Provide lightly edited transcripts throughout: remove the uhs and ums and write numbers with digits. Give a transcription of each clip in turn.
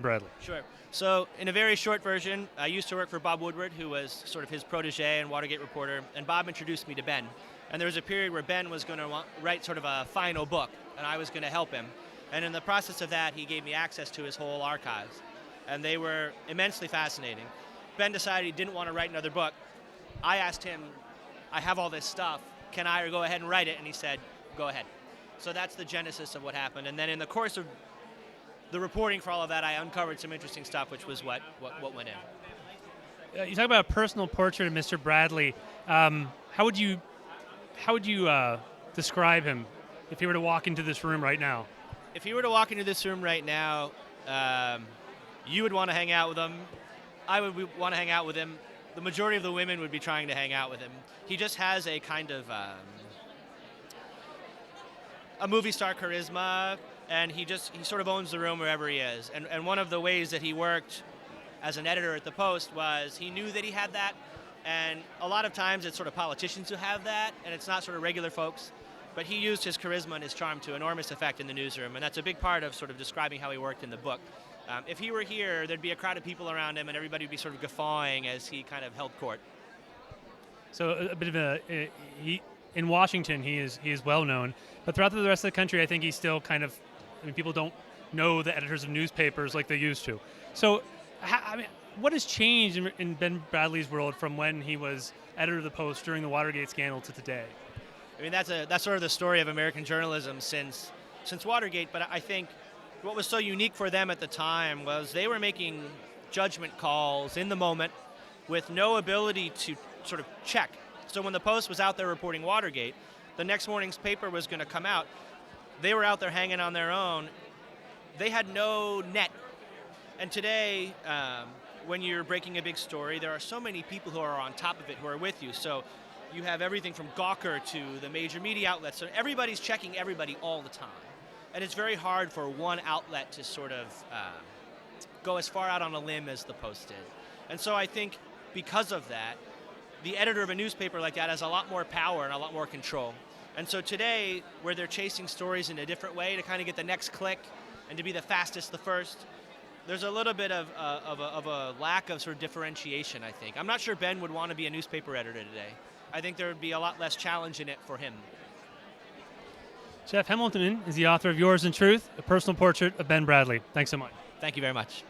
Bradley. Sure. So, in a very short version, I used to work for Bob Woodward, who was sort of his protege and Watergate reporter, and Bob introduced me to Ben. And there was a period where Ben was going to write sort of a final book, and I was going to help him. And in the process of that, he gave me access to his whole archives, and they were immensely fascinating. Ben decided he didn't want to write another book. I asked him, I have all this stuff, can I go ahead and write it? And he said, go ahead. So that's the genesis of what happened. And then in the course of the reporting for all of that, I uncovered some interesting stuff, which was what went in. You talk about a personal portrait of Mr. Bradley. How would you describe him if he were to walk into this room right now? If he were to walk into this room right now, you would want to hang out with him. I would want to hang out with him. The majority of the women would be trying to hang out with him. He just has a kind of a movie star charisma, and he sort of owns the room wherever he is. And one of the ways that he worked as an editor at the Post was he knew that he had that, and a lot of times it's sort of politicians who have that, and it's not sort of regular folks. But he used his charisma and his charm to enormous effect in the newsroom, and that's a big part of sort of describing how he worked in the book. If he were here, there'd be a crowd of people around him, and everybody would be sort of guffawing as he kind of held court. So a bit of in Washington, he is well known, but throughout the rest of the country, I think he's still kind of. I mean, people don't know the editors of newspapers like they used to. So, what has changed in Ben Bradley's world from when he was editor of the Post during the Watergate scandal to today? I mean, that's sort of the story of American journalism since Watergate. But I think what was so unique for them at the time was they were making judgment calls in the moment with no ability to sort of check. So when the Post was out there reporting Watergate, the next morning's paper was going to come out. They were out there hanging on their own. They had no net. And today, when you're breaking a big story, there are so many people who are on top of it who are with you. So you have everything from Gawker to the major media outlets. So everybody's checking everybody all the time. And it's very hard for one outlet to sort of go as far out on a limb as the Post did. And so I think because of that, the editor of a newspaper like that has a lot more power and a lot more control. And so today, where they're chasing stories in a different way to kind of get the next click and to be the fastest, the first, there's a little bit of a lack of sort of differentiation, I think. I'm not sure Ben would want to be a newspaper editor today. I think there would be a lot less challenge in it for him. Jeff Hamilton is the author of Yours in Truth, a personal portrait of Ben Bradley. Thanks so much. Thank you very much.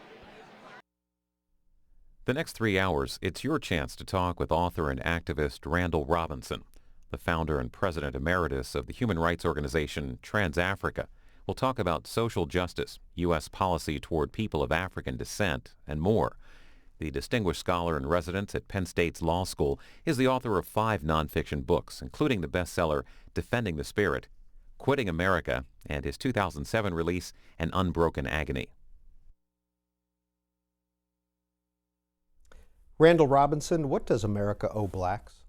The next 3 hours, it's your chance to talk with author and activist Randall Robinson, the founder and president emeritus of the human rights organization Trans-Africa. We'll talk about social justice, U.S. policy toward people of African descent, and more. The distinguished scholar in residence at Penn State's Law School is the author of 5 nonfiction books, including the bestseller Defending the Spirit, Quitting America, and his 2007 release, An Unbroken Agony. Randall Robinson, what does America owe blacks?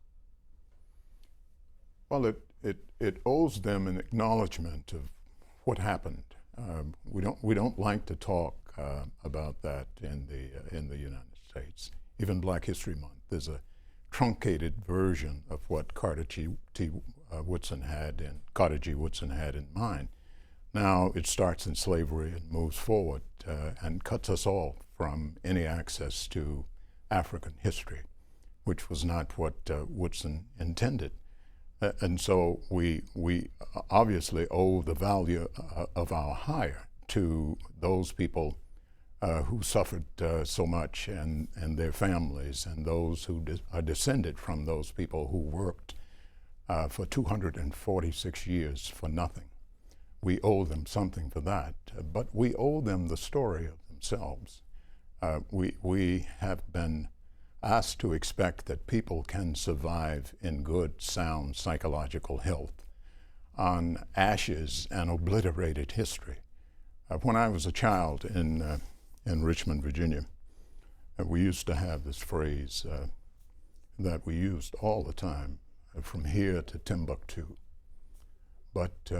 Well, it owes them an acknowledgement of what happened. We don't like to talk about that in the United States. Even Black History Month, there's a truncated version of what Carter G. Woodson had in mind. Now it starts in slavery and moves forward and cuts us all from any access to African history, which was not what Woodson intended. And so we obviously owe the value of our hire to those people who suffered so much and their families, and those who are descended from those people who worked for 246 years for nothing. We owe them something for that, but we owe them the story of themselves. We have been asked to expect that people can survive in good, sound psychological health on ashes and obliterated history. When I was a child in Richmond, Virginia, we used to have this phrase that we used all the time, from here to Timbuktu. But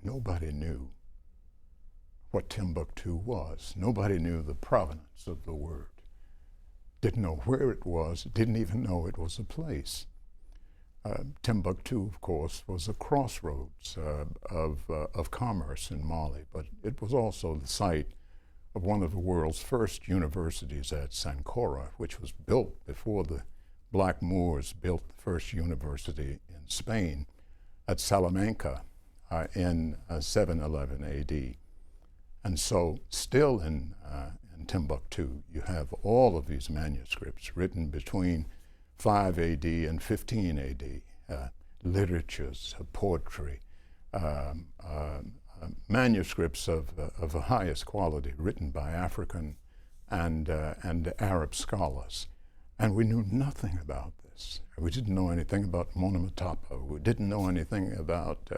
nobody knew what Timbuktu was. Nobody knew the provenance of the word. Didn't know where it was, didn't even know it was a place. Timbuktu, of course, was a crossroads of commerce in Mali, but it was also the site of one of the world's first universities at Sankora, which was built before the Black Moors built the first university in Spain at Salamanca in 711 AD. And so still in Timbuktu, you have all of these manuscripts written between 5 AD and 15 AD, literatures, poetry, manuscripts of the highest quality written by African and Arab scholars. And we knew nothing about this. We didn't know anything about Monomotapa. We didn't know anything about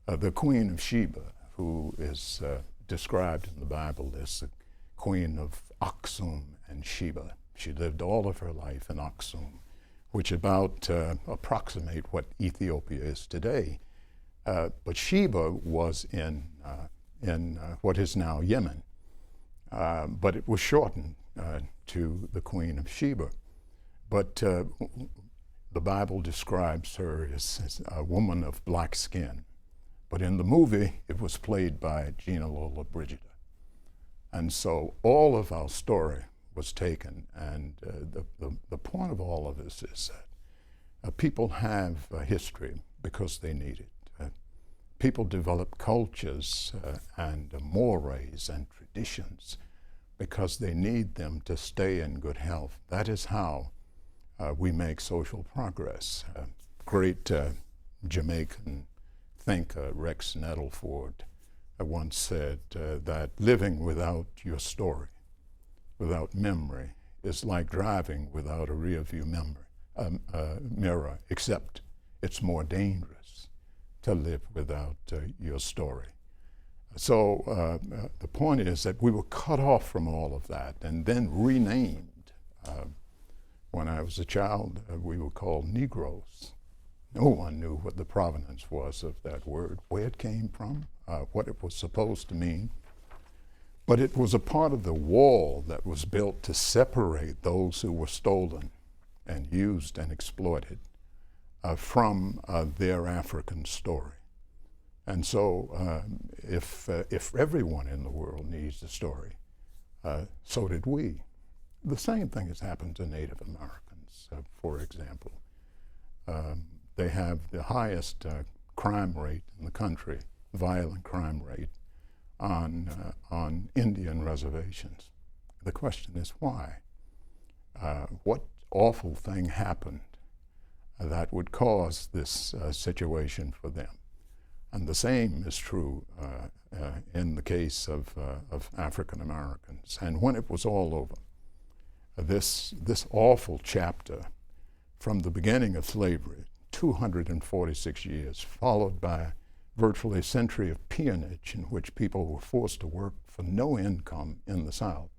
the Queen of Sheba, who is described in the Bible as the Queen of Aksum and Sheba. She lived all of her life in Aksum, which about approximate what Ethiopia is today. But Sheba was in what is now Yemen, but it was shortened to the Queen of Sheba. But the Bible describes her as a woman of black skin. But in the movie, it was played by Gina Lollobrigida. And so all of our story was taken, and the point of all of this is that people have a history because they need it. People develop cultures and mores and traditions because they need them to stay in good health. That is how we make social progress. Great Jamaican thinker Rex Nettleford once said that living without your story, without memory, is like driving without a rearview mirror, except it's more dangerous to live without your story. So the point is that we were cut off from all of that and then renamed. When I was a child, we were called Negroes. No one knew what the provenance was of that word, where it came from, what it was supposed to mean. But it was a part of the wall that was built to separate those who were stolen and used and exploited from their African story. And so if everyone in the world needs a story, so did we. The same thing has happened to Native Americans, for example. They have the highest crime rate in the country, violent crime rate, on Indian reservations. The question is why? What awful thing happened that would cause this situation for them? And the same is true in the case of African Americans. And when it was all over, this awful chapter from the beginning of slavery, 246 years, followed by virtually a century of peonage in which people were forced to work for no income in the South,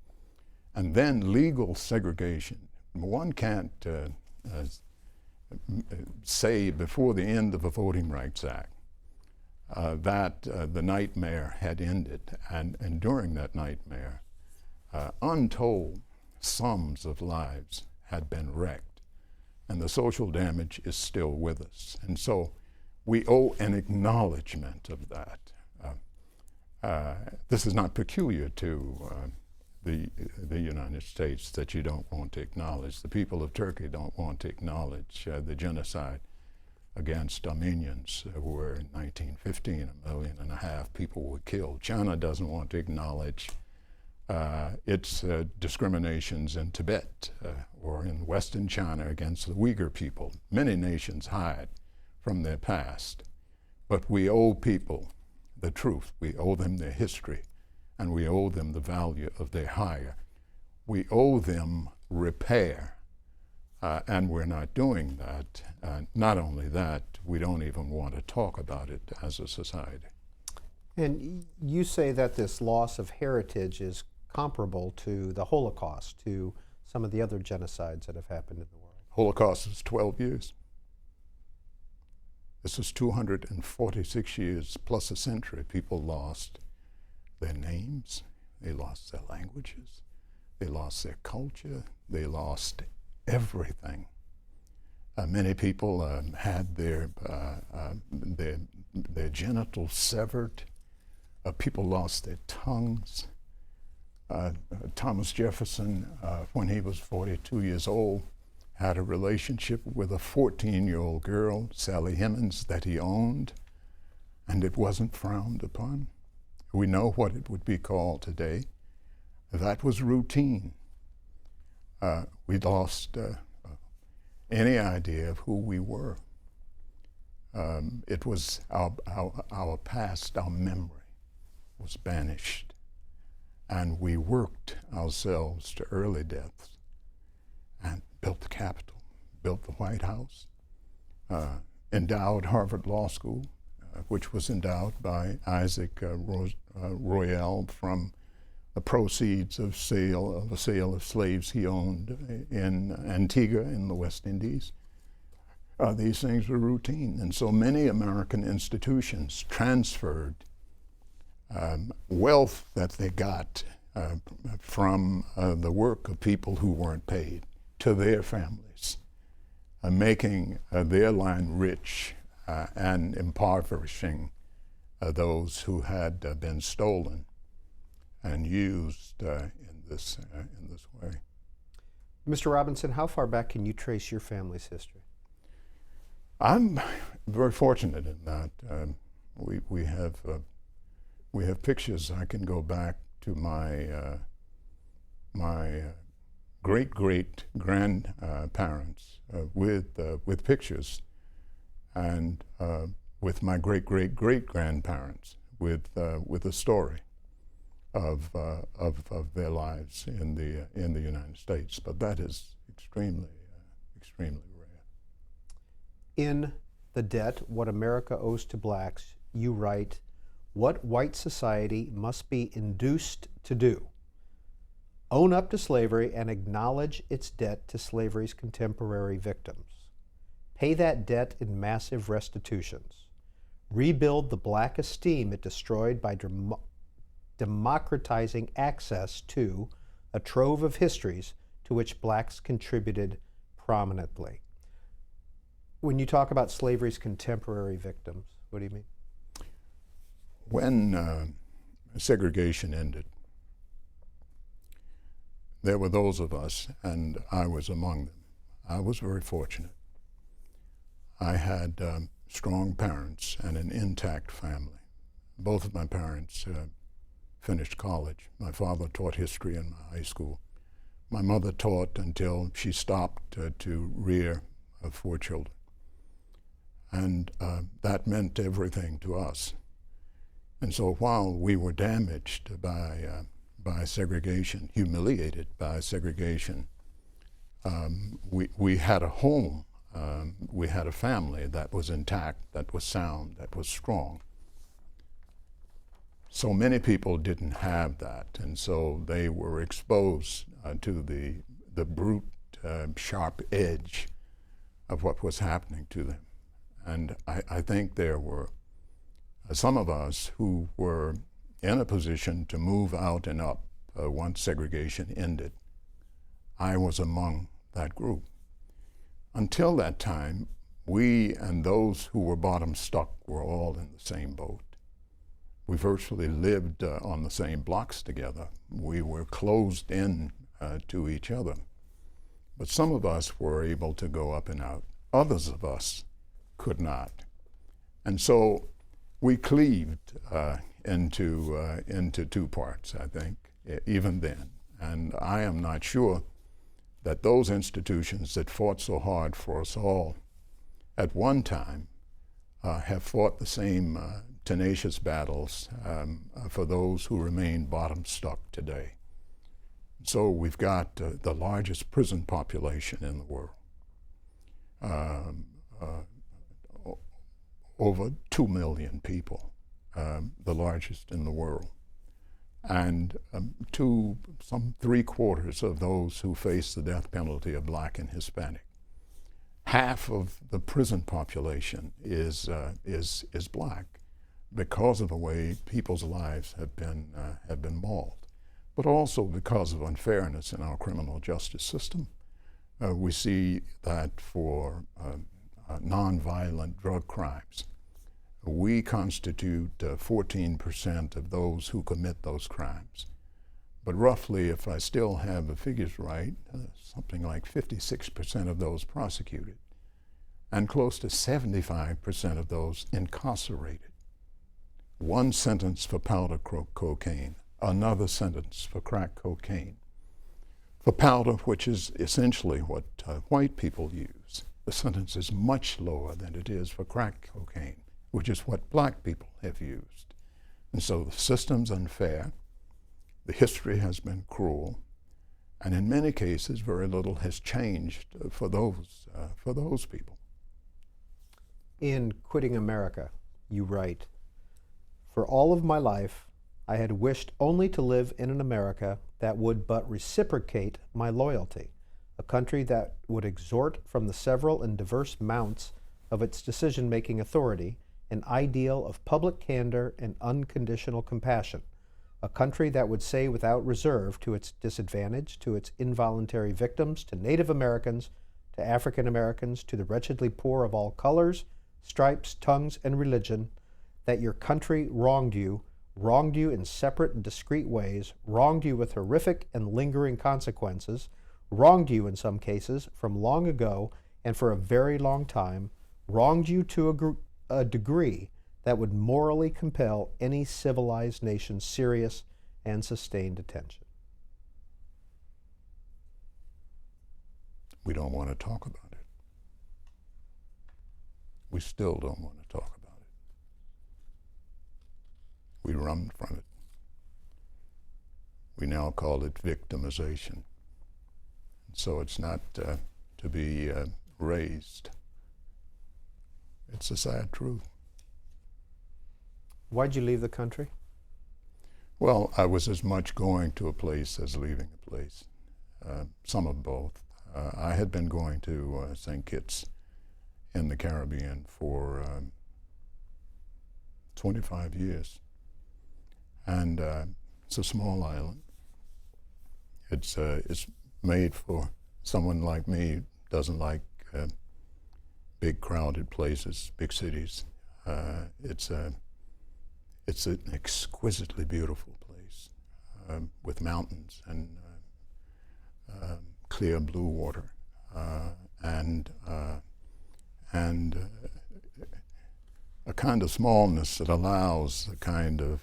and then legal segregation. One can't say before the end of the Voting Rights Act that the nightmare had ended, and during that nightmare, untold sums of lives had been wrecked, and the social damage is still with us. And so we owe an acknowledgement of that. This is not peculiar to the United States that you don't want to acknowledge. The people of Turkey don't want to acknowledge the genocide against Armenians where in 1915 1.5 million people were killed. China doesn't want to acknowledge its discriminations in Tibet or in Western China against the Uyghur people. Many nations hide from their past, but we owe people the truth. We owe them their history, and we owe them the value of their hire. We owe them repair, and we're not doing that. Not only that, we don't even want to talk about it as a society. And you say that this loss of heritage is comparable to the Holocaust, to some of the other genocides that have happened in the world. Holocaust was 12 years. This was 246 years plus a century. People lost their names, they lost their languages, they lost their culture, they lost everything. Many people had their genitals severed. People lost their tongues. Thomas Jefferson, when he was 42 years old, had a relationship with a 14-year-old girl, Sally Hemings, that he owned, and it wasn't frowned upon. We know what it would be called today. That was routine. We lost any idea of who we were. It was our past, our memory was banished. And we worked ourselves to early deaths and built the Capitol, built the White House, endowed Harvard Law School, which was endowed by Isaac Royall from the proceeds of a sale of slaves he owned in Antigua in the West Indies. These things were routine, and so many American institutions transferred wealth that they got from the work of people who weren't paid to their families, making their line rich and impoverishing those who had been stolen and used in this way. Mr. Robinson, how far back can you trace your family's history? I'm very fortunate in that we have pictures. I can go back to my great grandparents with pictures, and with my great grandparents with a story of their lives in the United States. But that is extremely rare. In The Debt, What America Owes to Blacks, you write, "What white society must be induced to do: own up to slavery and acknowledge its debt to slavery's contemporary victims. Pay that debt in massive restitutions. Rebuild the black esteem it destroyed by democratizing access to a trove of histories to which blacks contributed prominently." When you talk about slavery's contemporary victims, what do you mean? When segregation ended, there were those of us, and I was among them. I was very fortunate. I had strong parents and an intact family. Both of my parents finished college. My father taught history in my high school. My mother taught until she stopped to rear 4 children. And that meant everything to us. And so while we were damaged by segregation, humiliated by segregation, we had a home, we had a family that was intact, that was sound, that was strong. So many people didn't have that, and so they were exposed to the brute, sharp edge of what was happening to them. And I think there were some of us who were in a position to move out and up once segregation ended. I was among that group. Until that time, we and those who were bottom stuck were all in the same boat. We virtually lived on the same blocks together. We were closed in to each other. But some of us were able to go up and out. Others of us could not. And so we cleaved into 2 parts, I think, even then. And I am not sure that those institutions that fought so hard for us all at one time have fought the same tenacious battles for those who remain bottom stuck today. So we've got the largest prison population in the world. Over 2 million people, the largest in the world. And some 3/4 of those who face the death penalty are black and Hispanic. Half of the prison population is black because of the way people's lives have been mauled, but also because of unfairness in our criminal justice system. We see that for nonviolent drug crimes, we constitute 14% of those who commit those crimes. But roughly, if I still have the figures right, something like 56% of those prosecuted, and close to 75% of those incarcerated. One sentence for powder cocaine, another sentence for crack cocaine. For powder, which is essentially what white people use, the sentence is much lower than it is for crack cocaine, which is what black people have used. And so the system's unfair, the history has been cruel, and in many cases very little has changed for those people. In Quitting America, you write, "For all of my life, I had wished only to live in an America that would but reciprocate my loyalty, a country that would extort from the several and diverse mounts of its decision-making authority an ideal of public candor and unconditional compassion, a country that would say without reserve to its disadvantage, to its involuntary victims, to Native Americans, to African Americans, to the wretchedly poor of all colors, stripes, tongues, and religion, that your country wronged you in separate and discrete ways, wronged you with horrific and lingering consequences, wronged you in some cases from long ago and for a very long time, wronged you to a degree that would morally compel any civilized nation's serious and sustained attention." We don't want to talk about it. We still don't want to talk about it. We run from it. We now call it victimization. So it's not to be raised. It's a sad truth. Why'd you leave the country? Well, I was as much going to a place as leaving a place. Some of both. I had been going to St. Kitts in the Caribbean for 25 years. And it's a small island. It's made for someone like me who doesn't like big crowded places, big cities. It's an exquisitely beautiful place with mountains and clear blue water and a kind of smallness that allows a kind of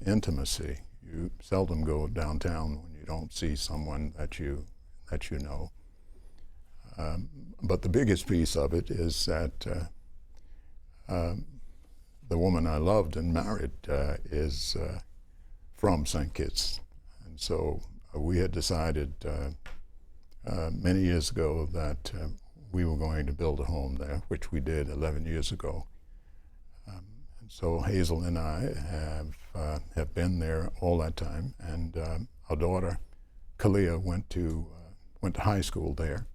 intimacy. You seldom go downtown when you don't see someone that you know. But the biggest piece of it is that the woman I loved and married is from St. Kitts. And so we had decided many years ago that we were going to build a home there, which we did 11 years ago. And so Hazel and I have been there all that time, and our daughter, Kalia, went to high school there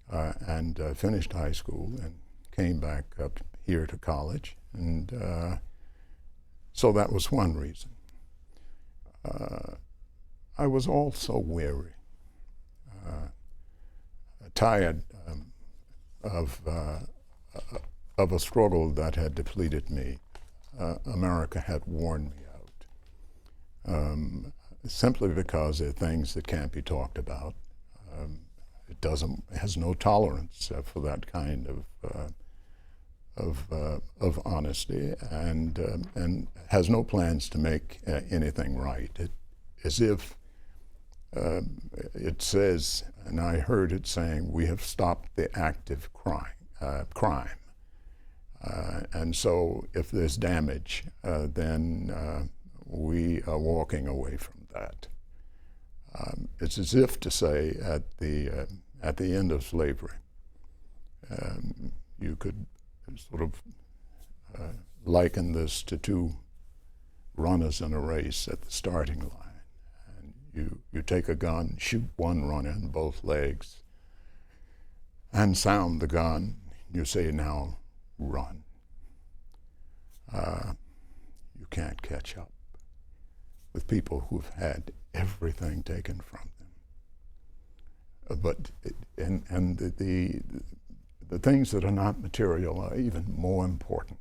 and finished high school and came back up here to college. And so that was one reason. I was also weary, tired of a struggle that had depleted me. America had worn me out, simply because there are things that can't be talked about. It has no tolerance for that kind of honesty, and has no plans to make anything right. As if it says, and I heard it saying, we have stopped the active crime. And so if there's damage, then we are walking away from that. It's as if to say at the end of slavery, you could sort of liken this to two runners in a race at the starting line. And you take a gun, shoot one runner in both legs, and sound the gun. You say, now run. You can't catch up with people who've had everything taken from them. But the things that are not material are even more important.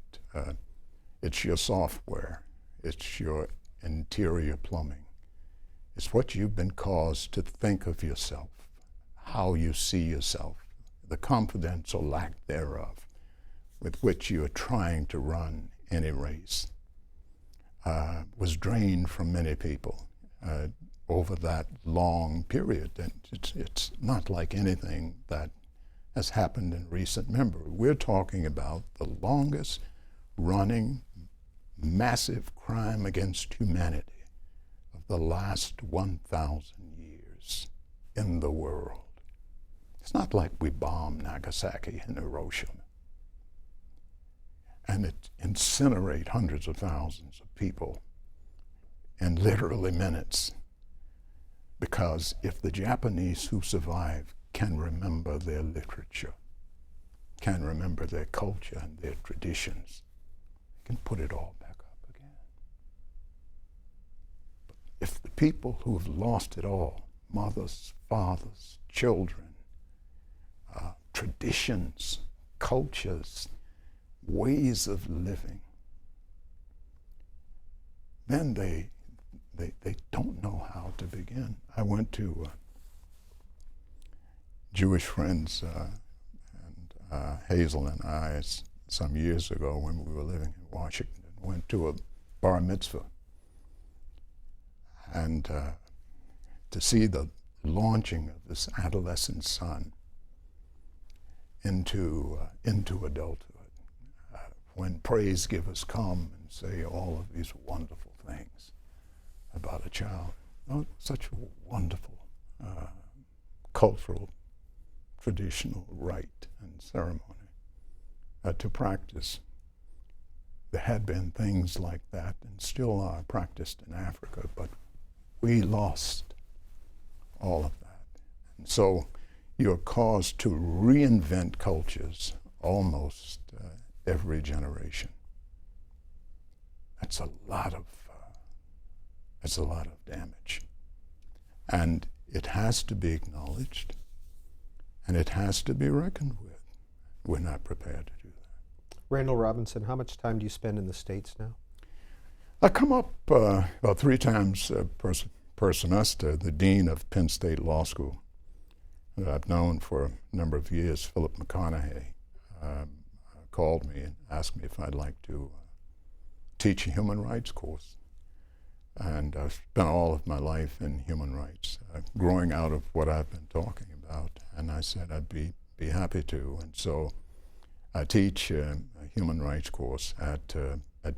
It's your software, it's your interior plumbing, It's what you've been caused to think of yourself, how you see yourself, the confidence or lack thereof with which you are trying to run any race, was drained from many people over that long period. And it's not like anything that has happened in recent memory. We're talking about the longest running massive crime against humanity of the last 1,000 years in the world. It's not like we bombed Nagasaki and Hiroshima and it incinerate hundreds of thousands of people in literally minutes. Because if the Japanese who survived can remember their literature, can remember their culture and their traditions, they can put it all back up again. But if the people who have lost it all, mothers, fathers, children, traditions, cultures, ways of living, then they don't know how to begin. I went to Jewish friends, and Hazel and I, some years ago when we were living in Washington, went to a bar mitzvah, and to see the launching of this adolescent son into adulthood, when praise givers come and say all of these wonderful things about a child. Oh, such a wonderful cultural, traditional rite and ceremony to practice. There had been things like that and still are practiced in Africa, but we lost all of that. And so you're caused to reinvent cultures almost every generation. That's a lot of damage. And it has to be acknowledged, and it has to be reckoned with. We're not prepared to do that. Randall Robinson, how much time do you spend in the States now? I come up about 3 times per semester. The dean of Penn State Law School, that I've known for a number of years, Philip McConaughey, called me and asked me if I'd like to teach a human rights course. And I've spent all of my life in human rights, growing out of what I've been talking about. And I said I'd be happy to. And so I teach a human rights course at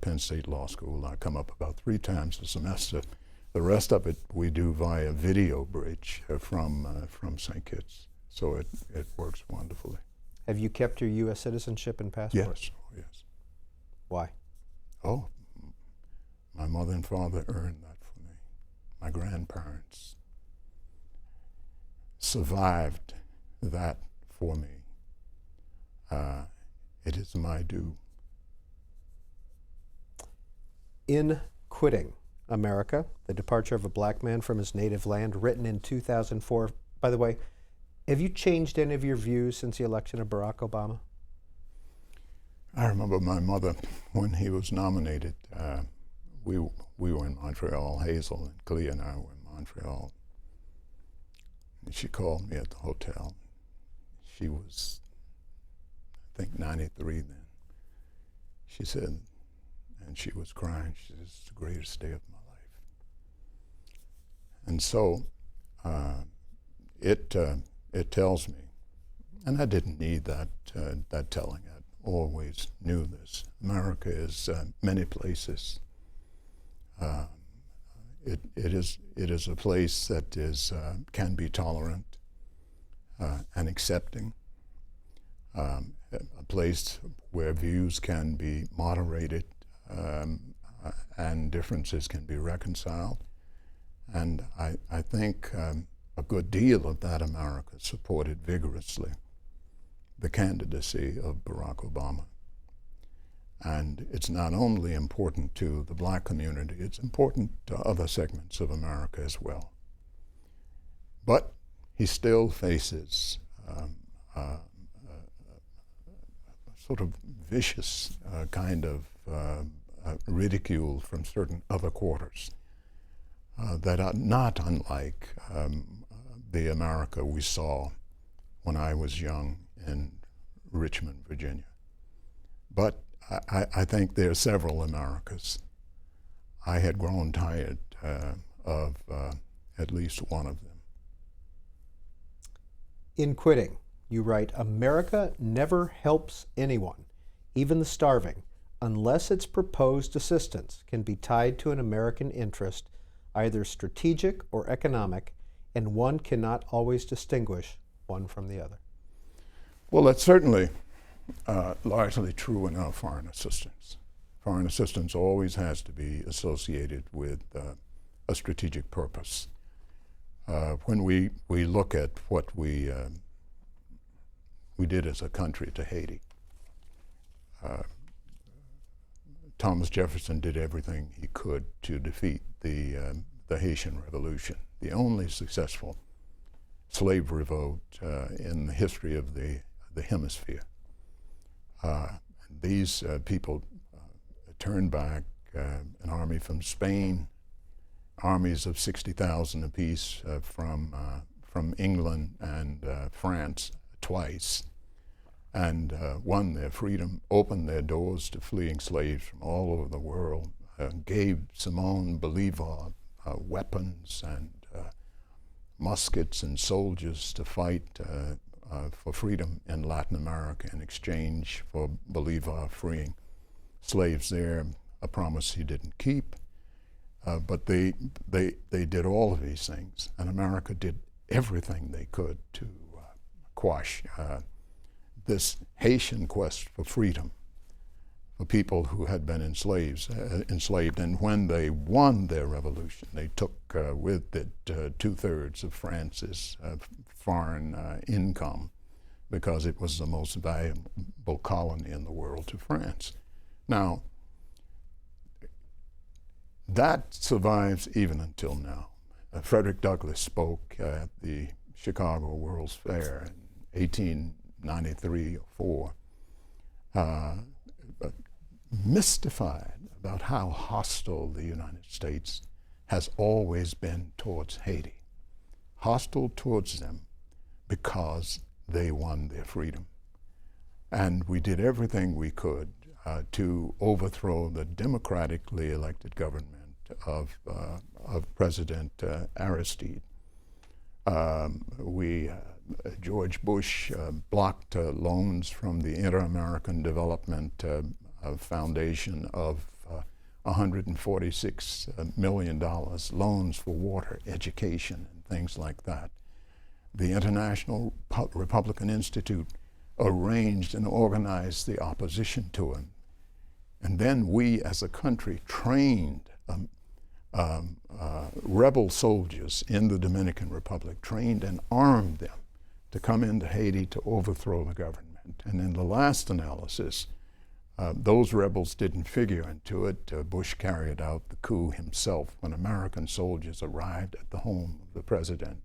Penn State Law School. I come up about 3 times a semester. The rest of it we do via video bridge from St. Kitts. So it works wonderfully. Have you kept your U.S. citizenship and passport? Yes, yes. Why? Oh, my mother and father earned that for me. My grandparents survived that for me. It is my due. In Quitting America, the departure of a black man from his native land, written in 2004. By the way, have you changed any of your views since the election of Barack Obama? I remember my mother, when he was nominated, we were in Montreal, Hazel and Clea and I were in Montreal. And she called me at the hotel. She was, I think, 93 then. She said, and she was crying, she said, "It's the greatest day of my life." And so it tells me, and I didn't need that telling. I always knew this. America is many places. It is a place that can be tolerant and accepting, a place where views can be moderated and differences can be reconciled. And I think a good deal of that America supported vigorously the candidacy of Barack Obama. And it's not only important to the black community, it's important to other segments of America as well. But he still faces sort of vicious kind of ridicule from certain other quarters that are not unlike the America we saw when I was young in Richmond, Virginia. But I think there are several Americas. I had grown tired of at least one of them. In Quitting, you write, America never helps anyone, even the starving, unless its proposed assistance can be tied to an American interest, either strategic or economic, and one cannot always distinguish one from the other. Well, that's certainly largely true in our foreign assistance. Foreign assistance always has to be associated with a strategic purpose. When we look at what we did as a country to Haiti, Thomas Jefferson did everything he could to defeat the Haitian Revolution, the only successful slave revolt in the history of the hemisphere. These people turned back an army from Spain, armies of 60,000 apiece from England and France twice, and won their freedom, opened their doors to fleeing slaves from all over the world, gave Simon Bolivar weapons and muskets and soldiers to fight for freedom in Latin America in exchange for Bolivar freeing slaves there, a promise he didn't keep. But they did all of these things, and America did everything they could to quash this Haitian quest for freedom for people who had been enslaved. And when they won their revolution, they took with it 2/3 of France's foreign income, because it was the most valuable colony in the world to France. Now, that survives even until now. Frederick Douglass spoke at the Chicago World's Fair in 1893 or 4, mystified about how hostile the United States has always been towards Haiti. Hostile towards them because they won their freedom. And we did everything we could to overthrow the democratically elected government of President Aristide. George Bush blocked loans from the Inter-American Development Foundation of $146 million, loans for water, education, and things like that. The International Republican Institute arranged and organized the opposition to him. And then we as a country trained rebel soldiers in the Dominican Republic, trained and armed them to come into Haiti to overthrow the government. And in the last analysis, those rebels didn't figure into it. Bush carried out the coup himself when American soldiers arrived at the home of the president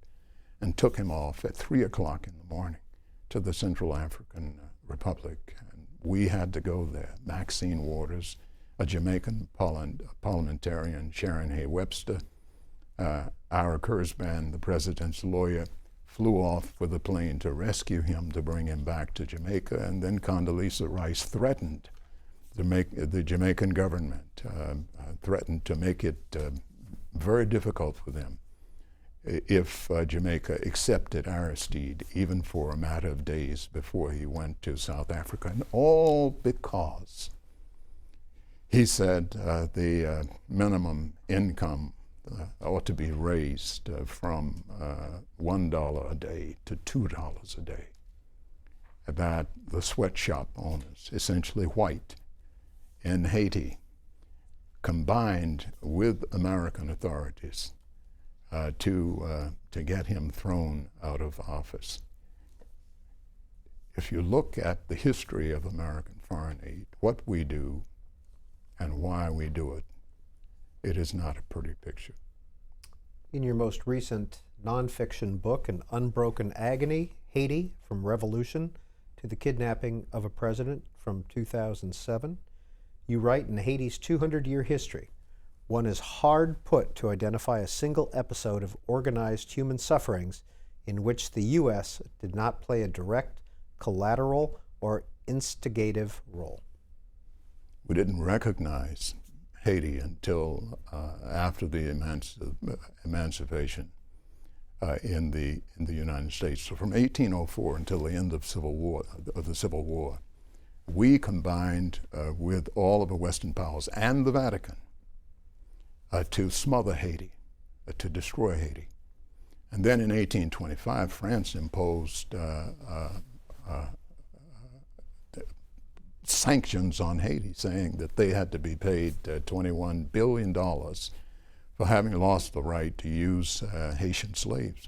and took him off at 3 o'clock in the morning to the Central African Republic. And we had to go there. Maxine Waters, a Jamaican parliamentarian, Sharon Hay Webster, Ira Kurzban, the president's lawyer, flew off with a plane to rescue him, to bring him back to Jamaica. And then Condoleezza Rice threatened to make the Jamaican government, threatened to make it very difficult for them if Jamaica accepted Aristide, even for a matter of days before he went to South Africa. And all because he said the minimum income ought to be raised from $1 a day to $2 a day. That the sweatshop owners, essentially white, in Haiti, combined with American authorities to get him thrown out of office. If you look at the history of American foreign aid, what we do and why we do it, it is not a pretty picture. In your most recent nonfiction book, An Unbroken Agony, Haiti, From Revolution to the Kidnapping of a President, from 2007, you write, in Haiti's 200-year history, one is hard put to identify a single episode of organized human sufferings in which the U.S. did not play a direct, collateral, or instigative role. We didn't recognize Haiti until after the emancipation in the United States. So from 1804 until the end of the Civil War, we combined with all of the Western powers and the Vatican to smother Haiti, to destroy Haiti. And then in 1825, France imposed sanctions on Haiti, saying that they had to be paid $21 billion for having lost the right to use Haitian slaves.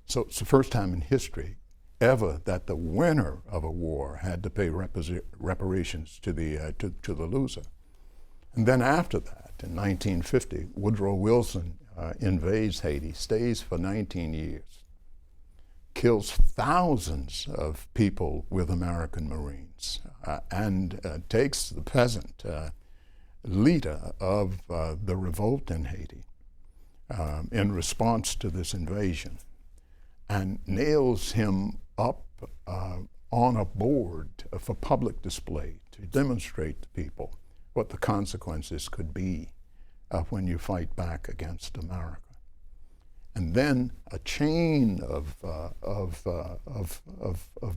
So it's the first time in history ever that the winner of a war had to pay reparations to the loser. And then after that, in 1950, Woodrow Wilson invades Haiti, stays for 19 years, kills thousands of people with American Marines, and takes the peasant leader of the revolt in Haiti in response to this invasion, and nails him up on a board for public display to demonstrate to people what the consequences could be when you fight back against America. And then a chain of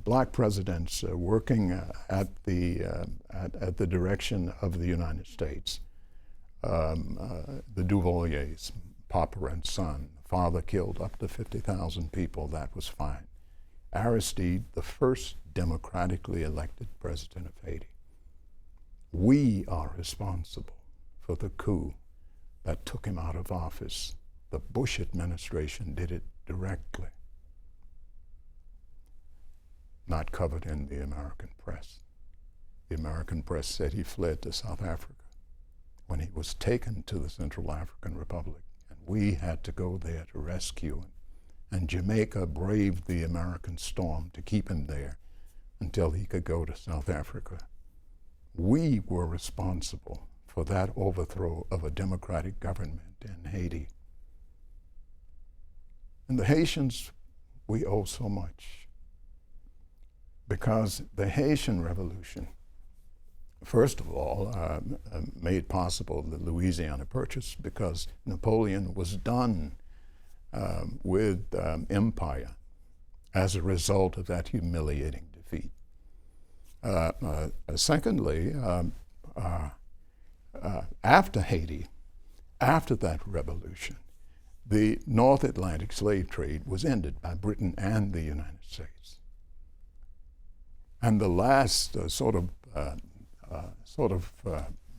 black presidents working at the direction of the United States. The Duvaliers, Papa and son, father killed up to 50,000 people, that was fine. Aristide, the first democratically elected president of Haiti. We are responsible for the coup that took him out of office. The Bush administration did it directly. Not covered in the American press. The American press said he fled to South Africa when he was taken to the Central African Republic, and we had to go there to rescue him. And Jamaica braved the American storm to keep him there until he could go to South Africa. We were responsible for that overthrow of a democratic government in Haiti. And the Haitians, we owe so much, because the Haitian Revolution, first of all, made possible the Louisiana Purchase, because Napoleon was done with empire as a result of that humiliating defeat. Secondly, after Haiti, after that revolution, the North Atlantic slave trade was ended by Britain and the United States. And the last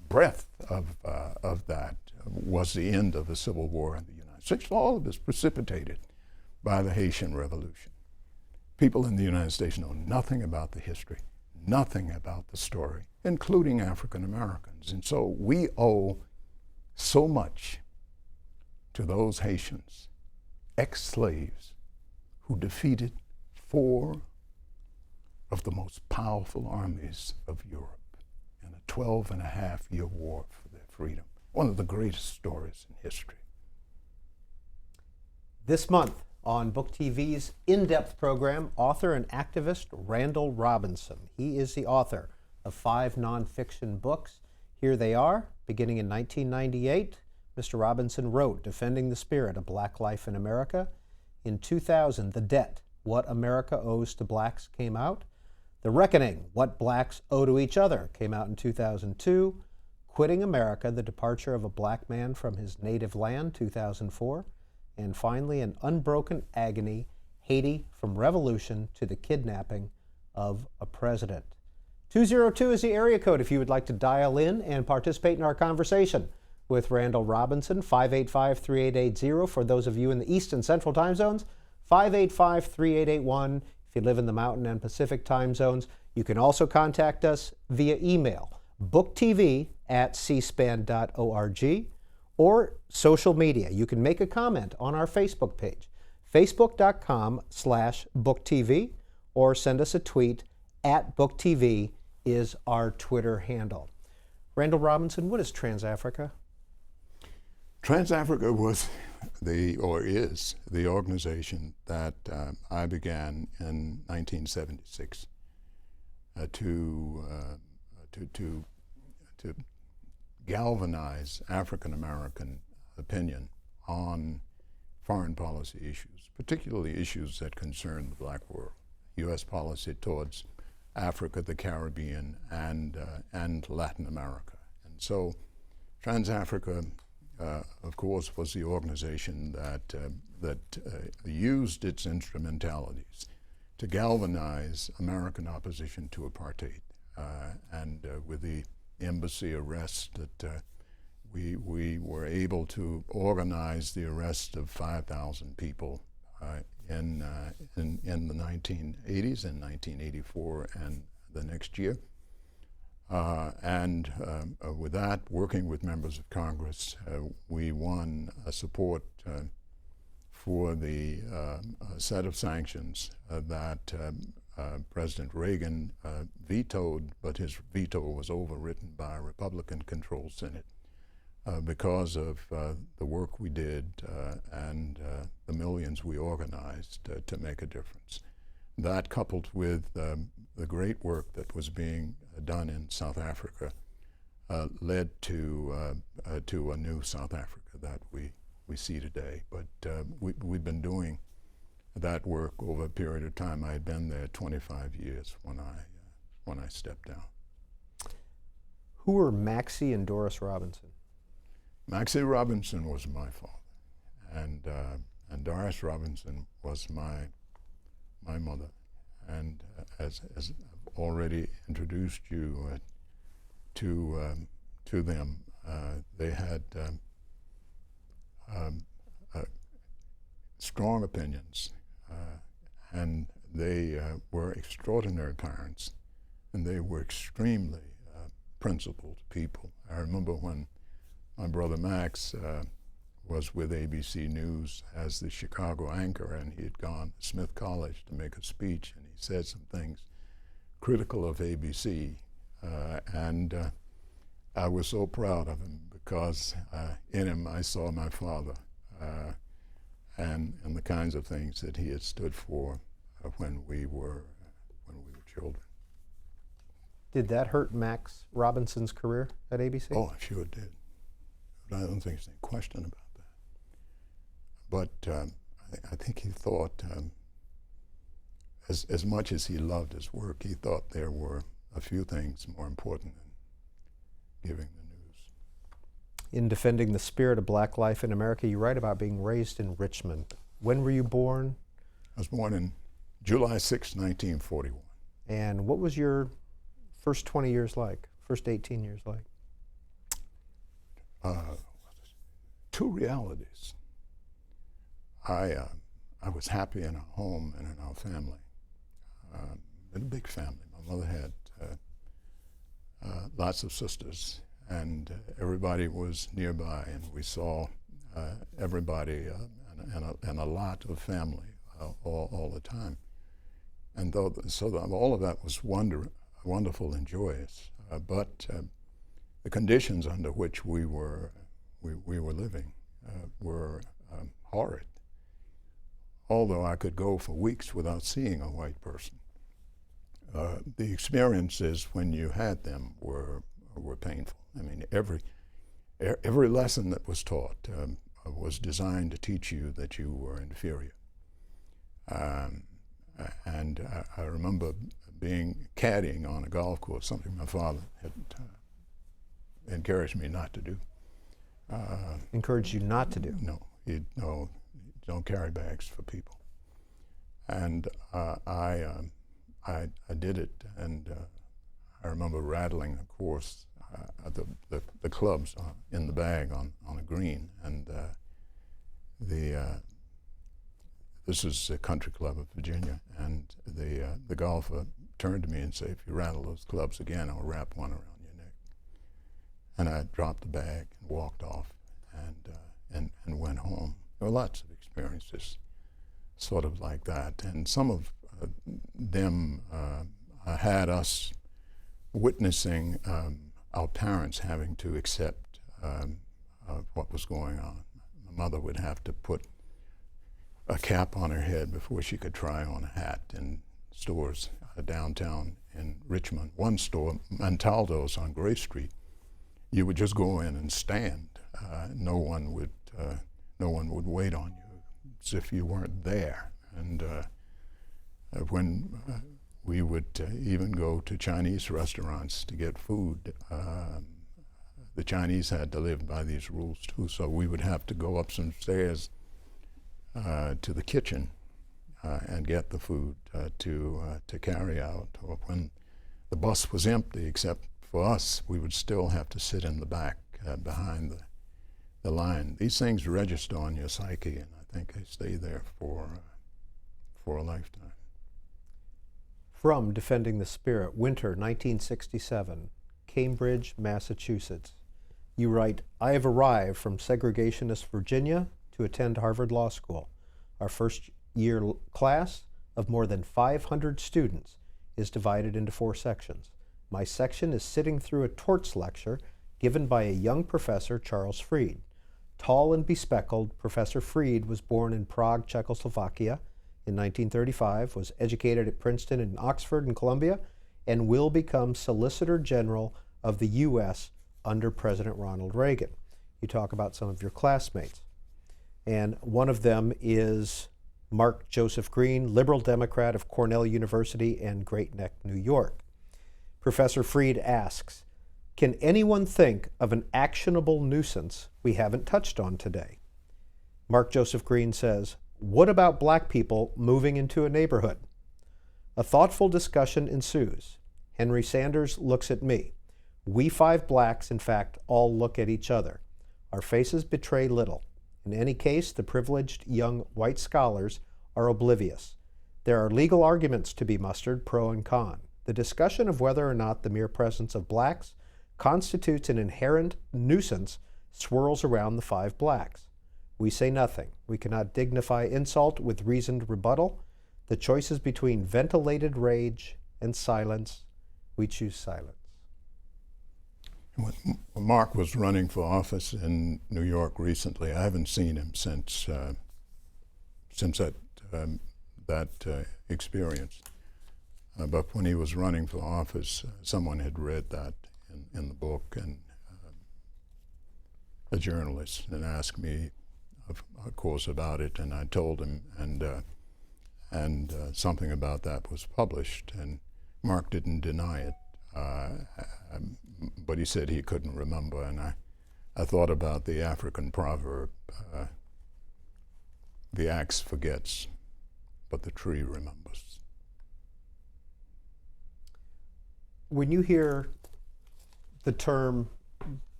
breath of that was the end of the Civil War in the United States. All of this precipitated by the Haitian Revolution. People in the United States know nothing about the history, nothing about the story, including African Americans. And so we owe so much to those Haitians, ex-slaves, who defeated 4 of the most powerful armies of Europe in a 12-and-a-half-year war for their freedom. One of the greatest stories in history. This month on Book TV's InDepth program, author and activist Randall Robinson. He is the author of 5 nonfiction books. Here they are. Beginning in 1998, Mr. Robinson wrote Defending the Spirit of Black Life in America. In 2000, The Debt, What America Owes to Blacks came out. The Reckoning, What Blacks Owe to Each Other came out in 2002. Quitting America, The Departure of a Black Man from His Native Land, 2004. And finally, An Unbroken Agony, Haiti from Revolution to the Kidnapping of a President. 202 is the area code if you would like to dial in and participate in our conversation with Randall Robinson. 585-3880 for those of you in the East and Central time zones. 585-3881 if you live in the Mountain and Pacific time zones. You can also contact us via email, booktv@cspan.org, or social media. You can make a comment on our Facebook page, facebook.com/booktv, or send us a tweet @booktv is our Twitter handle. Randall Robinson, what is Trans-Africa? Trans-Africa was is the organization that I began in 1976 to galvanize African American opinion on foreign policy issues, particularly issues that concern the black world, U.S. policy towards Africa, the Caribbean, and Latin America. And so Trans-Africa, of course, was the organization that used its instrumentalities to galvanize American opposition to apartheid. And with the embassy arrest that we were able to organize the arrest of 5,000 people in the 1980s and 1984 and the next year. With that, working with members of Congress, we won support for the set of sanctions that President Reagan vetoed, but his veto was overwritten by a Republican-controlled Senate because of the work we did and the millions we organized to make a difference. That, coupled with the great work that was being done in South Africa, led to a new South Africa that we see today. But we've been doing that work over a period of time. I had been there 25 years when I stepped down. Who were Maxie and Doris Robinson? Maxie Robinson was my father, and Doris Robinson was my mother. And as I've already introduced you to them, they had strong opinions, and they were extraordinary parents, and they were extremely principled people. I remember when my brother Max was with ABC News as the Chicago anchor, and he had gone to Smith College to make a speech, and he said some things critical of ABC, and I was so proud of him because in him I saw my father and the kinds of things that he had stood for when we were children. Did that hurt Max Robinson's career at ABC? Oh, I'm sure it did. I don't think there's any question about that. But I think he thought, as much as he loved his work, he thought there were a few things more important than giving the news. In Defending the Spirit of Black Life in America, you write about being raised in Richmond. When were you born? I was born in July 6, 1941. And what was your first 20 years like, first 18 years like? Two realities. I was happy in our home and in our family. In a big family. My mother had lots of sisters, and everybody was nearby, and we saw everybody and a lot of family all the time. And all of that was wonderful and joyous, but the conditions under which we were living were horrid. Although I could go for weeks without seeing a white person, the experiences when you had them were painful. I mean, every lesson that was taught was designed to teach you that you were inferior. And I remember being caddying on a golf course, something my father had encouraged me not to do. Encouraged you not to do? No, don't carry bags for people. And I did it, and I remember rattling the course, the clubs in the bag on a green, and this is a country club of Virginia, and the golfer turned to me and said, "If you rattle those clubs again, I'll wrap one around your neck." And I dropped the bag and walked off and went home. There were lots of experiences sort of like that, and some of them had us witnessing our parents having to accept of what was going on. My mother would have to put a cap on her head before she could try on a hat in stores downtown in Richmond. One store, Montaldo's on Gray Street, you would just go in and stand. No one would wait on you as if you weren't there. And when we would even go to Chinese restaurants to get food, the Chinese had to live by these rules too, so we would have to go up some stairs to the kitchen and get the food to carry out. Or when the bus was empty, except for us, we would still have to sit in the back behind the line. These things register on your psyche, and I think they stay there for a lifetime. From Defending the Spirit, winter 1967, Cambridge, Massachusetts. You write, I have arrived from segregationist Virginia to attend Harvard Law School. Our first year class of more than 500 students is divided into 4 sections. My section is sitting through a torts lecture given by a young professor, Charles Fried. Tall and bespectacled, Professor Fried was born in Prague, Czechoslovakia in 1935, was educated at Princeton and Oxford and Columbia, and will become Solicitor General of the U.S. under President Ronald Reagan. You talk about some of your classmates. And one of them is Mark Joseph Green, liberal Democrat of Cornell University in Great Neck, New York. Professor Fried asks, can anyone think of an actionable nuisance we haven't touched on today? Mark Joseph Green says, what about black people moving into a neighborhood? A thoughtful discussion ensues. Henry Sanders looks at me. We 5 blacks, in fact, all look at each other. Our faces betray little. In any case, the privileged young white scholars are oblivious. There are legal arguments to be mustered, pro and con. The discussion of whether or not the mere presence of blacks constitutes an inherent nuisance swirls around the 5 blacks. We say nothing. We cannot dignify insult with reasoned rebuttal. The choice is between ventilated rage and silence. We choose silence. When Mark was running for office in New York recently, I haven't seen him since that experience. But when he was running for office, someone had read that in the book, and a journalist, and asked me, of course, about it, and I told him, and something about that was published, and Mark didn't deny it. But he said he couldn't remember, and I thought about the African proverb, the axe forgets, but the tree remembers. When you hear the term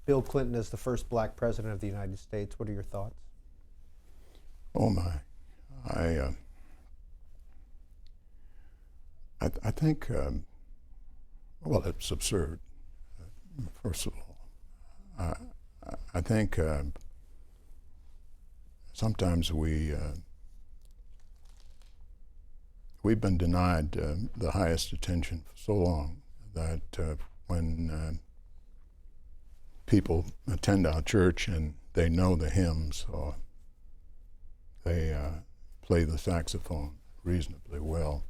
Bill Clinton as the first black president of the United States, what are your thoughts? Oh my, I think, well, it's absurd. First of all, I think sometimes we've been denied the highest attention for so long that when people attend our church and they know the hymns or they play the saxophone reasonably well,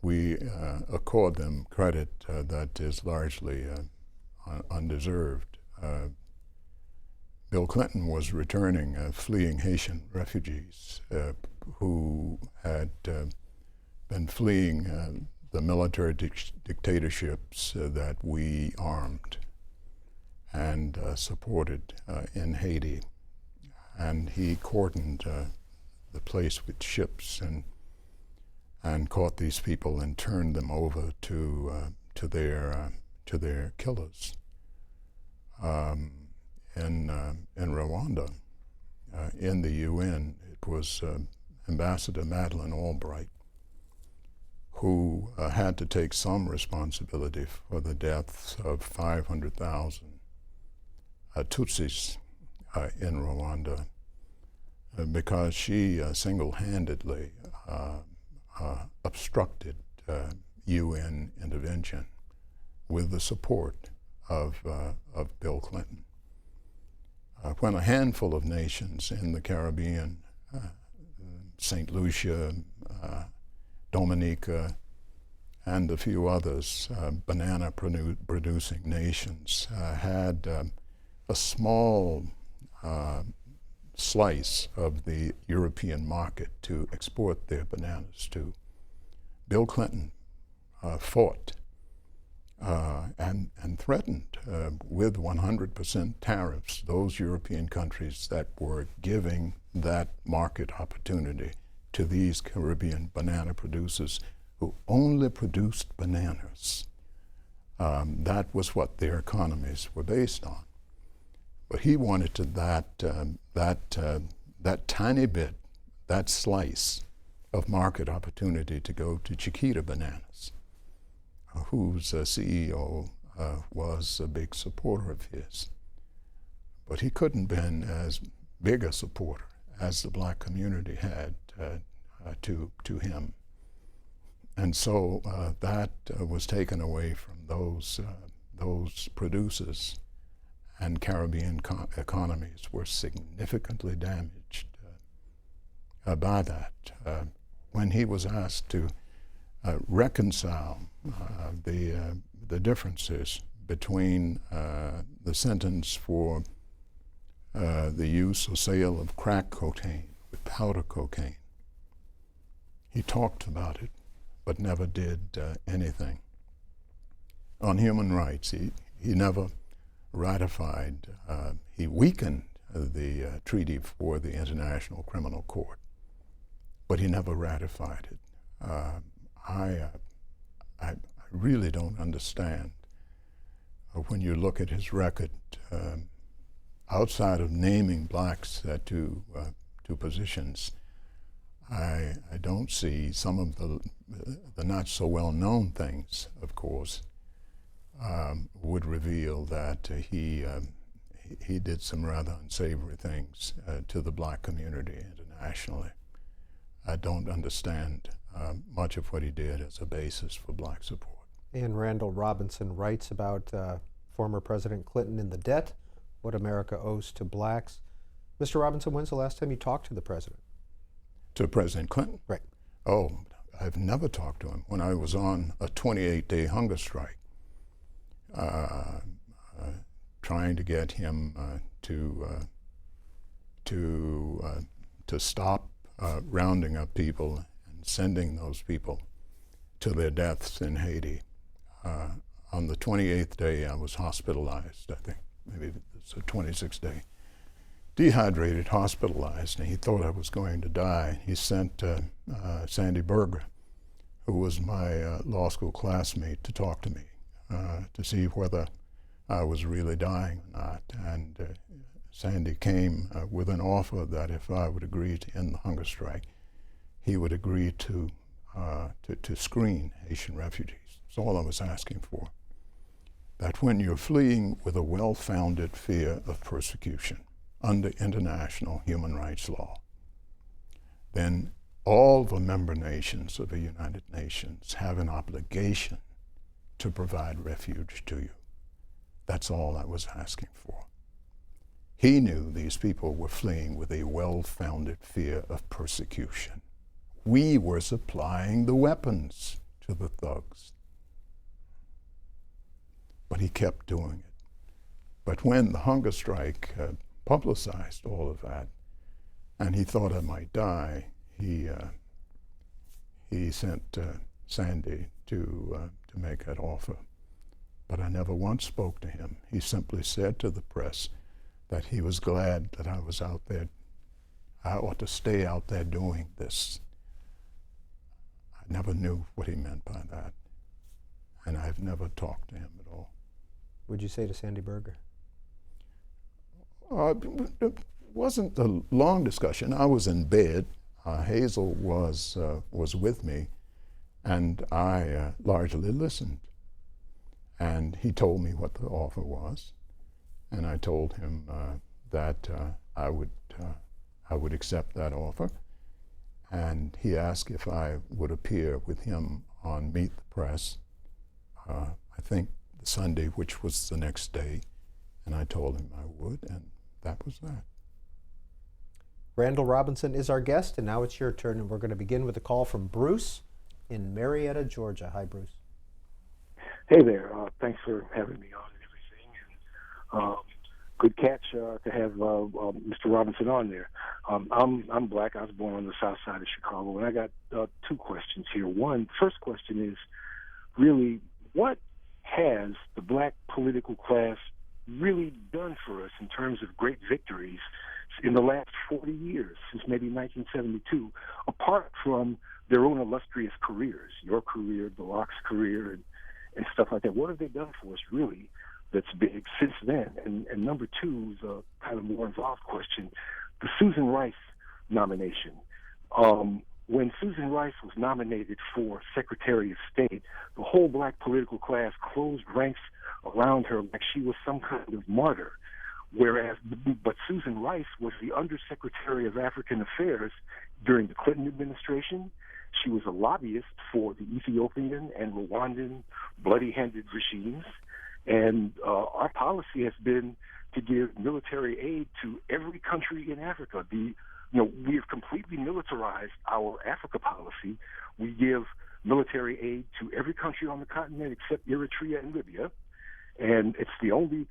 we accord them credit that is largely undeserved. Bill Clinton was returning fleeing Haitian refugees who had been fleeing the military dictatorships that we armed and supported in Haiti. And he cordoned the place with ships and caught these people and turned them over to their killers. In Rwanda, in the UN, it was Ambassador Madeleine Albright who had to take some responsibility for the deaths of 500,000 Tutsis in Rwanda because she single-handedly obstructed UN intervention with the support of Bill Clinton. when a handful of nations in the Caribbean, St. Lucia, Dominica, and a few others, banana-producing nations, had a small slice of the European market to export their bananas to. Bill Clinton fought and threatened with 100% tariffs those European countries that were giving that market opportunity to these Caribbean banana producers who only produced bananas. That was what their economies were based on. But he wanted to that tiny bit, that slice of market opportunity to go to Chiquita Bananas, whose CEO was a big supporter of his. But he couldn't have been as big a supporter as the black community had to him. And so that was taken away from those producers, and Caribbean economies were significantly damaged by that. When he was asked to reconcile the differences between the sentence for the use or sale of crack cocaine with powder cocaine, he talked about it, but never did anything. On human rights, he never ratified, he weakened the treaty for the International Criminal Court, but he never ratified it. I really don't understand when you look at his record, outside of naming blacks to positions. I don't see some of the not so well known things, of course, would reveal that he did some rather unsavory things to the black community internationally. I don't understand much of what he did as a basis for black support. And Randall Robinson writes about former President Clinton and the debt, what America owes to blacks. Mr. Robinson, when's the last time you talked to the president? To President Clinton? Right. Oh, I've never talked to him. When I was on a 28-day hunger strike, trying to get him to stop rounding up people and sending those people to their deaths in Haiti. On the 28th day, I was hospitalized, I think, maybe it's a 26th day. Dehydrated, hospitalized, and he thought I was going to die. He sent Sandy Berger, who was my law school classmate, to talk to me, to see whether I was really dying or not. And Sandy came with an offer that if I would agree to end the hunger strike, he would agree to screen Haitian refugees. That's all I was asking for. That when you're fleeing with a well-founded fear of persecution under international human rights law, then all the member nations of the United Nations have an obligation to provide refuge to you. That's all I was asking for. He knew these people were fleeing with a well-founded fear of persecution. We were supplying the weapons to the thugs. But he kept doing it. But when the hunger strike publicized all of that, and he thought I might die, he sent Sandy to make that offer. But I never once spoke to him. He simply said to the press that he was glad that I was out there. I ought to stay out there doing this. I never knew what he meant by that. And I've never talked to him at all. Would you say to Sandy Berger? It wasn't a long discussion. I was in bed. Hazel was with me, and I largely listened. And he told me what the offer was, and I told him that I would accept that offer. And he asked if I would appear with him on Meet the Press, I think the Sunday, which was the next day, and I told him I would, and that was that. Randall Robinson is our guest, and now it's your turn, and we're going to begin with a call from Bruce in Marietta, Georgia. Hi, Bruce. Hey there. Thanks for having me on and everything. And good catch to have Mr. Robinson on there. I'm black. I was born on the south side of Chicago, and I got two questions here. First question is really, what has the black political class really done for us in terms of great victories in the last 40 years, since maybe 1972, apart from their own illustrious careers, your career, Balak's career, and stuff like that? What have they done for us, really, that's big since then? And number two is a kind of more involved question, the Susan Rice nomination. When Susan Rice was nominated for Secretary of State, the whole black political class closed ranks around her like she was some kind of martyr. But Susan Rice was the Undersecretary of African Affairs during the Clinton administration. She was a lobbyist for the Ethiopian and Rwandan bloody-handed regimes. And our policy has been to give military aid to every country in Africa. We have completely militarized our Africa policy. We give military aid to every country on the continent except Eritrea and Libya. And it's the only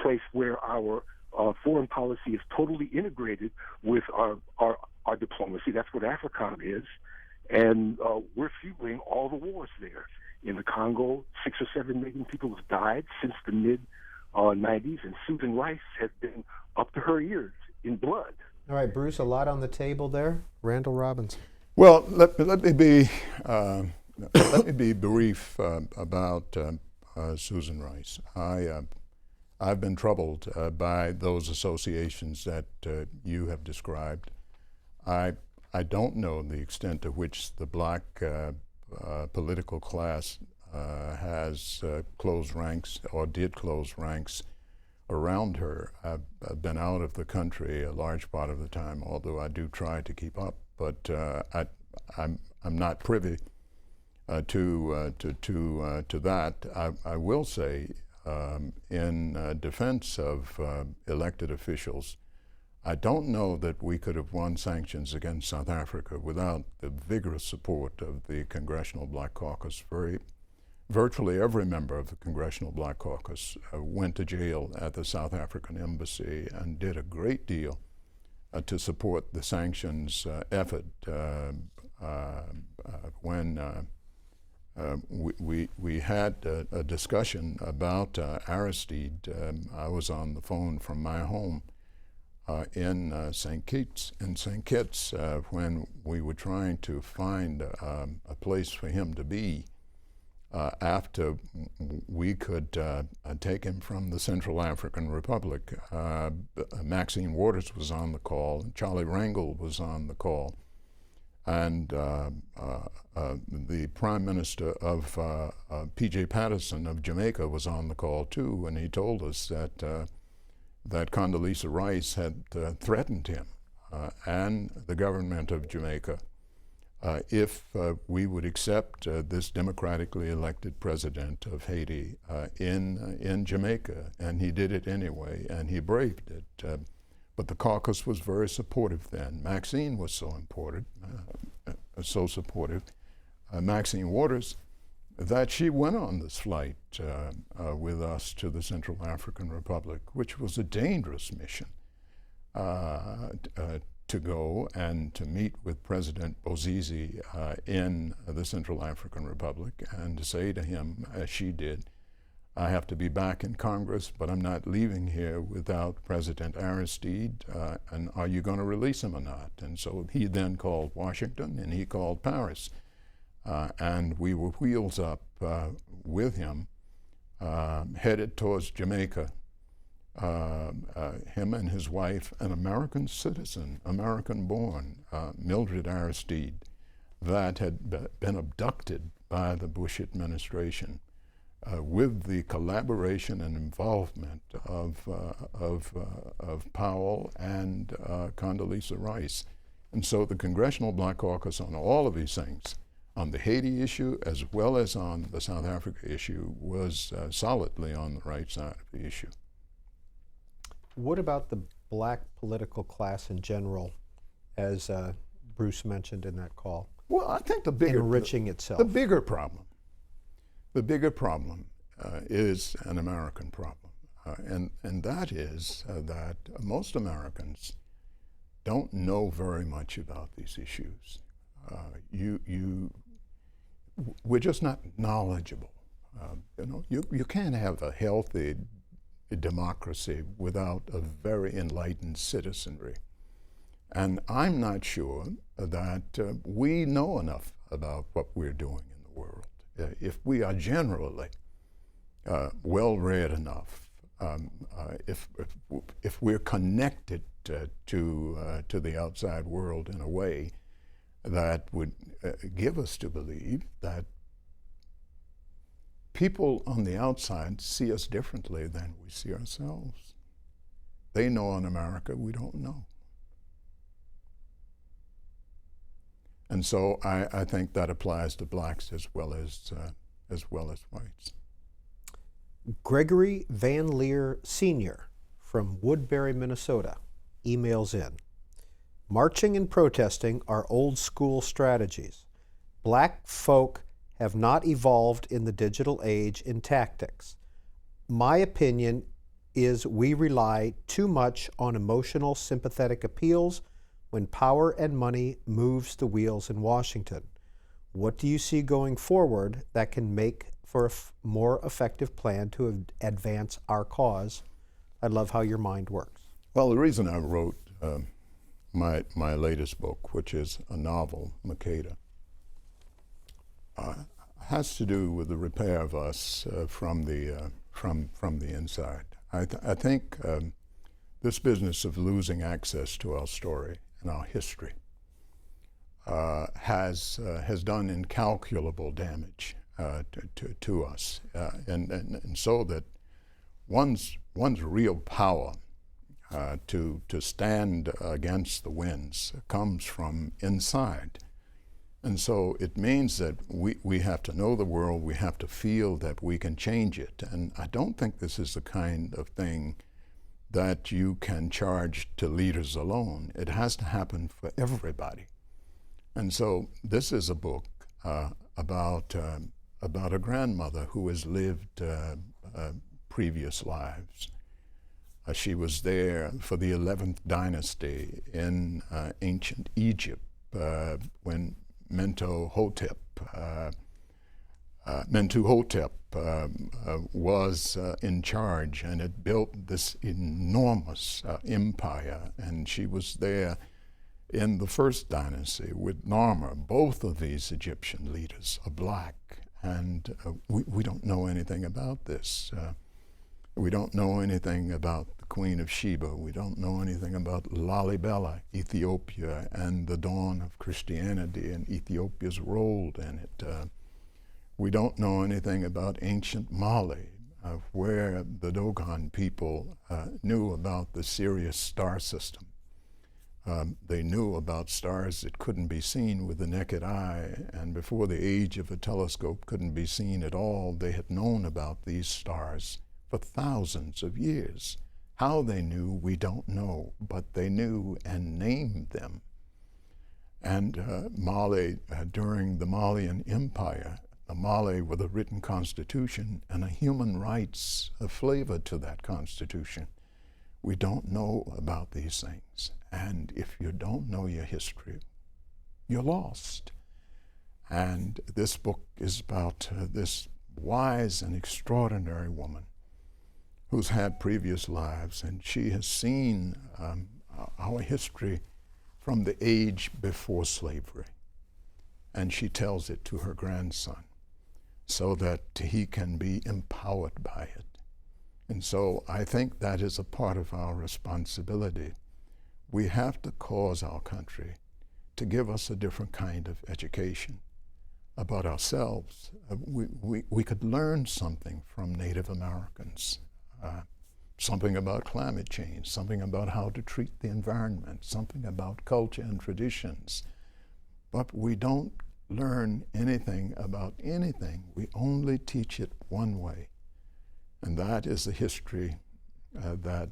place where our foreign policy is totally integrated with our diplomacy. That's what AFRICOM is. And we're fueling all the wars there. In the Congo, 6 or 7 million people have died since the mid-90s, and Susan Rice has been up to her ears in blood. All right, Bruce, a lot on the table there. Randall Robinson. Well, let me be brief about Susan Rice. I've been troubled by those associations that you have described. I don't know the extent to which the black political class has closed ranks or did close ranks around her. I've been out of the country a large part of the time, although I do try to keep up. But I'm not privy to that. I will say, in defense of elected officials, I don't know that we could have won sanctions against South Africa without the vigorous support of the Congressional Black Caucus. Virtually every member of the Congressional Black Caucus went to jail at the South African embassy and did a great deal to support the sanctions effort. When we had a discussion about Aristide, I was on the phone from my home in St. Kitts, when we were trying to find a place for him to be after we could take him from the Central African Republic. Maxine Waters was on the call, Charlie Rangel was on the call, and the Prime Minister of P.J. Patterson of Jamaica was on the call too, and he told us that Condoleezza Rice had threatened him and the government of Jamaica if we would accept this democratically elected president of Haiti in Jamaica. And he did it anyway, and he braved it. But the caucus was very supportive then. Maxine was so supportive. Maxine Waters, that she went on this flight with us to the Central African Republic, which was a dangerous mission to go and to meet with President Bozizi in the Central African Republic and to say to him, as she did, I have to be back in Congress, but I'm not leaving here without President Aristide, and are you going to release him or not? And so he then called Washington and he called Paris. And we were wheels up with him, headed towards Jamaica. Him and his wife, an American citizen, American-born, Mildred Aristide, that had been abducted by the Bush administration, with the collaboration and involvement of Powell and Condoleezza Rice. And so the Congressional Black Caucus on all of these things, on the Haiti issue as well as on the South Africa issue, was solidly on the right side of the issue. What about the black political class in general, as Bruce mentioned in that call? Well, I think the bigger enriching itself. The bigger problem is an American problem, and that is that most Americans don't know very much about these issues. We're just not knowledgeable. You can't have a healthy democracy without a very enlightened citizenry. And I'm not sure that we know enough about what we're doing in the world. If we are generally well-read enough, if we're connected to the outside world in a way that would give us to believe that people on the outside see us differently than we see ourselves. They know in America we don't know. And so I think that applies to blacks as well as whites. Gregory Van Leer Sr. from Woodbury, Minnesota, emails in. Marching and protesting are old school strategies. Black folk have not evolved in the digital age in tactics. My opinion is we rely too much on emotional, sympathetic appeals when power and money moves the wheels in Washington. What do you see going forward that can make for a more effective plan to advance our cause? I love how your mind works. Well, the reason I wrote my latest book, which is a novel, Makeda, has to do with the repair of us from the inside. I think this business of losing access to our story and our history has done incalculable damage to us, and so that one's real power to stand against the winds comes from inside. And so it means that we have to know the world, we have to feel that we can change it. And I don't think this is the kind of thing that you can charge to leaders alone. It has to happen for everybody. And so this is a book about a grandmother who has lived previous lives. She was there for the 11th dynasty in ancient Egypt when Mentuhotep was in charge, and it built this enormous empire. And she was there in the first dynasty with Narmer. Both of these Egyptian leaders are black, and we don't know anything about this. We don't know anything about the Queen of Sheba. We don't know anything about Lalibela, Ethiopia, and the dawn of Christianity and Ethiopia's role in it. We don't know anything about ancient Mali, where the Dogon people knew about the Sirius star system. They knew about stars that couldn't be seen with the naked eye, and before the age of a telescope couldn't be seen at all, they had known about these stars for thousands of years. How they knew, we don't know, but they knew and named them. And Mali, during the Malian Empire, Mali with a written constitution and a human rights flavor to that constitution. We don't know about these things. And if you don't know your history, you're lost. And this book is about this wise and extraordinary woman who's had previous lives, and she has seen our history from the age before slavery. And she tells it to her grandson so that he can be empowered by it. And so I think that is a part of our responsibility. We have to cause our country to give us a different kind of education about ourselves. We could learn something from Native Americans. Something about climate change, something about how to treat the environment, something about culture and traditions. But we don't learn anything about anything. We only teach it one way, and that is the history that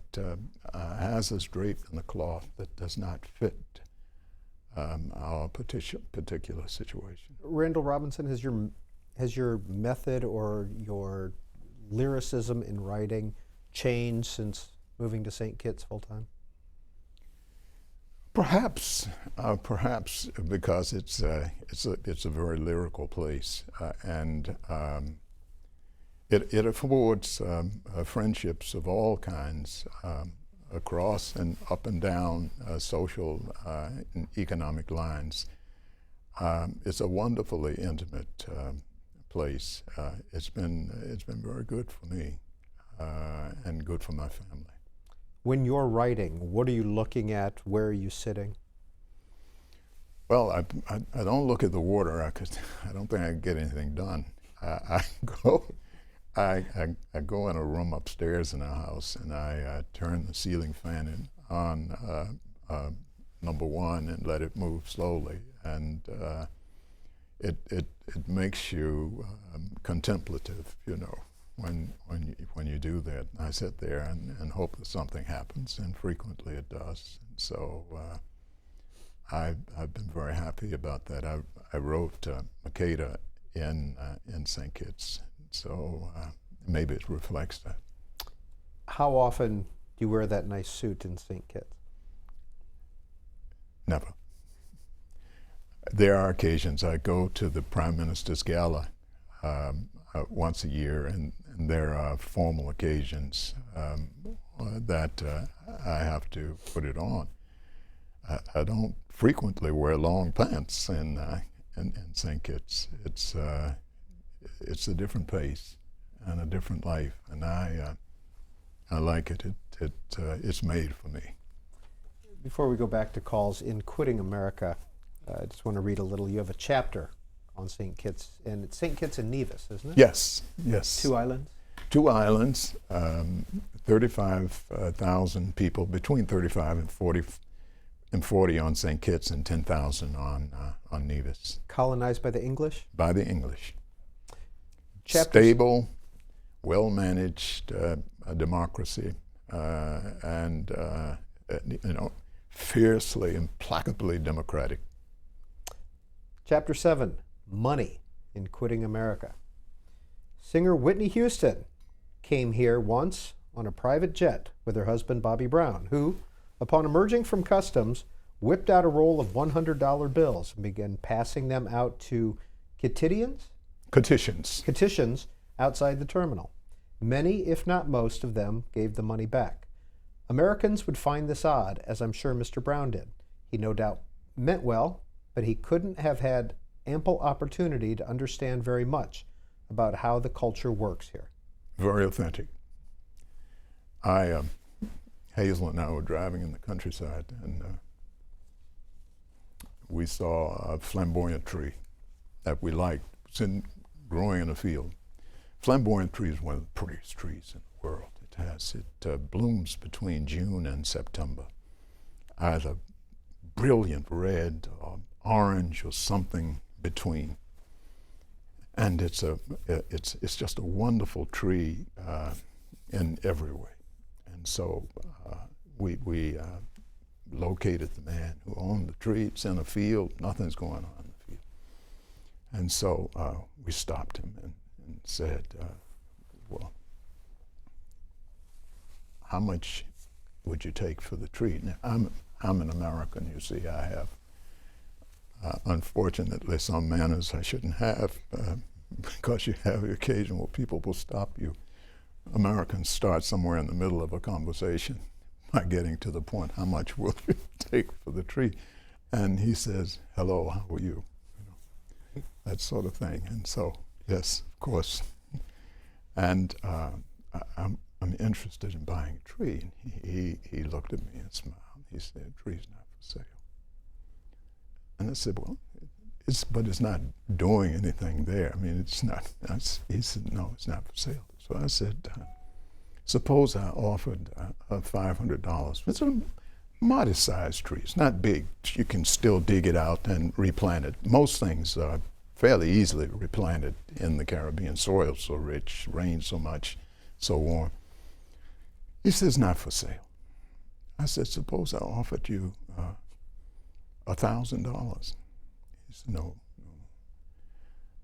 has us draped in a cloth that does not fit our particular situation. Randall Robinson, has your method or your lyricism in writing changed since moving to St. Kitts full time? Perhaps because it's a very lyrical place, and it affords friendships of all kinds across and up and down social and economic lines. It's a wonderfully intimate place. It's been very good for me and good for my family. When you're writing, what are you looking at? Where are you sitting? Well, I don't look at the water. I don't think I can get anything done. I go in a room upstairs in our house, and I turn the ceiling fan on number one and let it move slowly, and it makes you contemplative, you know, when you do that. I sit there and hope that something happens, and frequently it does. And so I've been very happy about that. I wrote Makeda in St. Kitts, so maybe it reflects that. How often do you wear that nice suit in St. Kitts? Never. There are occasions I go to the Prime Minister's Gala once a year, and there are formal occasions that I have to put it on. I don't frequently wear long pants in St. Kitts. It's a different pace and a different life, and I like it. It's made for me. Before we go back to calls, in Quitting America, I just want to read a little. You have a chapter on St. Kitts, and it's St. Kitts and Nevis, isn't it? Yes. 2 islands? 2 islands, 35,000 people, between 35 and 40 on St. Kitts, and 10,000 on Nevis. Colonized by the English? By the English. Chapters. Stable, well-managed democracy, and fiercely, implacably democratic. Chapter 7, Money in Quitting America. Singer Whitney Houston came here once on a private jet with her husband Bobby Brown, who, upon emerging from customs, whipped out a roll of $100 bills and began passing them out to Kittians outside the terminal. Many, if not most, of them gave the money back. Americans would find this odd, as I'm sure Mr. Brown did. He no doubt meant well, but he couldn't have had ample opportunity to understand very much about how the culture works here. Very authentic. Hazel and I were driving in the countryside, and we saw a flamboyant tree that we liked. It's growing in a field. Flamboyant tree is one of the prettiest trees in the world. It blooms between June and September, either brilliant red or orange or something between. And it's just a wonderful tree in every way. And so we located the man who owned the tree. It's in a field, nothing's going on in the field. And so we stopped him and said, well, how much would you take for the tree? Now, I'm an American, you see. I have, unfortunately, some manners I shouldn't have, because you have the occasion where people will stop you. Americans start somewhere in the middle of a conversation by getting to the point, how much will you take for the tree? And he says, hello, how are you? That sort of thing. And so, yes, of course. And I'm interested in buying a tree. And he looked at me and smiled. He said, tree's not for sale. And I said, well, it's not doing anything there. I mean, it's not. He said, no, it's not for sale. So I said, suppose I offered $500. It's a modest-sized tree. It's not big. You can still dig it out and replant it. Most things are fairly easily replanted in the Caribbean. Soil's so rich, rain so much, so warm. He says, not for sale. I said, suppose I offered you $1,000. He said, no.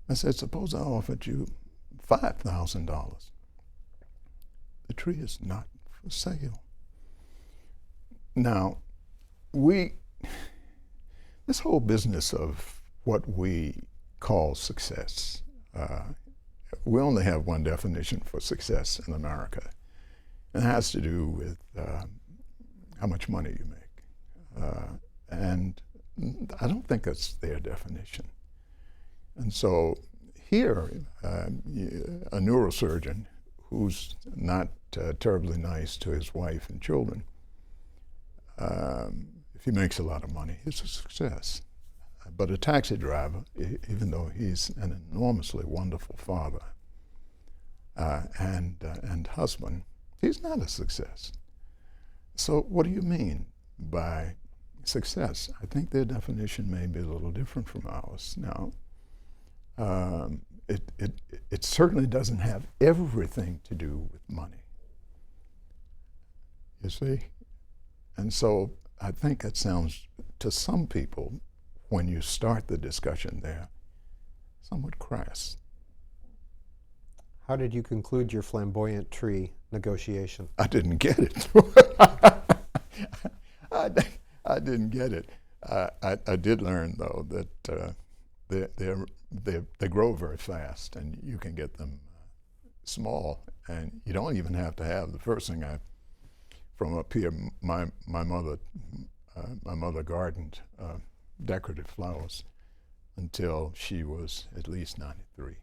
I said, suppose I offered you $5,000. The tree is not for sale. Now, this whole business of what we call success, we only have one definition for success in America. It has to do with how much money you make. And I don't think that's their definition. And so here, a neurosurgeon who's not terribly nice to his wife and children, if he makes a lot of money, it's a success. But a taxi driver, even though he's an enormously wonderful father and husband, he's not a success. So what do you mean by success? I think their definition may be a little different from ours. Now, it certainly doesn't have everything to do with money. You see? And so I think it sounds, to some people, when you start the discussion there, somewhat crass. How did you conclude your flamboyant tree negotiation? I didn't get it. I didn't get it. I did learn, though, that they grow very fast, and you can get them small, and you don't even have to have the first thing from up here. My mother gardened decorative flowers until she was at least 93,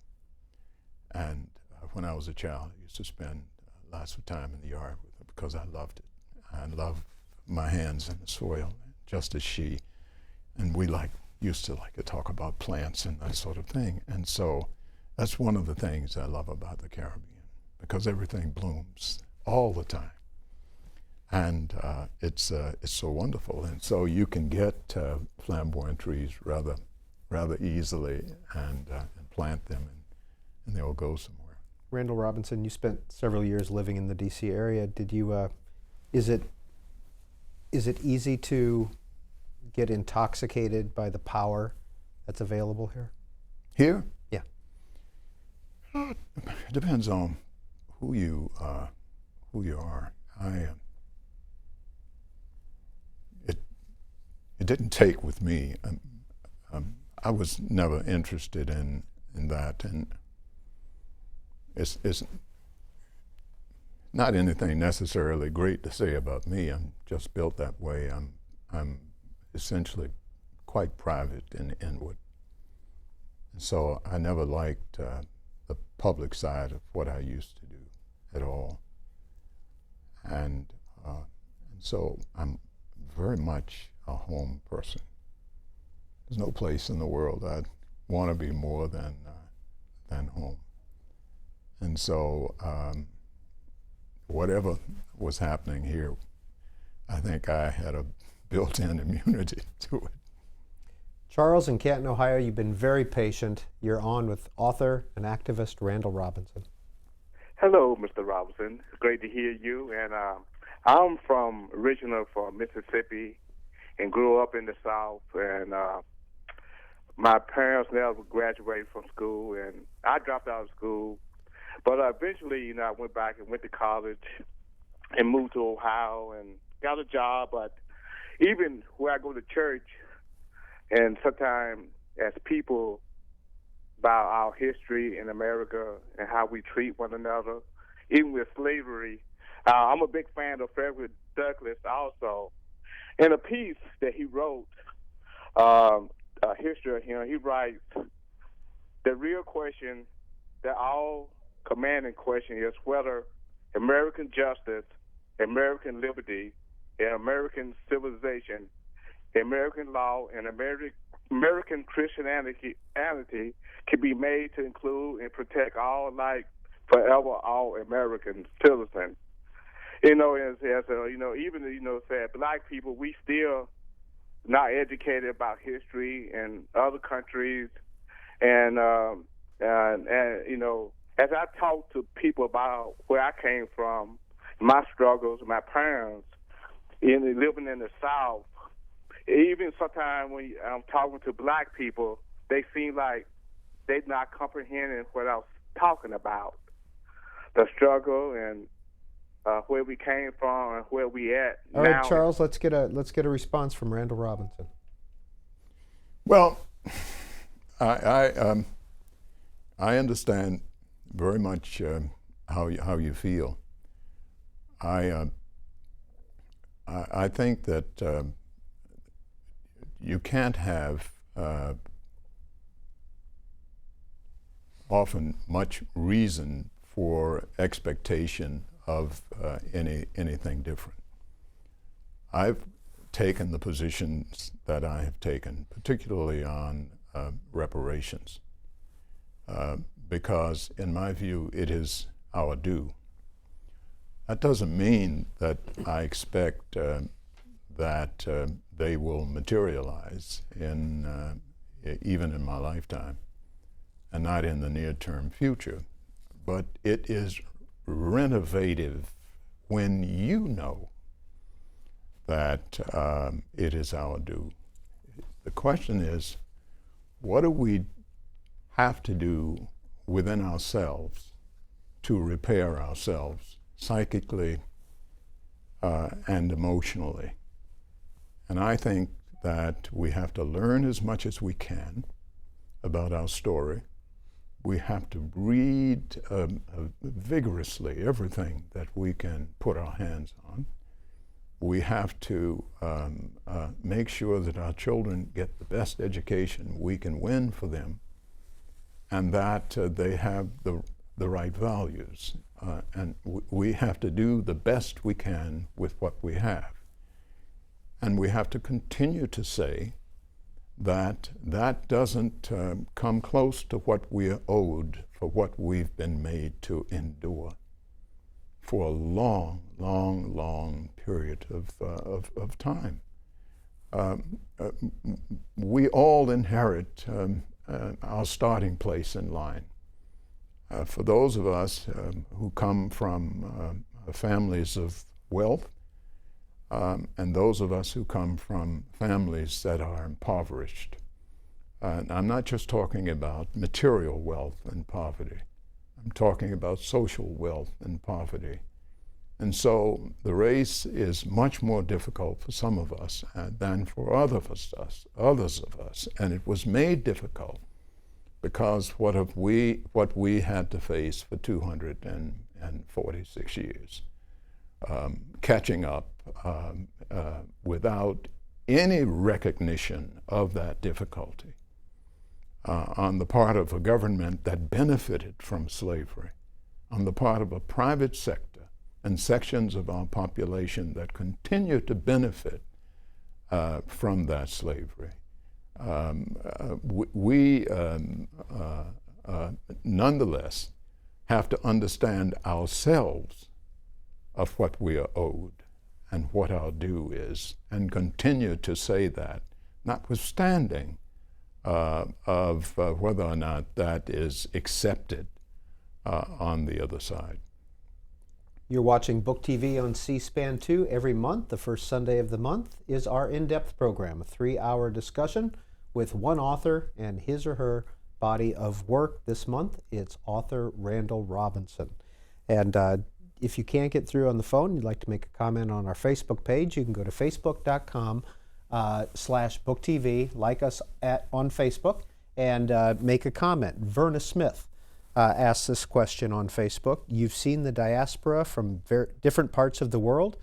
and when I was a child, I used to spend lots of time in the yard with her because I loved it. I loved my hands in the soil, just as she. And we used to talk about plants and that sort of thing. And so that's one of the things I love about the Caribbean, because everything blooms all the time. And it's so wonderful. And so you can get flamboyant trees rather easily and plant them, and they'll go somewhere. Randall Robinson, you spent several years living in the D.C. area. Did you? Is it easy to get intoxicated by the power that's available here? Here? Yeah. It depends on who you are. It didn't take with me. I was never interested in that, and it's not anything necessarily great to say about me. I'm just built that way. I'm essentially quite private and inward. And so I never liked the public side of what I used to do at all. And so I'm very much a home person. There's no place in the world I'd want to be more than home. And so whatever was happening here, I think I had a built-in immunity to it. Charles, in Canton, Ohio, you've been very patient. You're on with author and activist Randall Robinson. Hello, Mr. Robinson. It's great to hear you. And I'm original from Mississippi and grew up in the South. And my parents never graduated from school, and I dropped out of school. But eventually, I went back and went to college and moved to Ohio and got a job. But even where I go to church, and sometimes as people about our history in America and how we treat one another, even with slavery, I'm a big fan of Frederick Douglass also. In a piece that he wrote, a history of him, he writes, the real question, the all commanding question is whether American justice, American liberty, and American civilization, American law, and American Christianity can be made to include and protect all alike, forever, all American citizens. Even said black people, we still not educated about history in other countries, and as I talk to people about where I came from, my struggles, my parents, living in the South, even sometimes when I'm talking to black people, they seem like they're not comprehending what I was talking about, the struggle and where we came from and where we at All now. right, Charles, let's get a response from Randall Robinson. Well, I understand very much how you feel. I think that you can't have often much reason for expectation of anything different. I've taken the positions that I have taken, particularly on reparations, because in my view it is our due. That doesn't mean that I expect that they will materialize even in my lifetime, and not in the near-term future. But it is renovative when you know that it is our due. The question is, what do we have to do within ourselves to repair ourselves psychically and emotionally? And I think that we have to learn as much as we can about our story. We have to read vigorously everything that we can put our hands on. We have to make sure that our children get the best education we can win for them, and that they have the right values. And we have to do the best we can with what we have. And we have to continue to say that that doesn't come close to what we are owed for what we've been made to endure for a long, long, long period of time. We all inherit our starting place in line. For those of us who come from families of wealth, and those of us who come from families that are impoverished. And I'm not just talking about material wealth and poverty. I'm talking about social wealth and poverty. And so the race is much more difficult for some of us than for others of us. And it was made difficult because what we had to face for 246 years. Catching up without any recognition of that difficulty on the part of a government that benefited from slavery, on the part of a private sector and sections of our population that continue to benefit from that slavery. We nonetheless have to understand ourselves of what we are owed and what our due is, and continue to say that, notwithstanding of whether or not that is accepted on the other side. You're watching Book TV on C-SPAN 2 every month. The first Sunday of the month is our In-Depth program, a 3-hour discussion with one author and his or her body of work. This month, it's author Randall Robinson. And if you can't get through on the phone, you'd like to make a comment on our Facebook page, you can go to facebook.com/booktv, like us on Facebook, and make a comment. Verna Smith asks this question on Facebook. You've seen the diaspora from different parts of the world.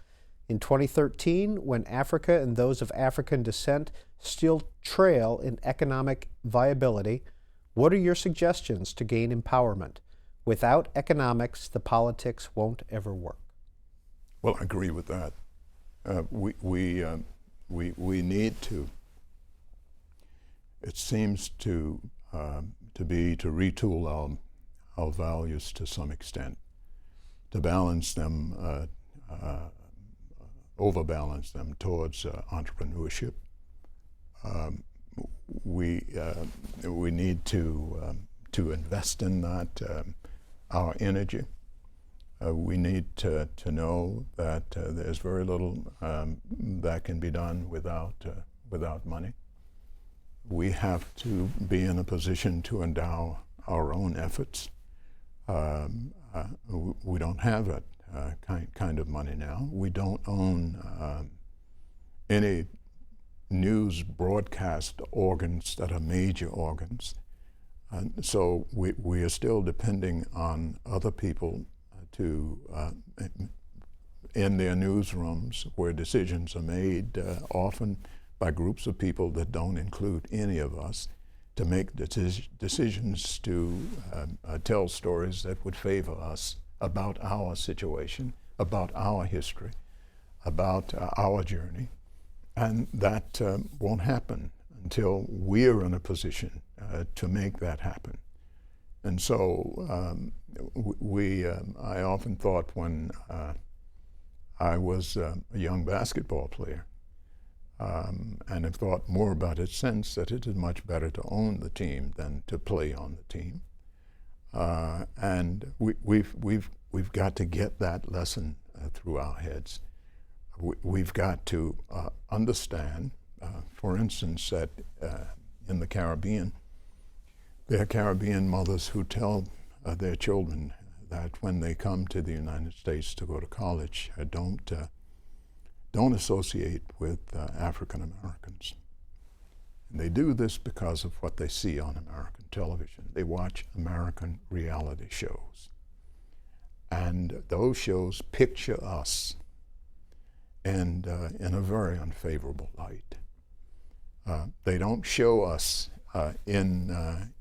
In 2013, when Africa and those of African descent still trail in economic viability, what are your suggestions to gain empowerment? Without economics, the politics won't ever work. Well, I agree with that. We need to. It seems to retool our values to some extent, to balance them, overbalance them towards entrepreneurship. We need to invest in that. Our energy. We need to know that there's very little that can be done without money. We have to be in a position to endow our own efforts. We don't have that kind of money now. We don't own any news broadcast organs that are major organs. So we are still depending on other people to, in their newsrooms where decisions are made, often by groups of people that don't include any of us, to make decisions to tell stories that would favor us about our situation, about our history, about our journey. And that won't happen until we're in a position to make that happen. And so I often thought when I was a young basketball player, and have thought more about it since, that it is much better to own the team than to play on the team. And we've got to get that lesson through our heads. We've got to understand, for instance, that in the Caribbean, there are Caribbean mothers who tell their children that when they come to the United States to go to college, don't associate with African Americans. And they do this because of what they see on American television. They watch American reality shows. And those shows picture us and in a very unfavorable light. They don't show us in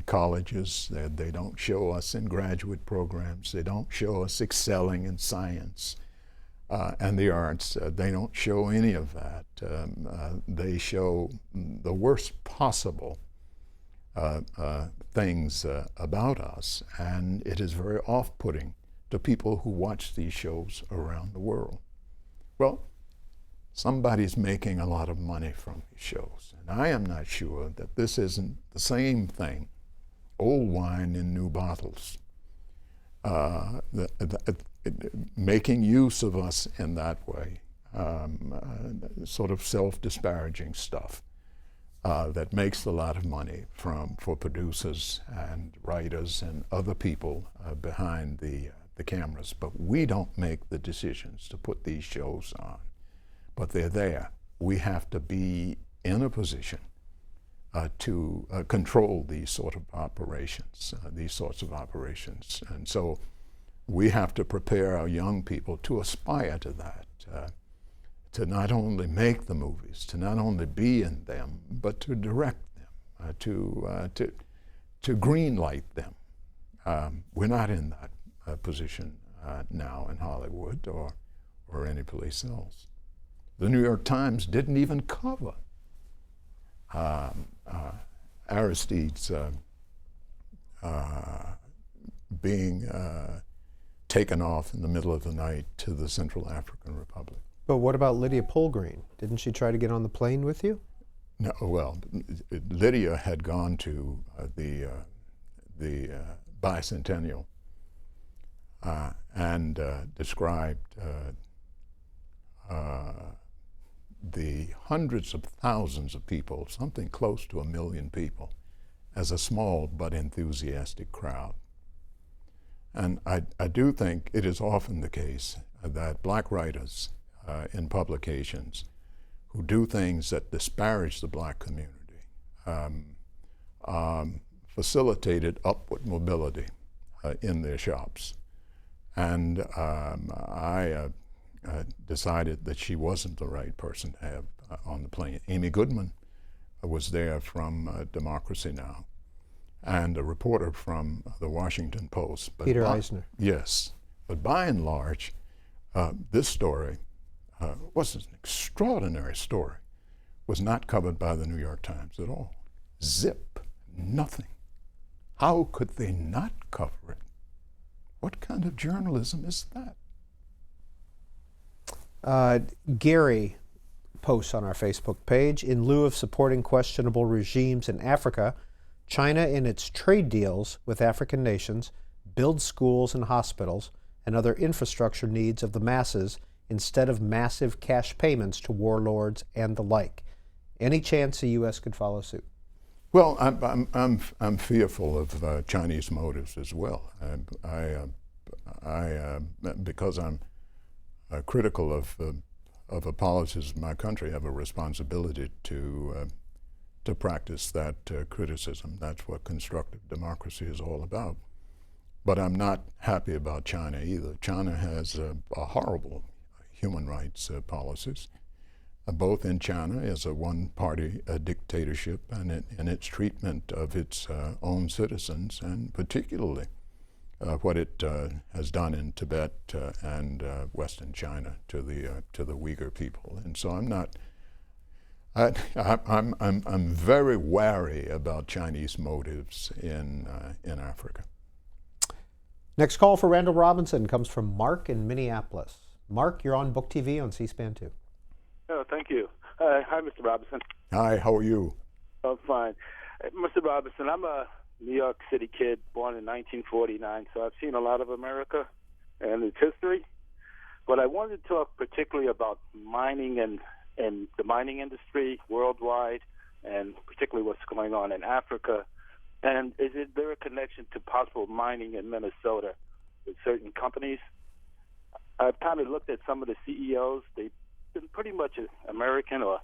colleges. They don't show us in graduate programs. They don't show us excelling in science and the arts. They don't show any of that. They show the worst possible things about us, and it is very off-putting to people who watch these shows around the world. Well, somebody's making a lot of money from these shows, and I am not sure that this isn't the same thing, old wine in new bottles, making use of us in that way, sort of self-disparaging stuff that makes a lot of money for producers and writers and other people behind the cameras. But we don't make the decisions to put these shows on, but they're there. We have to be in a position to control these sorts of operations. And so we have to prepare our young people to aspire to that, to not only make the movies, to not only be in them, but to direct them, to green light them. We're not in that position now in Hollywood or any place else. The New York Times didn't even cover Aristide's being taken off in the middle of the night to the Central African Republic. But what about Lydia Polgreen? Didn't she try to get on the plane with you? No, well, Lydia had gone to the bicentennial and described the hundreds of thousands of people, something close to 1 million people, as a small but enthusiastic crowd. And I do think it is often the case that black writers in publications who do things that disparage the black community facilitated upward mobility in their shops. And I decided that she wasn't the right person to have on the plane. Amy Goodman was there from Democracy Now! And a reporter from the Washington Post. But Peter Eisner. Yes, but by and large, this story was an extraordinary story, was not covered by the New York Times at all. Zip, nothing. How could they not cover it? What kind of journalism is that? Gary posts on our Facebook page, in lieu of supporting questionable regimes in Africa, China, in its trade deals with African nations, build schools and hospitals and other infrastructure needs of the masses instead of massive cash payments to warlords and the like. Any chance the U.S. could follow suit? Well, I'm fearful of Chinese motives as well. Because I'm critical of the policies of my country, have a responsibility to practice that criticism. That's what constructive democracy is all about. But I'm not happy about China either. China has a horrible human rights policies, both in China as a one-party dictatorship and in its treatment of its own citizens, and particularly what it has done in Tibet and Western China to the Uyghur people. And so I'm very wary about Chinese motives in Africa. Next call for Randall Robinson comes from Mark in Minneapolis. Mark, you're on Book TV on C-SPAN 2. Oh, thank you. Hi, Mr. Robinson. Hi, how are you? I'm fine. Mr. Robinson, I'm a New York City kid born in 1949, so I've seen a lot of America and its history. But I wanted to talk particularly about mining and the mining industry worldwide, and particularly what's going on in Africa. And is there a connection to possible mining in Minnesota with certain companies? I've kind of looked at some of the CEOs. They've been pretty much American or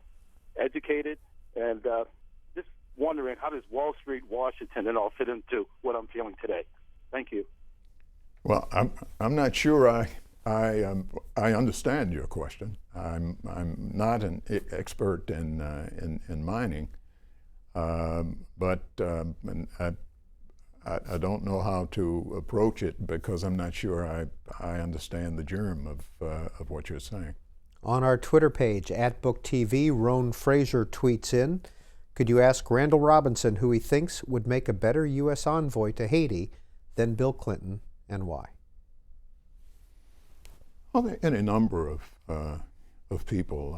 educated, and just wondering, how does Wall Street, Washington, and all fit into what I'm feeling today? Thank you. Well, I'm not sure I understand your question. I'm not an expert in mining, but I don't know how to approach it because I'm not sure I understand the germ of what you're saying. On our Twitter page, @BookTV, Roan Fraser tweets in, could you ask Randall Robinson who he thinks would make a better U.S. envoy to Haiti than Bill Clinton, and why? Well, there are any number of people.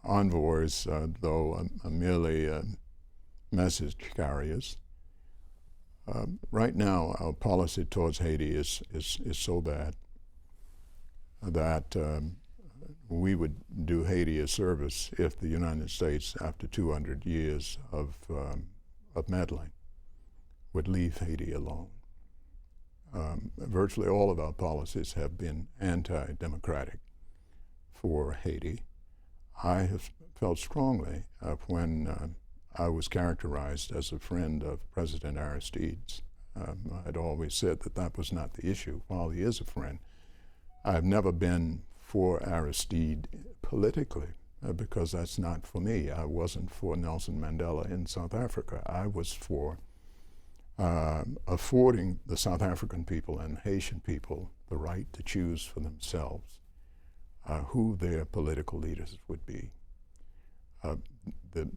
Envoys, though, are merely message carriers. Right now, our policy towards Haiti is so bad that we would do Haiti a service if the United States, after 200 years of meddling, would leave Haiti alone. Virtually all of our policies have been anti-democratic for Haiti. I have felt strongly when I was characterized as a friend of President Aristide's. I'd always said that was not the issue. While he is a friend, I've never been for Aristide politically because that's not for me. I wasn't for Nelson Mandela in South Africa. I was for affording the South African people and Haitian people the right to choose for themselves who their political leaders would be. The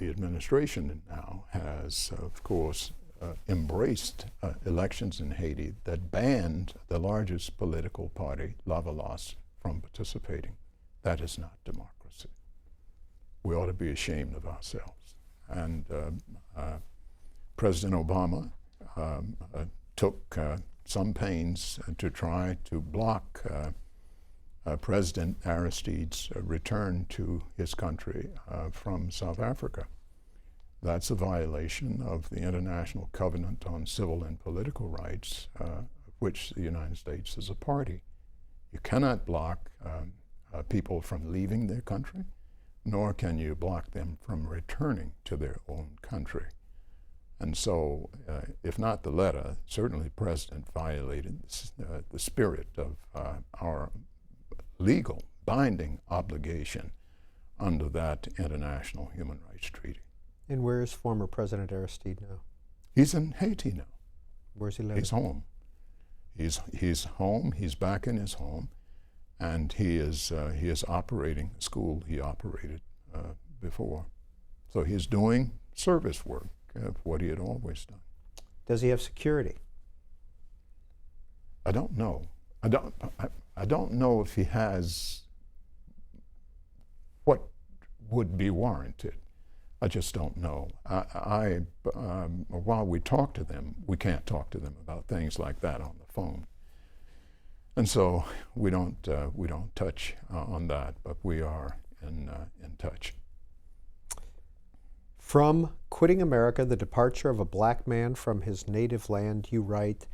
administration now has, of course, embraced elections in Haiti that banned the largest political party, Lavalas, from participating. That is not democracy. We ought to be ashamed of ourselves. And President Obama took some pains to try to block President Aristide's return to his country from South Africa. That's a violation of the International Covenant on Civil and Political Rights, of which the United States is a party. You cannot block people from leaving their country, nor can you block them from returning to their own country. And so, if not the letter, certainly the President violated the spirit of our legal, binding obligation under that international human rights treaty. And where is former President Aristide now? He's in Haiti now. Where's he living? He's home. He's home. He's back in his home, and he is operating a school he operated before. So he's doing service work of what he had always done. Does he have security? I don't know. I don't know if he has what would be warranted. I just don't know. While we talk to them, we can't talk to them about things like that on the phone. And so we don't touch on that, but we are in touch. From Quitting America, the Departure of a Black Man from His Native Land, you write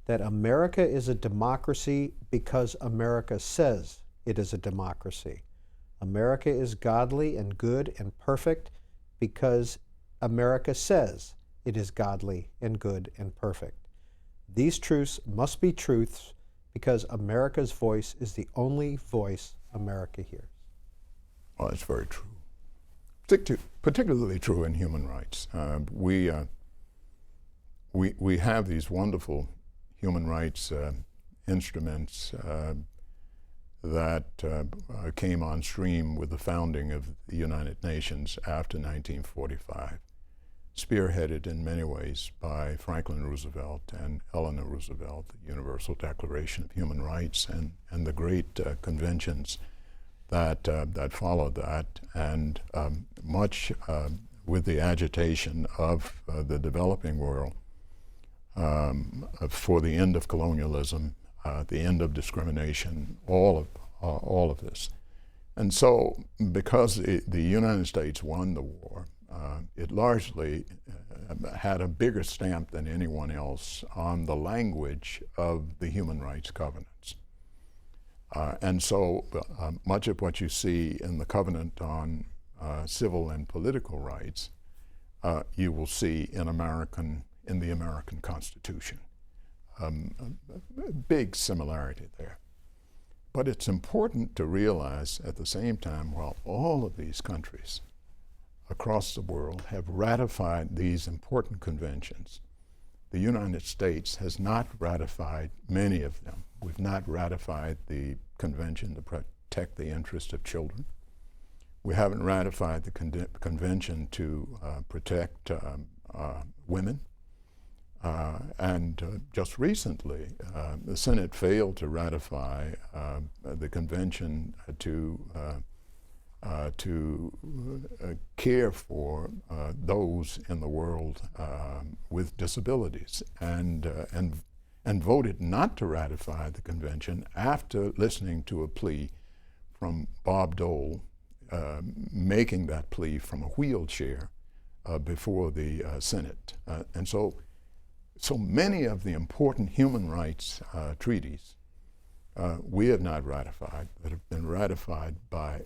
that America is a democracy because America says it is a democracy. America is godly and good and perfect because America says it is godly and good and perfect. These truths must be truths because America's voice is the only voice America hears. Well, that's very true. Particularly true in human rights. We have these wonderful human rights instruments that came on stream with the founding of the United Nations after 1945, spearheaded in many ways by Franklin Roosevelt and Eleanor Roosevelt, the Universal Declaration of Human Rights, and the great conventions that followed that, and much with the agitation of the developing world for the end of colonialism, the end of discrimination, all of this. And so, because the United States won the war, it largely had a bigger stamp than anyone else on the language of the human rights covenants. And so much of what you see in the Covenant on Civil and Political Rights, you will see in the American Constitution. A big similarity there. But it's important to realize at the same time, while all of these countries across the world have ratified these important conventions, the United States has not ratified many of them. We've not ratified the Convention to Protect the Interest of Children. We haven't ratified the Convention to protect women. And just recently, the Senate failed to ratify the Convention to care for those in the world with disabilities, and voted not to ratify the convention after listening to a plea from Bob Dole, making that plea from a wheelchair before the Senate. And so many of the important human rights treaties we have not ratified, that have been ratified by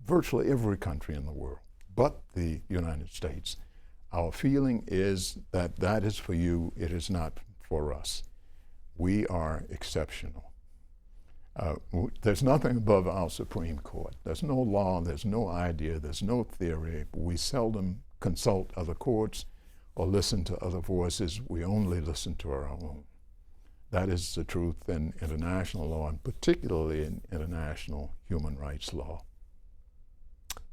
virtually every country in the world, but the United States. Our feeling is that that is for you, it is not for us. We are exceptional. There's nothing above our Supreme Court. There's no law, there's no idea, there's no theory. We seldom consult other courts or listen to other voices. We only listen to our own. That is the truth in international law, and particularly in international human rights law.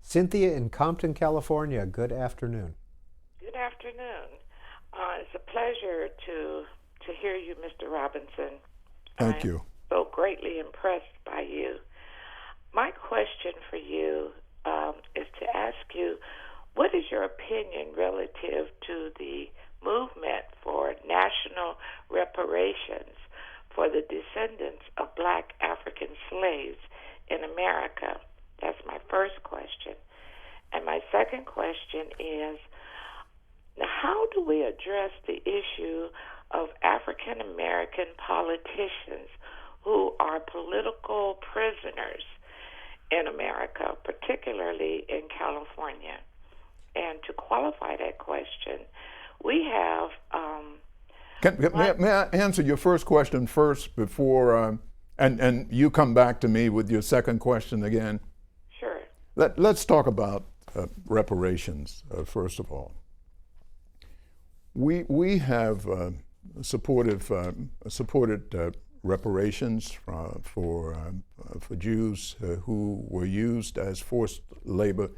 Cynthia in Compton, California, good afternoon. Good afternoon. It's a pleasure to hear you, Mr. Robinson. Thank you. So greatly impressed by you. My question for you is to ask you, what is your opinion relative to the movement for national reparations for the descendants of black African slaves in America? That's my first question. And my second question is, how do we address the issue of African American politicians who are political prisoners in America, particularly in California? And to qualify that question, we have... May I answer your first question first before, and you come back to me with your second question again? Sure. Let's talk about reparations, first of all. We have supported reparations for Jews who were used as forced labor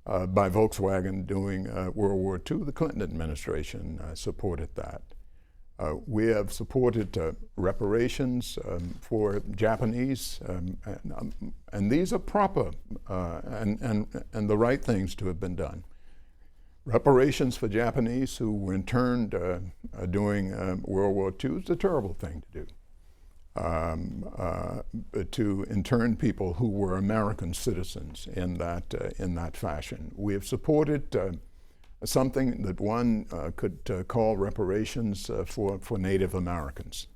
by Volkswagen during World War II. The Clinton administration supported that. We have supported reparations for Japanese, and these are proper and the right things to have been done. Reparations for Japanese who were interned during World War II is a terrible thing to do. To intern people who were American citizens in that fashion. We have supported something that one could call reparations for Native Americans.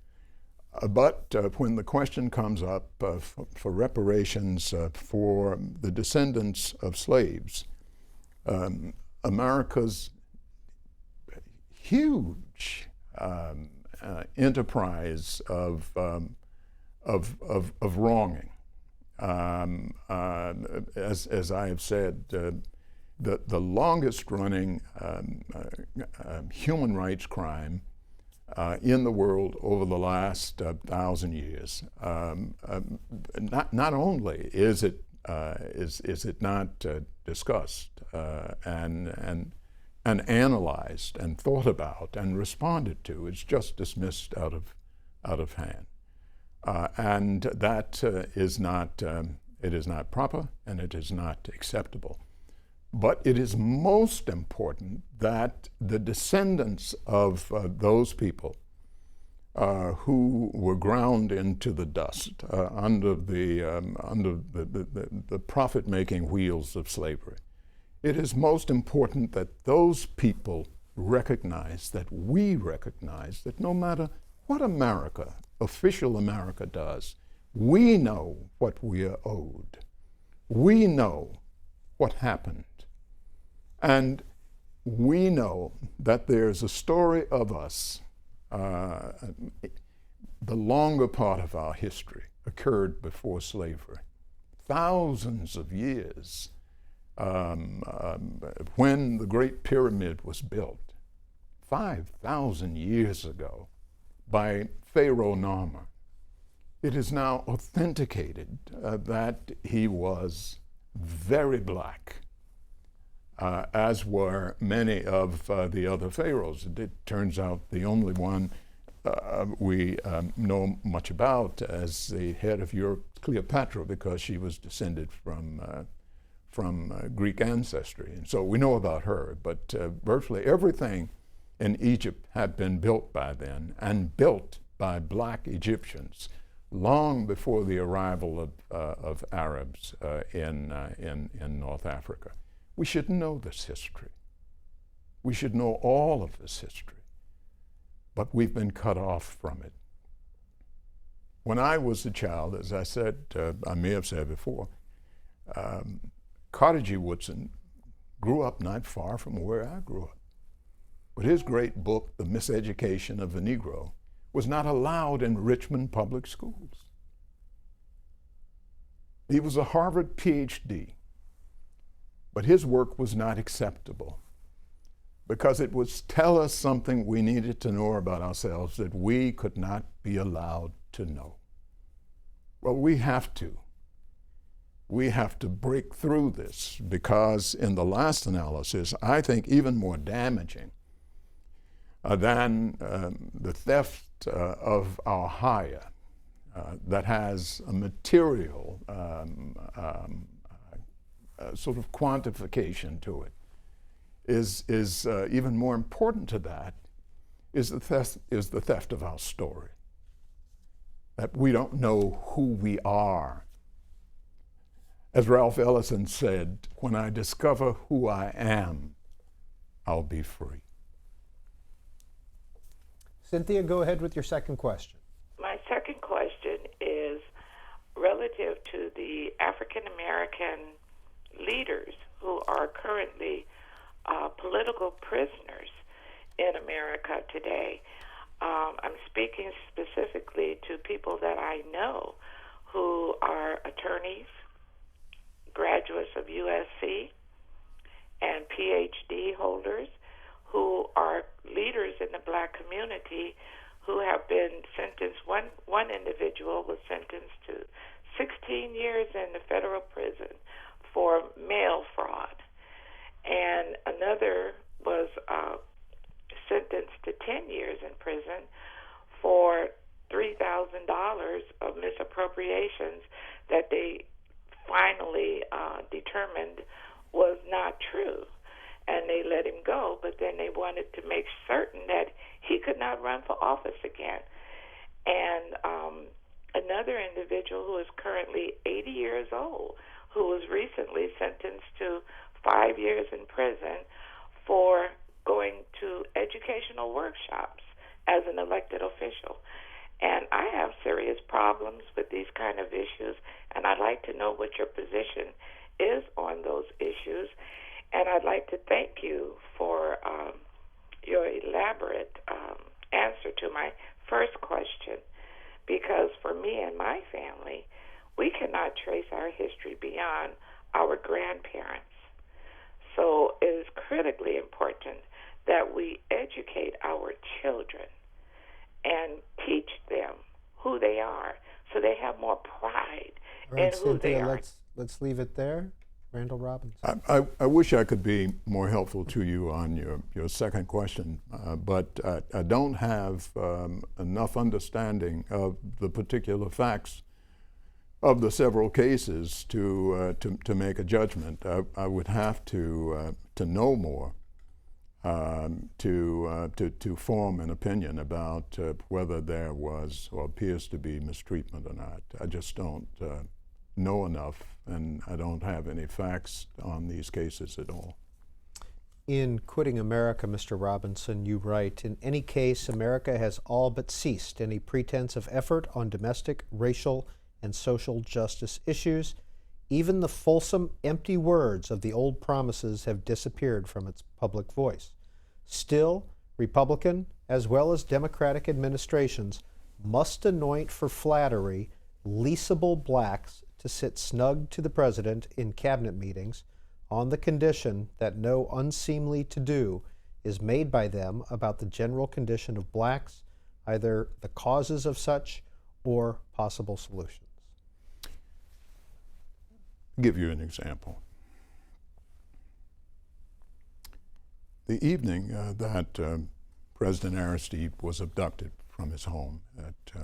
But when the question comes up for reparations for the descendants of slaves, America's huge enterprise of wronging, as I have said, the longest running human rights crime in the world over the last 1,000 years. Not only is it not discussed and analyzed and thought about and responded to, it's just dismissed out of hand, and that is not proper and it is not acceptable. But it is most important that the descendants of those people who were ground into the dust under the profit-making wheels of slavery, it is most important that those people recognize, that we recognize, that no matter what America, official America does, we know what we are owed. We know what happened. And we know that there's a story of us, the longer part of our history occurred before slavery. Thousands of years when the Great Pyramid was built, 5,000 years ago by Pharaoh Narmer. It is now authenticated that he was very black. As were many of the other pharaohs. It turns out the only one we know much about as the head of Europe, Cleopatra, because she was descended from Greek ancestry. And so we know about her, but virtually everything in Egypt had been built by then, and built by black Egyptians long before the arrival of Arabs in North Africa. We should know this history. We should know all of this history, but we've been cut off from it. When I was a child, as I said, I may have said before, Carter G. Woodson grew up not far from where I grew up. But his great book, The Miseducation of the Negro, was not allowed in Richmond public schools. He was a Harvard PhD. But his work was not acceptable because it would tell us something we needed to know about ourselves that we could not be allowed to know. Well, we have to. We have to break through this because in the last analysis, I think even more damaging than the theft of our hire that has a material sort of quantification to it is even more important to that is the theft of our story. That we don't know who we are. As Ralph Ellison said, when I discover who I am, I'll be free. Cynthia, go ahead with your second question. My second question is relative to the African American leaders who are currently political prisoners in America today. I'm speaking specifically to people that I know who are attorneys, graduates of USC, and PhD holders who are leaders in the black community who have been sentenced. One individual was sentenced to 16 years in the federal prison for mail fraud, and another was sentenced to 10 years in prison go, but then they wanted to make certain that he could not run for office again. And another individual who is currently 80 years old, who was recently sentenced to 5 years in prison for going to educational workshops as an elected official. And I have serious problems with these kind of issues, and I'd like to know what your position is on those issues. And I'd like to thank you for your elaborate answer to my first question, because for me and my family, we cannot trace our history beyond our grandparents. So it is critically important that we educate our children and teach them who they are so they have more pride All right, in who they Cynthia, are. let's leave it there. Randall Robinson. I wish I could be more helpful to you on your second question, but I don't have enough understanding of the particular facts of the several cases to make a judgment. I would have to know more to form an opinion about whether there was or appears to be mistreatment or not. I just don't know enough, and I don't have any facts on these cases at all. In Quitting America, Mr. Robinson, you write, in any case, America has all but ceased any pretense of effort on domestic, racial, and social justice issues. Even the fulsome, empty words of the old promises have disappeared from its public voice. Still, Republican as well as Democratic administrations must anoint for flattery leasable blacks to sit snug to the president in cabinet meetings on the condition that no unseemly to-do is made by them about the general condition of blacks, either the causes of such or possible solutions. I'll give you an example. The evening that President Aristide was abducted from his home at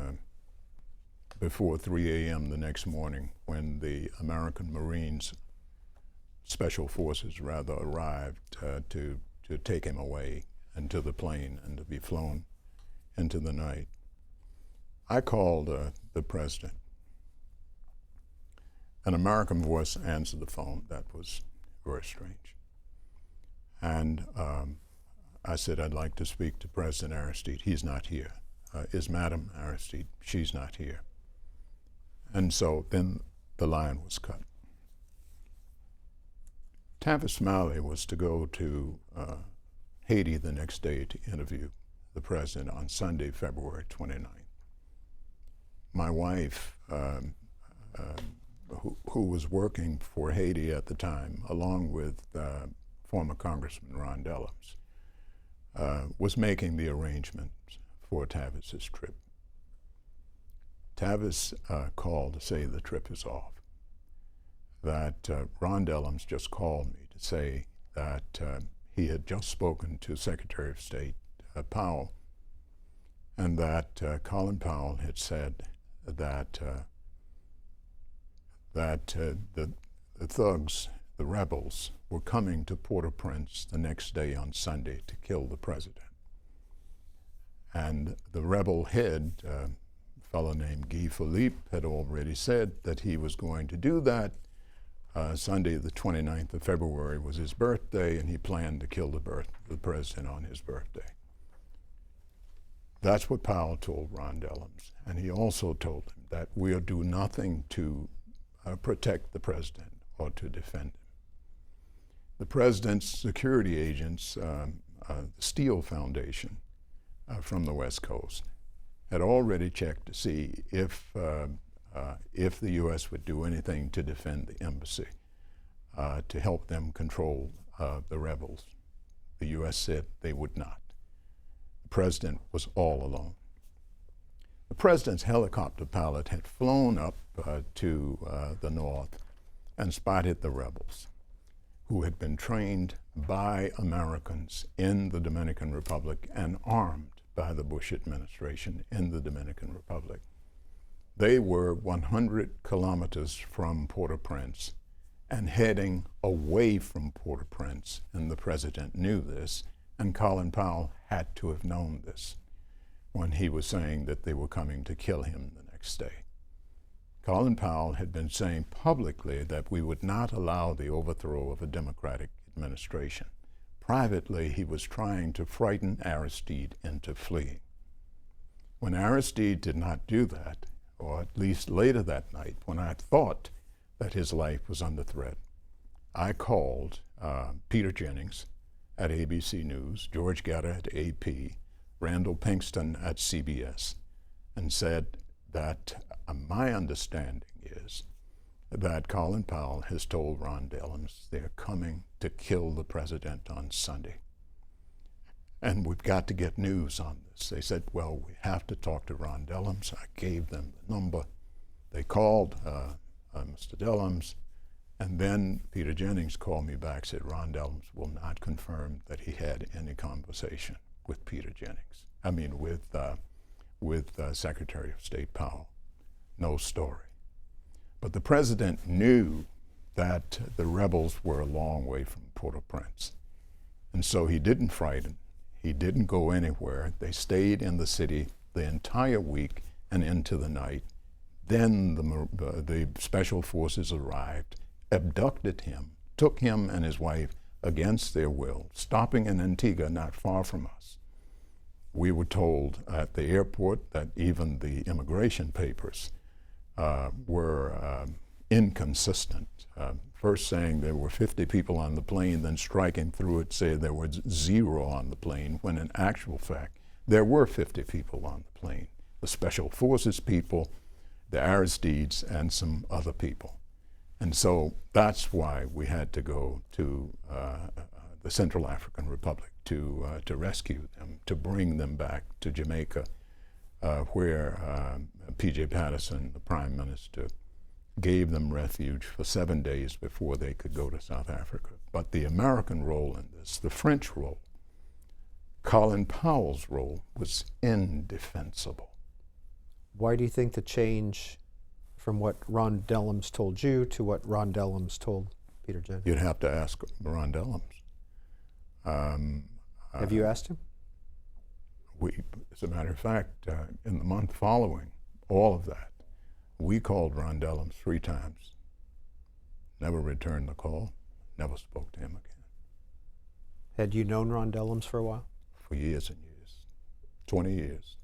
before 3 a.m. the next morning, when the American Marines, Special Forces rather, arrived to take him away into the plane and to be flown into the night, I called the president. An American voice answered the phone. That was very strange. And I said, I'd like to speak to President Aristide. He's not here. Is Madam Aristide? She's not here. And so then the line was cut. Tavis Smiley was to go to Haiti the next day to interview the president on Sunday, February 29th. My wife, who was working for Haiti at the time, along with former Congressman Randall, was making the arrangements for Tavis's trip. Tavis called to say the trip is off. That Ron Dellums just called me to say that he had just spoken to Secretary of State Powell, and that Colin Powell had said that the thugs, the rebels, were coming to Port-au-Prince the next day on Sunday to kill the president. And the rebel head, a fellow named Guy Philippe, had already said that he was going to do that. Sunday, the 29th of February, was his birthday, and he planned to kill the president on his birthday. That's what Powell told Ron Dellums. And he also told him that we'll do nothing to protect the president or to defend him. The president's security agents, the Steele Foundation from the West Coast, had already checked to see if the U.S. would do anything to defend the embassy, to help them control the rebels. The U.S. said they would not. The president was all alone. The president's helicopter pilot had flown up to the north and spotted the rebels, who had been trained by Americans in the Dominican Republic and armed by the Bush administration in the Dominican Republic. They were 100 kilometers from Port-au-Prince, and heading away from Port-au-Prince, and the president knew this, and Colin Powell had to have known this when he was saying that they were coming to kill him the next day. Colin Powell had been saying publicly that we would not allow the overthrow of a Democratic administration. Privately, he was trying to frighten Aristide into fleeing. When Aristide did not do that, or at least later that night, when I thought that his life was under threat, I called Peter Jennings at ABC News, George Gatter at AP, Randall Pinkston at CBS, and said that my understanding is that Colin Powell has told Ron Dellums they're coming to kill the president on Sunday. And we've got to get news on this. They said, well, we have to talk to Ron Dellums. I gave them the number. They called Mr. Dellums, and then Peter Jennings called me back, said Ron Dellums will not confirm that he had any conversation with Peter Jennings. I mean, with Secretary of State Powell. No story. But the president knew that the rebels were a long way from Port-au-Prince. And so he didn't frighten. He didn't go anywhere. They stayed in the city the entire week and into the night. Then the special forces arrived, abducted him, took him and his wife against their will, stopping in Antigua, not far from us. We were told at the airport that even the immigration papers were inconsistent. First saying there were 50 people on the plane, then striking through it, saying there was 0 on the plane, when in actual fact, there were 50 people on the plane. The Special Forces people, the Aristides, and some other people. And so that's why we had to go to the Central African Republic to rescue them, to bring them back to Jamaica, where P.J. Patterson, the Prime Minister, gave them refuge for 7 days before they could go to South Africa. But the American role in this, the French role, Colin Powell's role, was indefensible. Why do you think the change from what Ron Dellums told you to what Ron Dellums told Peter Jennings? You'd have to ask Ron Dellums. Have you asked him? As a matter of fact, in the month following all of that, we called Ron Dellums 3 times. Never returned the call, never spoke to him again. Had you known Ron Dellums for a while? For years and years, 20 years.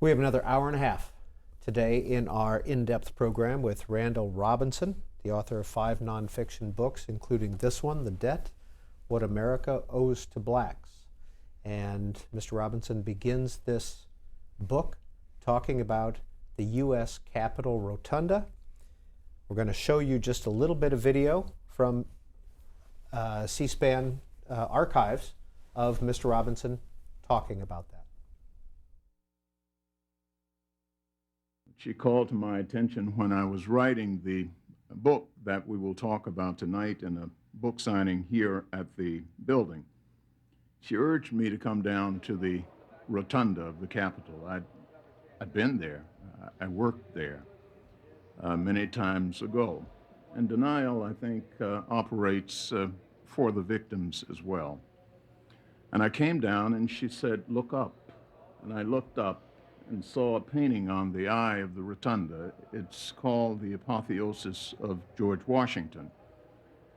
We have another hour and a half today in our in-depth program with Randall Robinson, the author of 5 nonfiction books, including this one, The Debt, What America Owes to Blacks. And Mr. Robinson begins this book talking about the U.S. Capitol Rotunda. We're going to show you just a little bit of video from C-SPAN archives of Mr. Robinson talking about that. She called to my attention when I was writing the book that we will talk about tonight in a book signing here at the building. She urged me to come down to the rotunda of the Capitol. I'd been there. I worked there many times ago. And denial, I think, operates for the victims as well. And I came down and she said, look up. And I looked up and saw a painting on the eye of the rotunda. It's called The Apotheosis of George Washington.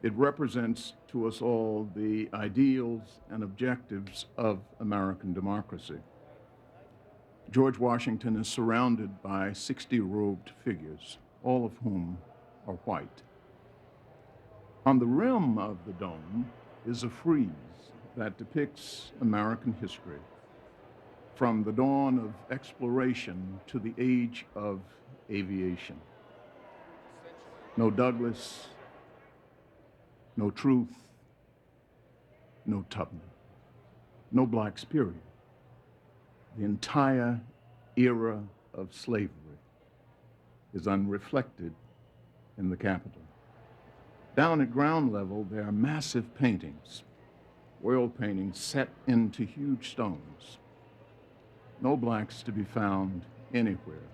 It represents to us all the ideals and objectives of American democracy. George Washington is surrounded by 60 robed figures, all of whom are white. On the rim of the dome is a frieze that depicts American history, from the dawn of exploration to the age of aviation. No Douglas, no Truth, no Tubman, no blacks, period. The entire era of slavery is unreflected in the Capitol. Down at ground level, there are massive paintings, oil paintings set into huge stones. No blacks to be found anywhere.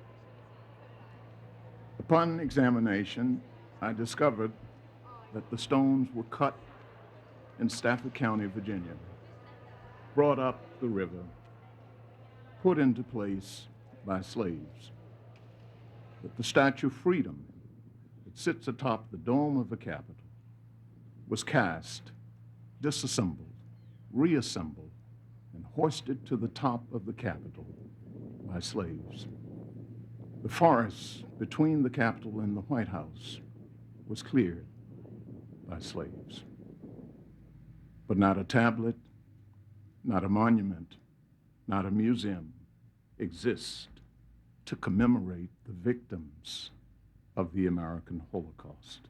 The Upon examination, I discovered that the stones were cut in Stafford County, Virginia, brought up the river, put into place by slaves. That the Statue of Freedom that sits atop the dome of the Capitol was cast, disassembled, reassembled, and hoisted to the top of the Capitol by slaves. The forest between the Capitol and the White House was cleared by slaves. But not a tablet, not a monument, not a museum exists to commemorate the victims of the American Holocaust.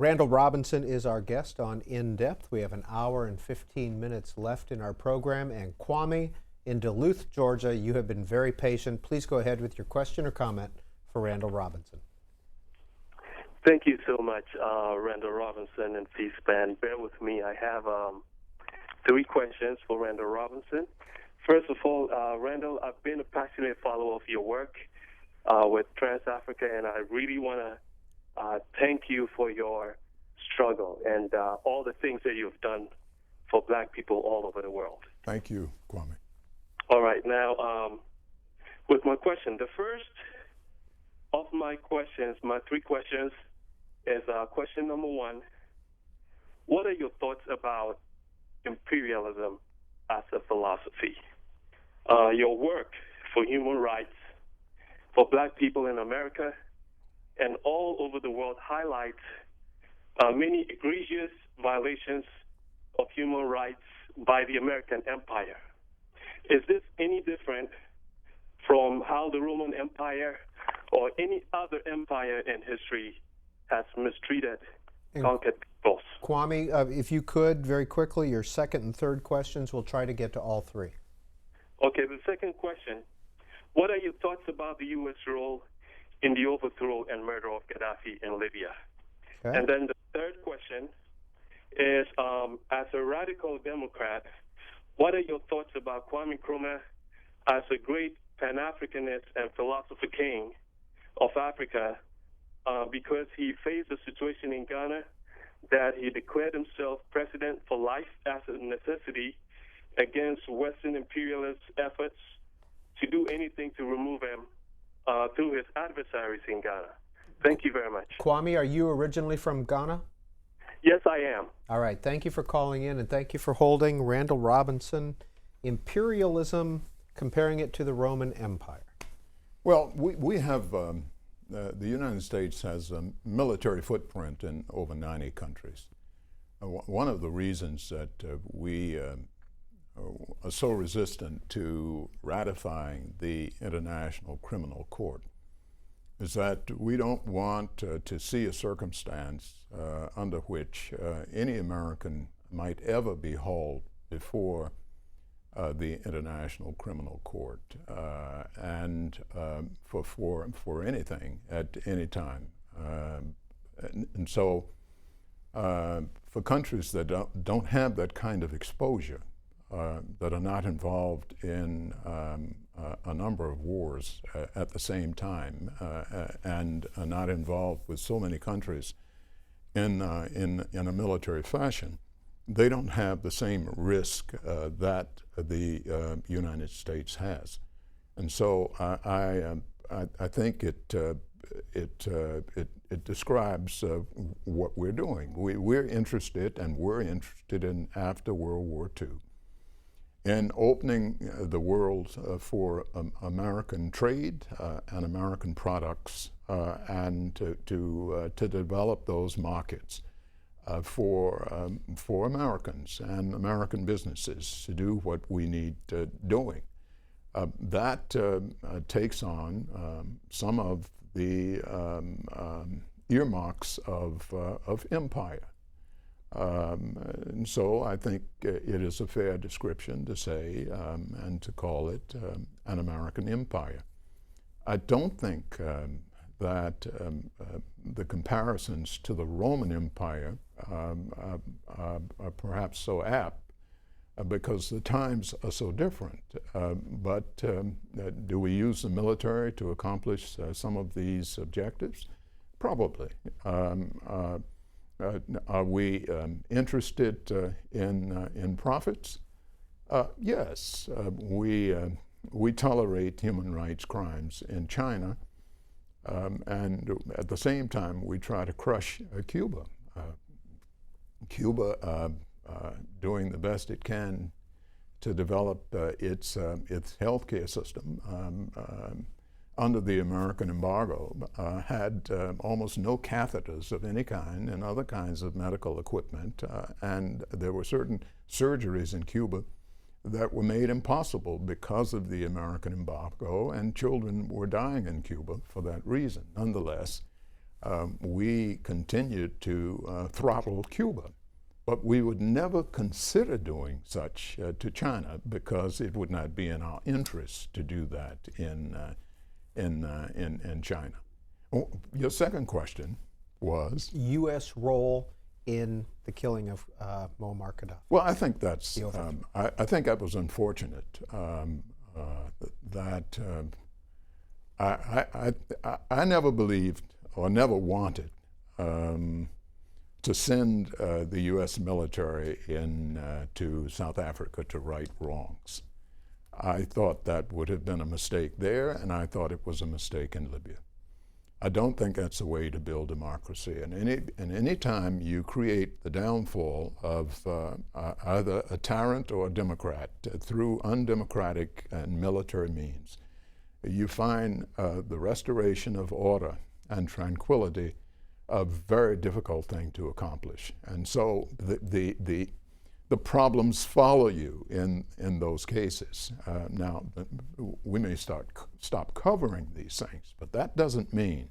Randall Robinson is our guest on InDepth. We have an hour and 15 minutes left in our program. And Kwame in Duluth, Georgia, you have been very patient. Please go ahead with your question or comment for Randall Robinson. Thank you so much, Randall Robinson and C-SPAN. Bear with me. I have 3 questions for Randall Robinson. First of all, Randall, I've been a passionate follower of your work with Trans-Africa, and I really want to thank you for your struggle and all the things that you've done for black people all over the world. Thank you, Kwame. All right, now, with my question, the first of my questions, my 3 questions, is question number 1. What are your thoughts about imperialism as a philosophy? Your work for human rights for black people in America and all over the world highlights many egregious violations of human rights by the American Empire. Is this any different from how the Roman Empire or any other empire in history has mistreated conquered peoples? Kwame, if you could, very quickly, your second and third questions, we'll try to get to all 3. Okay, the second question, what are your thoughts about the U.S. role in the overthrow and murder of Gaddafi in Libya? Okay. And then the third question, is, as a radical Democrat, what are your thoughts about Kwame Nkrumah as a great Pan-Africanist and philosopher king of Africa, because he faced a situation in Ghana that he declared himself president for life as a necessity against Western imperialist efforts to do anything to remove him through his adversaries in Ghana. Thank you very much. Kwame, are you originally from Ghana? Yes, I am. All right. Thank you for calling in, and thank you for holding. Randall Robinson, imperialism, comparing it to the Roman Empire. Well, we have, the United States has a military footprint in over 90 countries. One of the reasons that we are so resistant to ratifying the International Criminal Court is that we don't want to see a circumstance under which any American might ever be hauled before the International Criminal Court and for anything at any time. And so for countries that don't have that kind of exposure, that are not involved in a number of wars at the same time, and are not involved with so many countries in a military fashion, they don't have the same risk that the United States has. And so I think it describes what we're doing. We're interested in, after World War II, in opening the world for American trade and American products, and to develop those markets for Americans and American businesses to do what we need doing. That takes on some of the earmarks of empire. And so I think it is a fair description to say and to call it an American empire. I don't think that the comparisons to the Roman Empire are perhaps so apt because the times are so different. But do we use the military to accomplish some of these objectives? Probably. Are we interested in profits? Yes. We tolerate human rights crimes in China, and at the same time we try to crush Cuba. Cuba doing the best it can to develop its healthcare system under the American embargo, had almost no catheters of any kind and other kinds of medical equipment, and there were certain surgeries in Cuba that were made impossible because of the American embargo, and children were dying in Cuba for that reason. Nonetheless, we continued to throttle Cuba, but we would never consider doing such to China because it would not be in our interest to do that in China. Oh, your second question was? U.S. role in the killing of Muammar Gaddafi. Well, I think that's, I think that was unfortunate. That I never believed or never wanted to send the U.S. military to South Africa to right wrongs. I thought that would have been a mistake there, and I thought it was a mistake in Libya. I don't think that's the way to build democracy. And any time you create the downfall of either a tyrant or a democrat through undemocratic and military means, you find the restoration of order and tranquility a very difficult thing to accomplish. And so the problems follow you in those cases. Now, we may stop covering these things, but that doesn't mean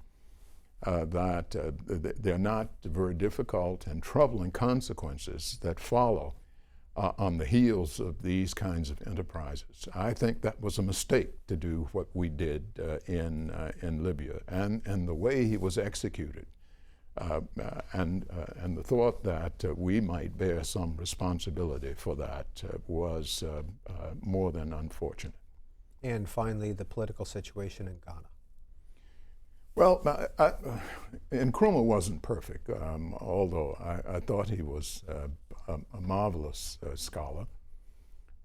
that they're not very difficult and troubling consequences that follow on the heels of these kinds of enterprises. I think that was a mistake to do what we did in Libya, and the way he was executed and the thought that we might bear some responsibility for that was more than unfortunate. And finally, the political situation in Ghana. Well, Nkrumah wasn't perfect, although I thought he was a marvelous scholar.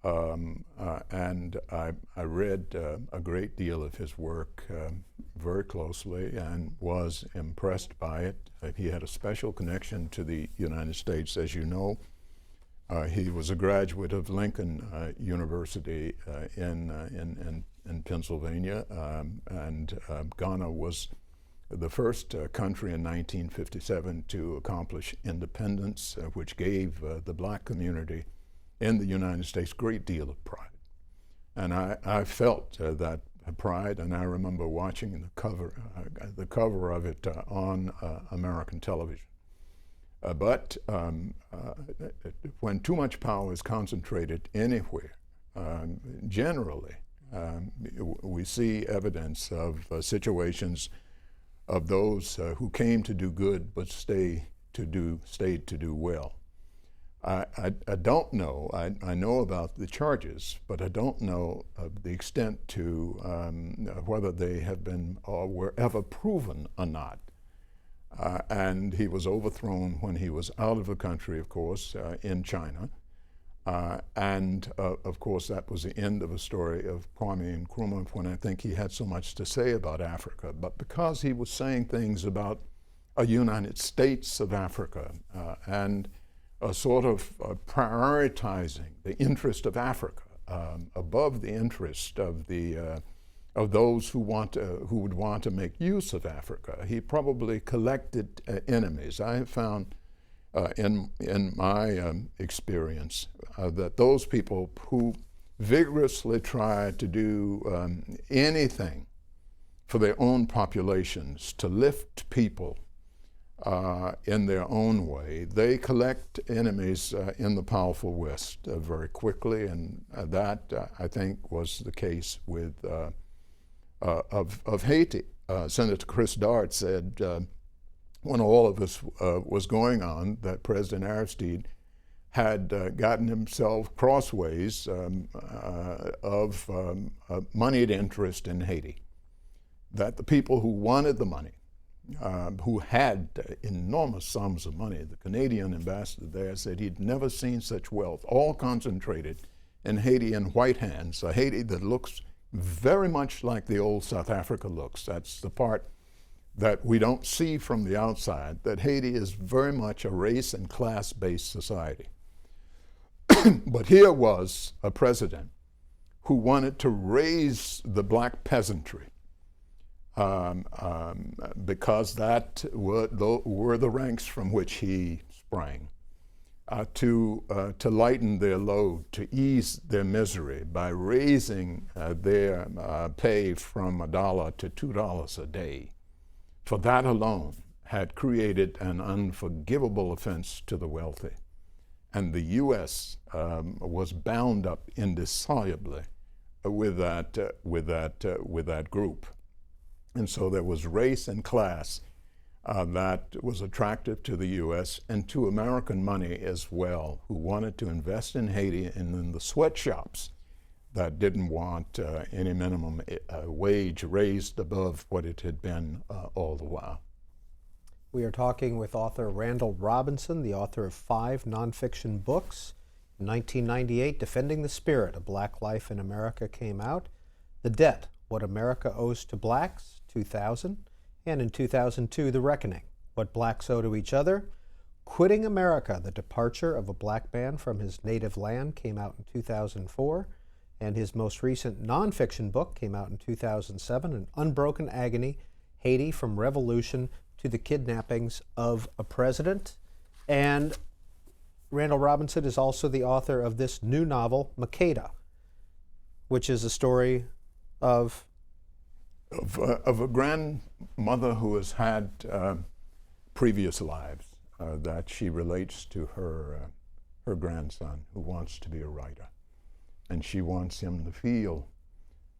And I read a great deal of his work very closely and was impressed by it. He had a special connection to the United States, as you know. He was a graduate of Lincoln University in Pennsylvania, and Ghana was the first country in 1957 to accomplish independence, which gave the black community in the United States great deal of pride. And I felt that pride, and I remember watching the cover of it on American television. But when too much power is concentrated anywhere, generally, we see evidence of situations of those who came to do good but stayed to do well. I don't know. I know about the charges, but I don't know the extent to whether they have been or were ever proven or not. And he was overthrown when he was out of the country, of course, in China. And of course, that was the end of the story of Kwame Nkrumah, when I think he had so much to say about Africa. But because he was saying things about a United States of Africa and a sort of prioritizing the interest of Africa above the interest of those who would want to make use of Africa, he probably collected enemies. I have found in my experience that those people who vigorously try to do anything for their own populations, to lift people in their own way, they collect enemies in the powerful West very quickly, and that I think was the case with of Haiti. Senator Chris Dart said when all of this was going on that President Aristide had gotten himself crossways of moneyed interest in Haiti, that the people who wanted the money, who had enormous sums of money. The Canadian ambassador there said he'd never seen such wealth, all concentrated in Haiti in white hands, a Haiti that looks very much like the old South Africa looks. That's the part that we don't see from the outside, that Haiti is very much a race and class-based society. But here was a president who wanted to raise the black peasantry because that were the ranks from which he sprang, to lighten their load, to ease their misery by raising their pay from $1 to $2 a day. For that alone had created an unforgivable offense to the wealthy. And the U.S. Was bound up indissolubly with that group. And so there was race and class that was attractive to the U.S. and to American money as well, who wanted to invest in Haiti and in the sweatshops that didn't want any minimum wage raised above what it had been all the while. We are talking with author Randall Robinson, the author of 5 nonfiction books. In 1998, Defending the Spirit, A Black Life in America came out. The Debt, What America Owes to Blacks, 2000. And in 2002, The Reckoning, What Blacks Owe to Each Other. Quitting America, The Departure of a Black Man from His Native Land came out in 2004. And his most recent nonfiction book came out in 2007, An Unbroken Agony, Haiti from Revolution to the Kidnappings of a President. And Randall Robinson is also the author of this new novel, Makeda, which is a story of a grandmother who has had previous lives that she relates to her grandson, who wants to be a writer. And she wants him to feel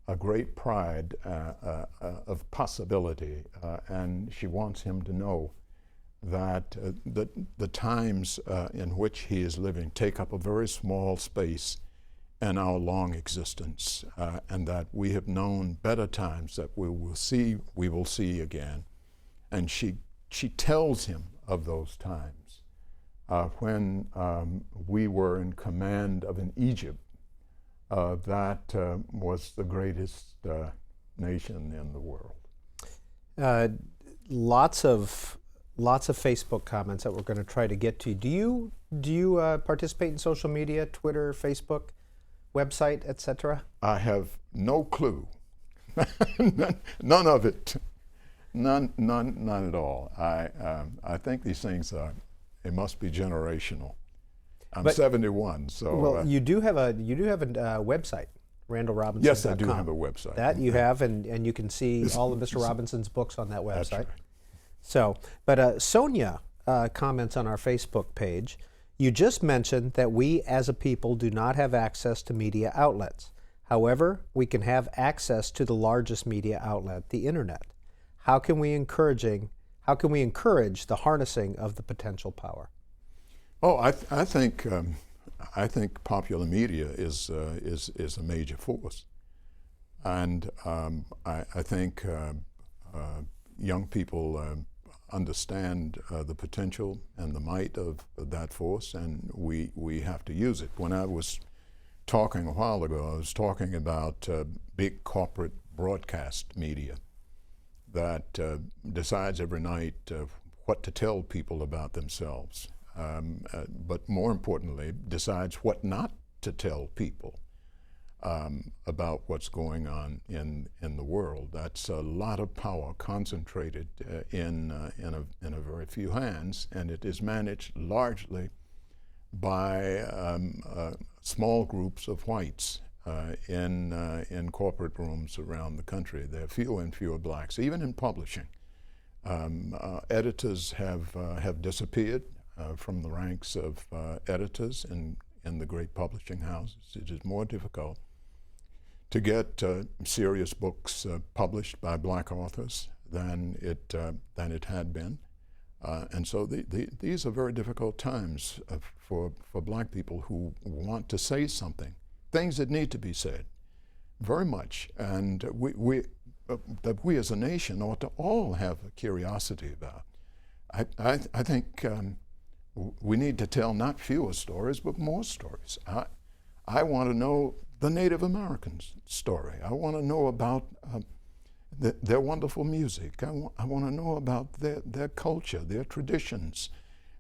a great pride of possibility, and she wants him to know that the times in which he is living take up a very small space in our long existence, and that we have known better times that we will see again. And she tells him of those times when we were in command of an Egypt that was the greatest nation in the world. Lots of Facebook comments that we're going to try to get to. Do you participate in social media, Twitter, Facebook, website, etc.? I have no clue. None of it. None at all. I think these things it must be generational. I'm 71, so. Well, you do have a website, RandallRobinson.com. Yes, I do have a website. That you have, and you can see all of Mr. Robinson's books on that website. That's right. So, but Sonia comments on our Facebook page. You just mentioned that we as a people do not have access to media outlets. However, we can have access to the largest media outlet, the internet. How can we encourage the harnessing of the potential power? Oh, I think popular media is a major force, and I think young people understand the potential and the might of that force, and we have to use it. When I was talking a while ago, I was talking about big corporate broadcast media that decides every night what to tell people about themselves, but more importantly, decides what not to tell people about what's going on in the world. That's a lot of power concentrated in a very few hands, and it is managed largely by small groups of whites in corporate rooms around the country. There are fewer and fewer blacks, even in publishing. Editors have disappeared from the ranks of editors in the great publishing houses. It is more difficult to get serious books published by black authors than it had been. And so these are very difficult times for black people who want to say something, things that need to be said, very much. And we as a nation ought to all have a curiosity about. I think we need to tell not fewer stories, but more stories. I want to know the Native Americans' story. I want to know about their wonderful music. I want to know about their culture, their traditions,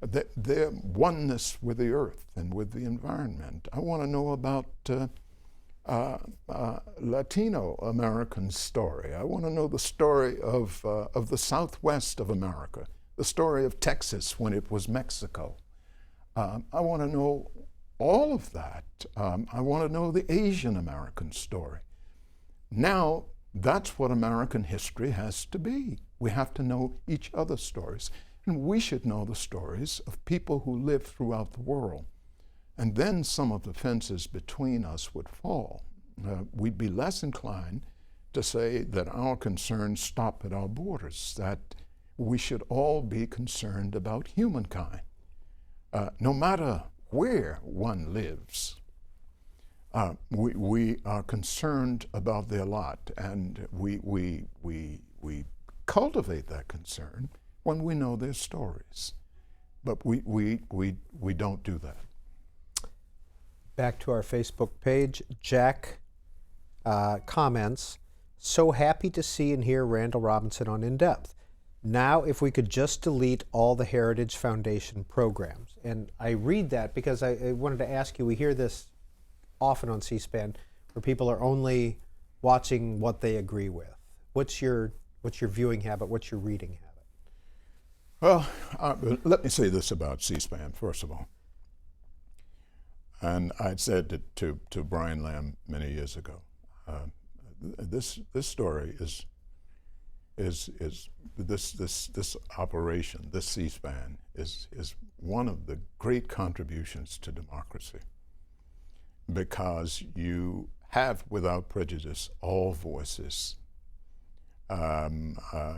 their oneness with the earth and with the environment. I want to know about Latino American story. I want to know the story of the Southwest of America, the story of Texas when it was Mexico. I want to know all of that. I want to know the Asian American story. Now, that's what American history has to be. We have to know each other's stories. And we should know the stories of people who live throughout the world. And then some of the fences between us would fall. We'd be less inclined to say that our concerns stop at our borders, that we should all be concerned about humankind, no matter where one lives. We are concerned about their lot, and we cultivate that concern when we know their stories. But we don't do that. Back to our Facebook page, Jack comments, "So happy to see and hear Randall Robinson on InDepth. Now, if we could just delete all the Heritage Foundation programs." And I read that because I wanted to ask you, we hear this often on C-SPAN, where people are only watching what they agree with. What's your viewing habit? What's your reading habit? Well, let me say this about C-SPAN, first of all. And I'd said it to Brian Lamb many years ago. This story is this operation, this C-SPAN, is one of the great contributions to democracy, because you have, without prejudice, all voices.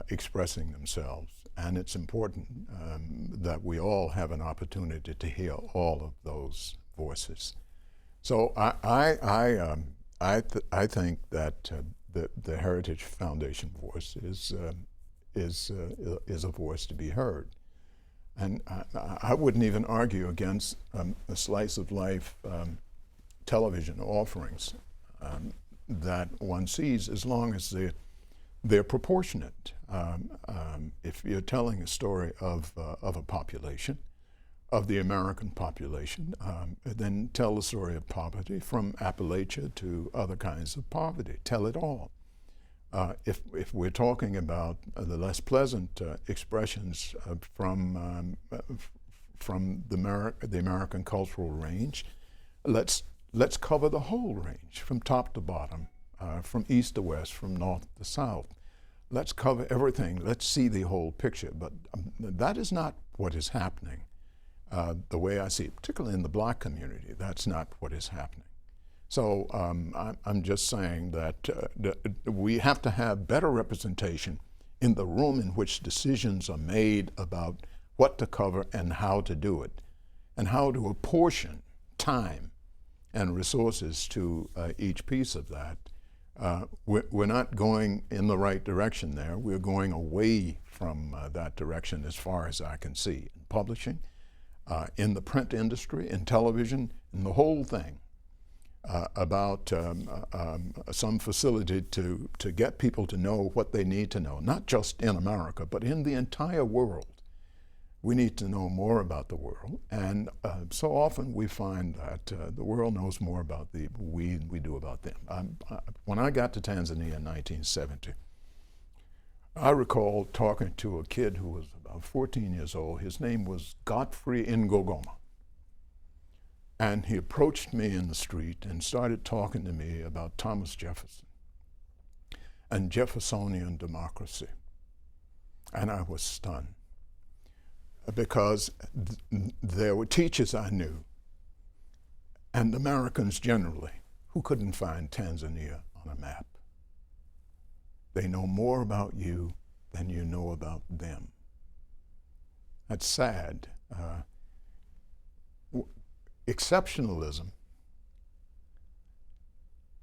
expressing themselves. And it's important that we all have an opportunity to hear all of those voices. So I think that the Heritage Foundation voice is a voice to be heard. And I wouldn't even argue against a slice of life television offerings that one sees, as long as they're proportionate. If you're telling a story of a population, of the American population, then tell the story of poverty from Appalachia to other kinds of poverty. Tell it all. If we're talking about the less pleasant expressions from the American cultural range, let's cover the whole range, from top to bottom, from east to west, from north to south. Let's cover everything. Let's see the whole picture. But that is not what is happening. The way I see it, particularly in the black community, that's not what is happening. So I'm just saying that we have to have better representation in the room in which decisions are made about what to cover and how to do it, and how to apportion time and resources to each piece of that. We're not going in the right direction there. We're going away from that direction as far as I can see. In publishing, in the print industry, in television, in the whole thing, about some facility to get people to know what they need to know, not just in America, but in the entire world. We need to know more about the world, and so often we find that the world knows more about we do about them. When I got to Tanzania in 1970, I recall talking to a kid who was about 14 years old. His name was Godfrey Ngogoma. And he approached me in the street and started talking to me about Thomas Jefferson and Jeffersonian democracy. And I was stunned, because there were teachers I knew, and Americans generally, who couldn't find Tanzania on a map. They know more about you than you know about them. That's sad. Exceptionalism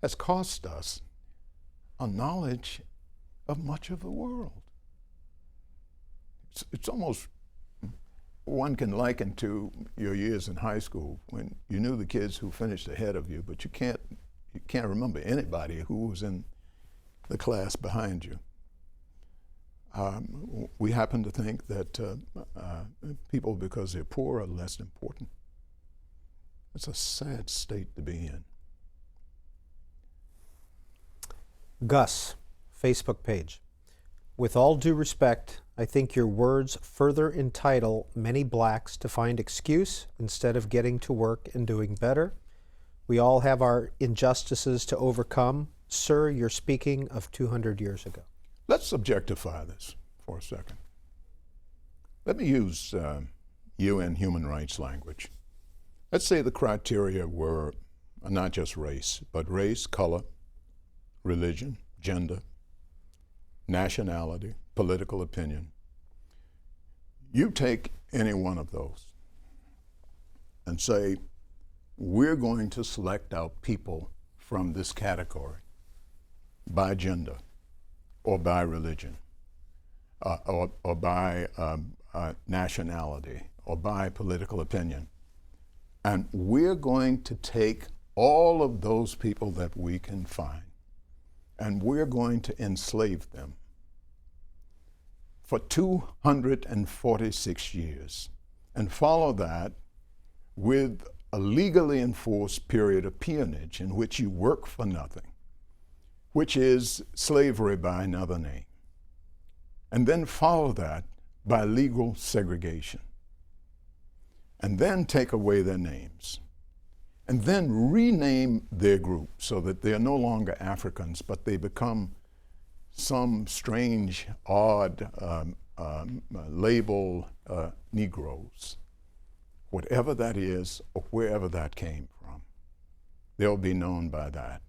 has cost us a knowledge of much of the world. It's almost, one can liken to your years in high school when you knew the kids who finished ahead of you, but you can't remember anybody who was in the class behind you. We happen to think that people, because they're poor, are less important. It's a sad state to be in. Gus, Facebook page. With all due respect, I think your words further entitle many blacks to find excuse instead of getting to work and doing better. We all have our injustices to overcome. Sir, you're speaking of 200 years ago. Let's objectify this for a second. Let me use UN human rights language. Let's say the criteria were not just race, but race, color, religion, gender, nationality, political opinion. You take any one of those and say, we're going to select out people from this category by gender or by religion or by nationality or by political opinion. And we're going to take all of those people that we can find, and we're going to enslave them for 246 years, and follow that with a legally enforced period of peonage in which you work for nothing, which is slavery by another name, and then follow that by legal segregation, and then take away their names, and then rename their group so that they're no longer Africans, but they become some strange, odd label Negroes. Whatever that is, or wherever that came from, they'll be known by that.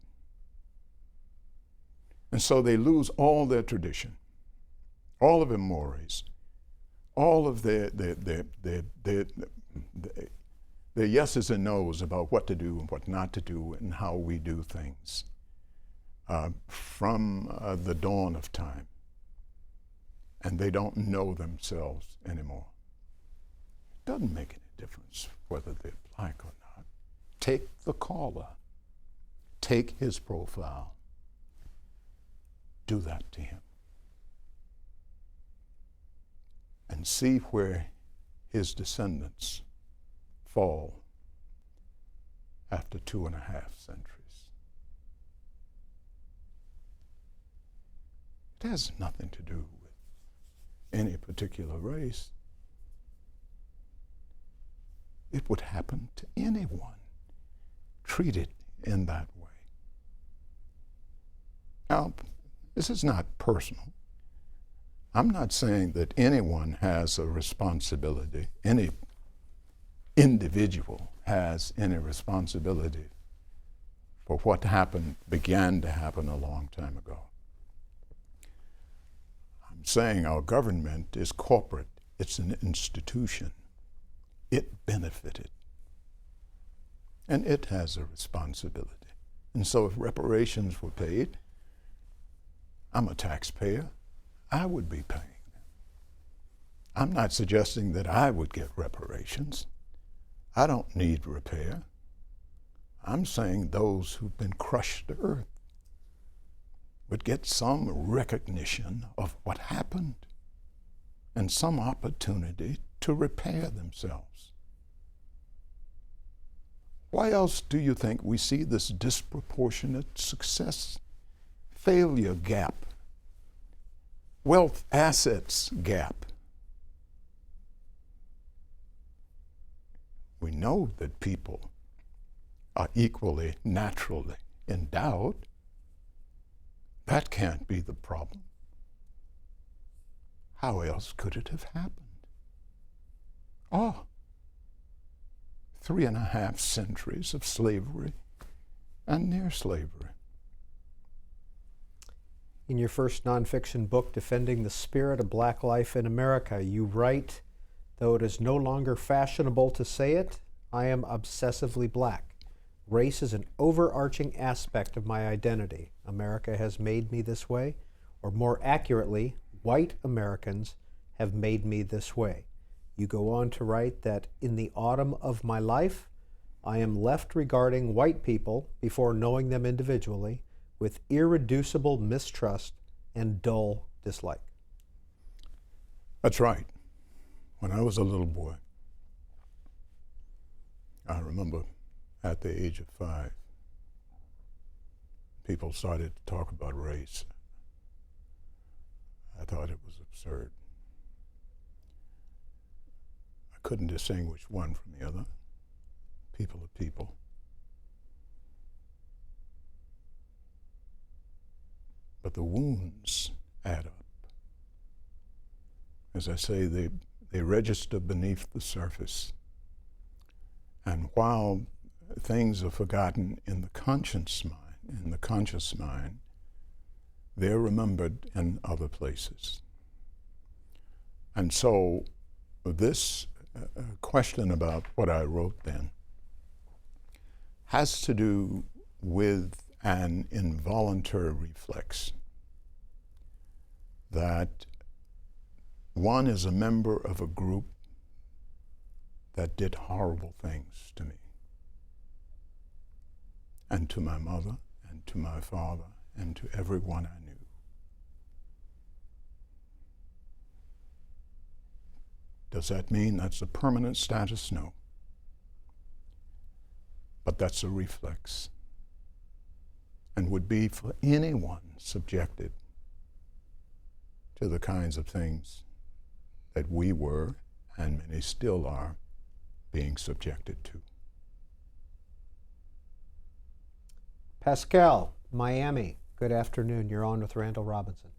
And so they lose all their tradition, all of their mores, all of their yeses and nos about what to do and what not to do and how we do things from the dawn of time. And they don't know themselves anymore. It doesn't make any difference whether they're black or not. Take the caller. Take his profile. Do that to him. And see where his descendants fall after 2.5 centuries. It has nothing to do with any particular race. It would happen to anyone treated in that way. Now, this is not personal. I'm not saying that anyone has a responsibility, any individual has any responsibility for what began to happen a long time ago. I'm saying our government is corporate. It's an institution. It benefited. And it has a responsibility. And so if reparations were paid, I'm a taxpayer, I would be paying them. I'm not suggesting that I would get reparations. I don't need repair. I'm saying those who've been crushed to earth would get some recognition of what happened and some opportunity to repair themselves. Why else do you think we see this disproportionate success, failure gap, wealth assets gap? We know that people are equally naturally endowed. That can't be the problem. How else could it have happened? 3.5 centuries of slavery and near slavery. In your first nonfiction book, Defending the Spirit of Black Life in America, you write, though it is no longer fashionable to say it, I am obsessively black. Race is an overarching aspect of my identity. America has made me this way, or more accurately, white Americans have made me this way. You go on to write that in the autumn of my life, I am left regarding white people, before knowing them individually, with irreducible mistrust and dull dislike. That's right. When I was a little boy, I remember at the age of 5, people started to talk about race. I thought it was absurd. I couldn't distinguish one from the other. People are people. But the wounds add up. As I say, they register beneath the surface. And while things are forgotten in the conscious mind, they're remembered in other places. And so this question about what I wrote then has to do with an involuntary reflex that one is a member of a group that did horrible things to me and to my mother and to my father and to everyone I knew. Does that mean that's a permanent status? No. But that's a reflex, and would be for anyone subjected to the kinds of things that we were, and many still are, being subjected to. Pascal, Miami, good afternoon. You're on with Randall Robinson.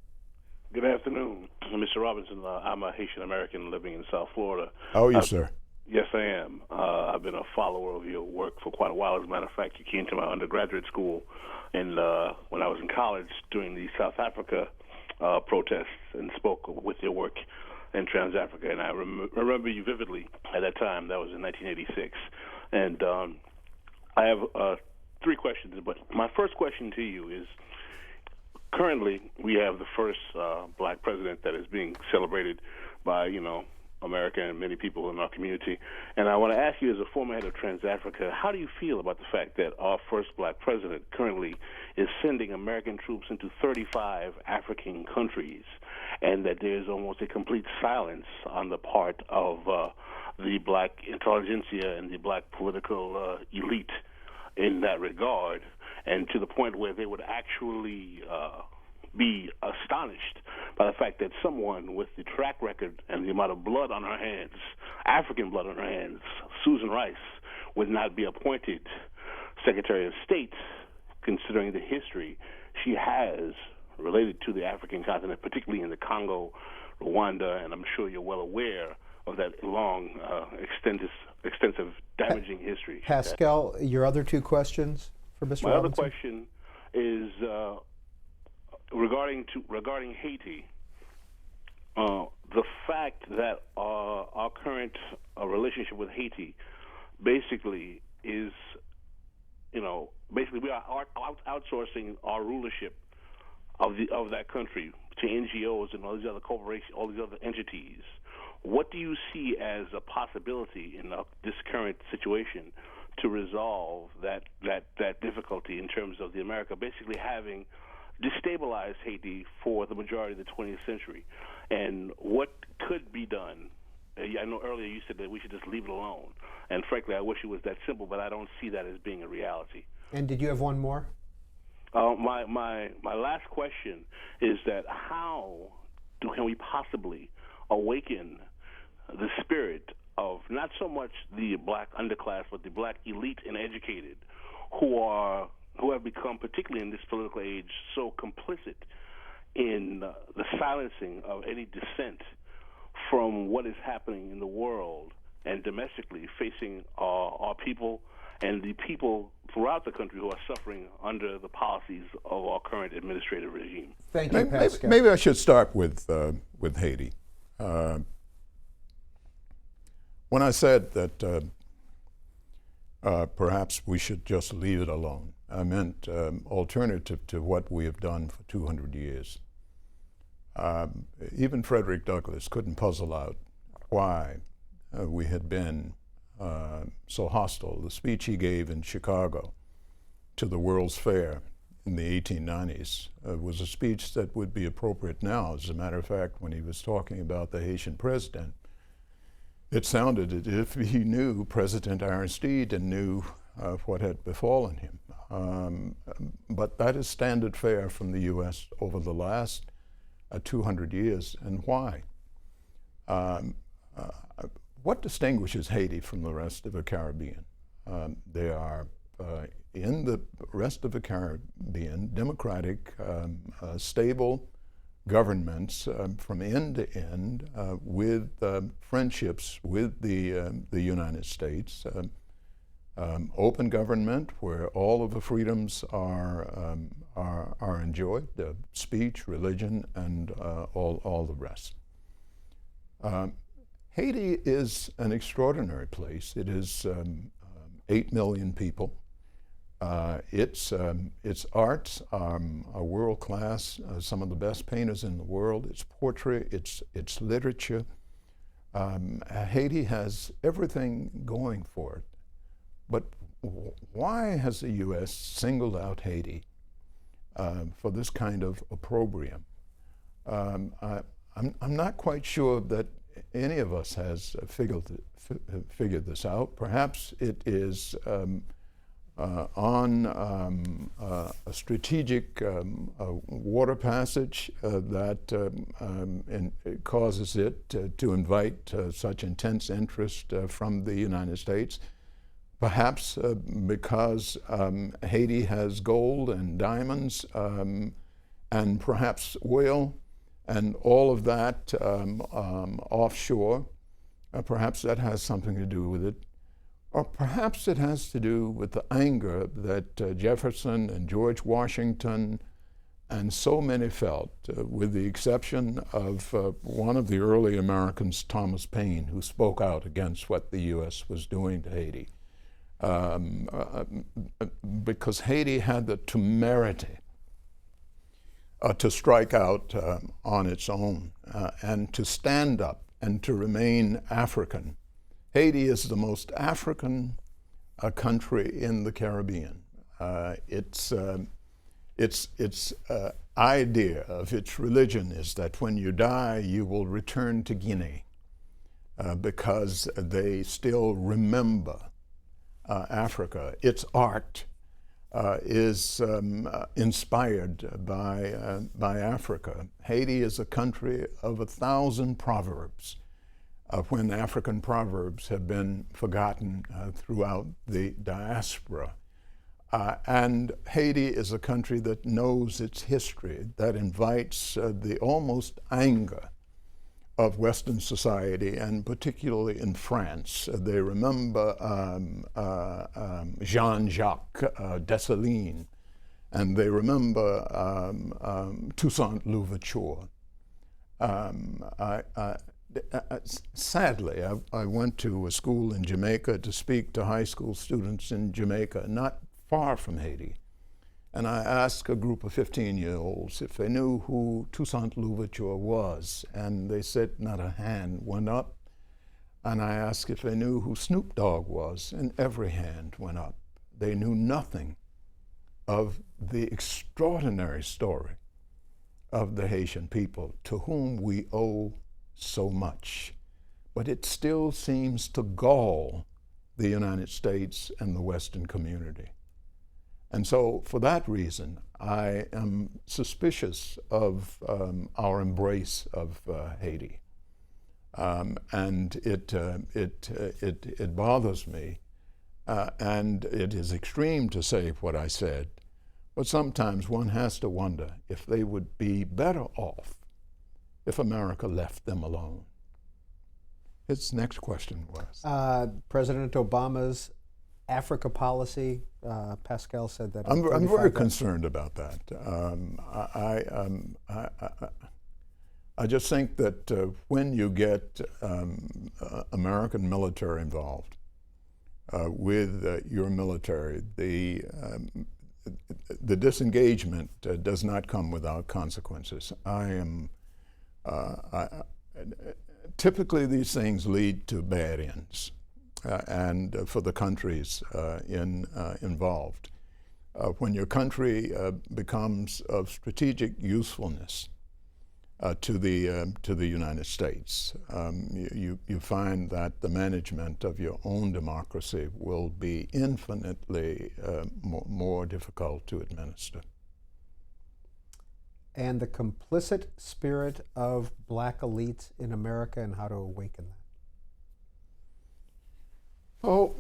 Good afternoon, Mr. Robinson. I'm a Haitian American living in South Florida. How are you, sir? Yes, I am. I've been a follower of your work for quite a while. As a matter of fact, you came to my undergraduate school, and when I was in college during the South Africa protests, and spoke with your work in Trans-Africa. And I remember you vividly at that time. That was in 1986. And I have 3 questions. But my first question to you is, currently we have the first black president that is being celebrated by, America and many people in our community. And I want to ask you, as a former head of Trans-Africa, how do you feel about the fact that our first black president currently is sending American troops into 35 African countries, and that there's almost a complete silence on the part of the black intelligentsia and the black political elite in that regard, and to the point where they would actually be astonished by the fact that someone with the track record and the amount of blood on her hands, African blood on her hands, Susan Rice, would not be appointed Secretary of State, considering the history she has related to the African continent, particularly in the Congo, Rwanda, and I'm sure you're well aware of that long, extensive, damaging history. Pascal, your other 2 questions for Mr. My Robinson? other question is regarding Haiti. The fact that our current relationship with Haiti basically is, basically we are outsourcing our rulership of that country to NGOs and all these other corporations, all these other entities. What do you see as a possibility in this current situation to resolve that difficulty in terms of the America basically having destabilized Haiti for the majority of the 20th century? And what could be done? I know earlier you said that we should just leave it alone. And frankly, I wish it was that simple, but I don't see that as being a reality. And did you have one more? My last question is that how can we possibly awaken the spirit of not so much the black underclass, but the black elite and educated who have become, particularly in this political age, so complicit in the silencing of any dissent from what is happening in the world and domestically facing our people and the people throughout the country who are suffering under the policies of our current administrative regime. Thank you, Pascal. Maybe I should start with Haiti. When I said that perhaps we should just leave it alone, I meant alternative to what we have done for 200 years. Even Frederick Douglass couldn't puzzle out why we had been so hostile. The speech he gave in Chicago to the World's Fair in the 1890s was a speech that would be appropriate now. As a matter of fact, when he was talking about the Haitian president, it sounded as if he knew President Aristide and knew what had befallen him. But that is standard fare from the U.S. over the last 200 years. And why? What distinguishes Haiti from the rest of the Caribbean? They are, in the rest of the Caribbean, democratic, stable governments from end to end with friendships with the United States. Open government where all of the freedoms are enjoyed, speech, religion, and all the rest. Haiti is an extraordinary place. It is 8 million people. Its arts are world class. Some of the best painters in the world. Its poetry, its literature. Haiti has everything going for it. But why has the U.S. singled out Haiti for this kind of opprobrium? I'm not quite sure that any of us has figured this out. Perhaps it is on a strategic water passage that causes it to invite such intense interest from the United States. Perhaps because Haiti has gold and diamonds and perhaps oil and all of that offshore Perhaps that has something to do with it. Or perhaps it has to do with the anger that Jefferson and George Washington and so many felt, with the exception of one of the early Americans, Thomas Paine, who spoke out against what the U.S. was doing to Haiti. Because Haiti had the temerity to strike out on its own and to stand up and to remain African. Haiti is the most African country in the Caribbean. Its idea of its religion is that when you die, you will return to Guinea because they still remember Africa. Its art is inspired by Africa. Haiti is a country of 1,000 proverbs, when African proverbs have been forgotten throughout the diaspora. And Haiti is a country that knows its history, that invites the almost anger of Western society, and particularly in France. They remember Jean-Jacques Dessalines, and they remember Toussaint Louverture. Sadly, I went to a school in Jamaica to speak to high school students in Jamaica, not far from Haiti. And I asked a group of 15-year-olds if they knew who Toussaint Louverture was, and they said not a hand went up. And I asked if they knew who Snoop Dogg was, and every hand went up. They knew nothing of the extraordinary story of the Haitian people, to whom we owe so much. But it still seems to gall the United States and the Western community. And so for that reason, I am suspicious of our embrace of Haiti. And it bothers me, and it is extreme to say what I said, but sometimes one has to wonder if they would be better off if America left them alone. His next question was? President Obama's Africa policy. Pascal said that. I'm very concerned about that. I just think that when you get American military involved with your military, the disengagement does not come without consequences. Typically these things lead to bad ends. And for the countries involved. When your country becomes of strategic usefulness to the United States, you find that the management of your own democracy will be infinitely more difficult to administer. And the complicit spirit of black elites in America, and how to awaken that. Oh,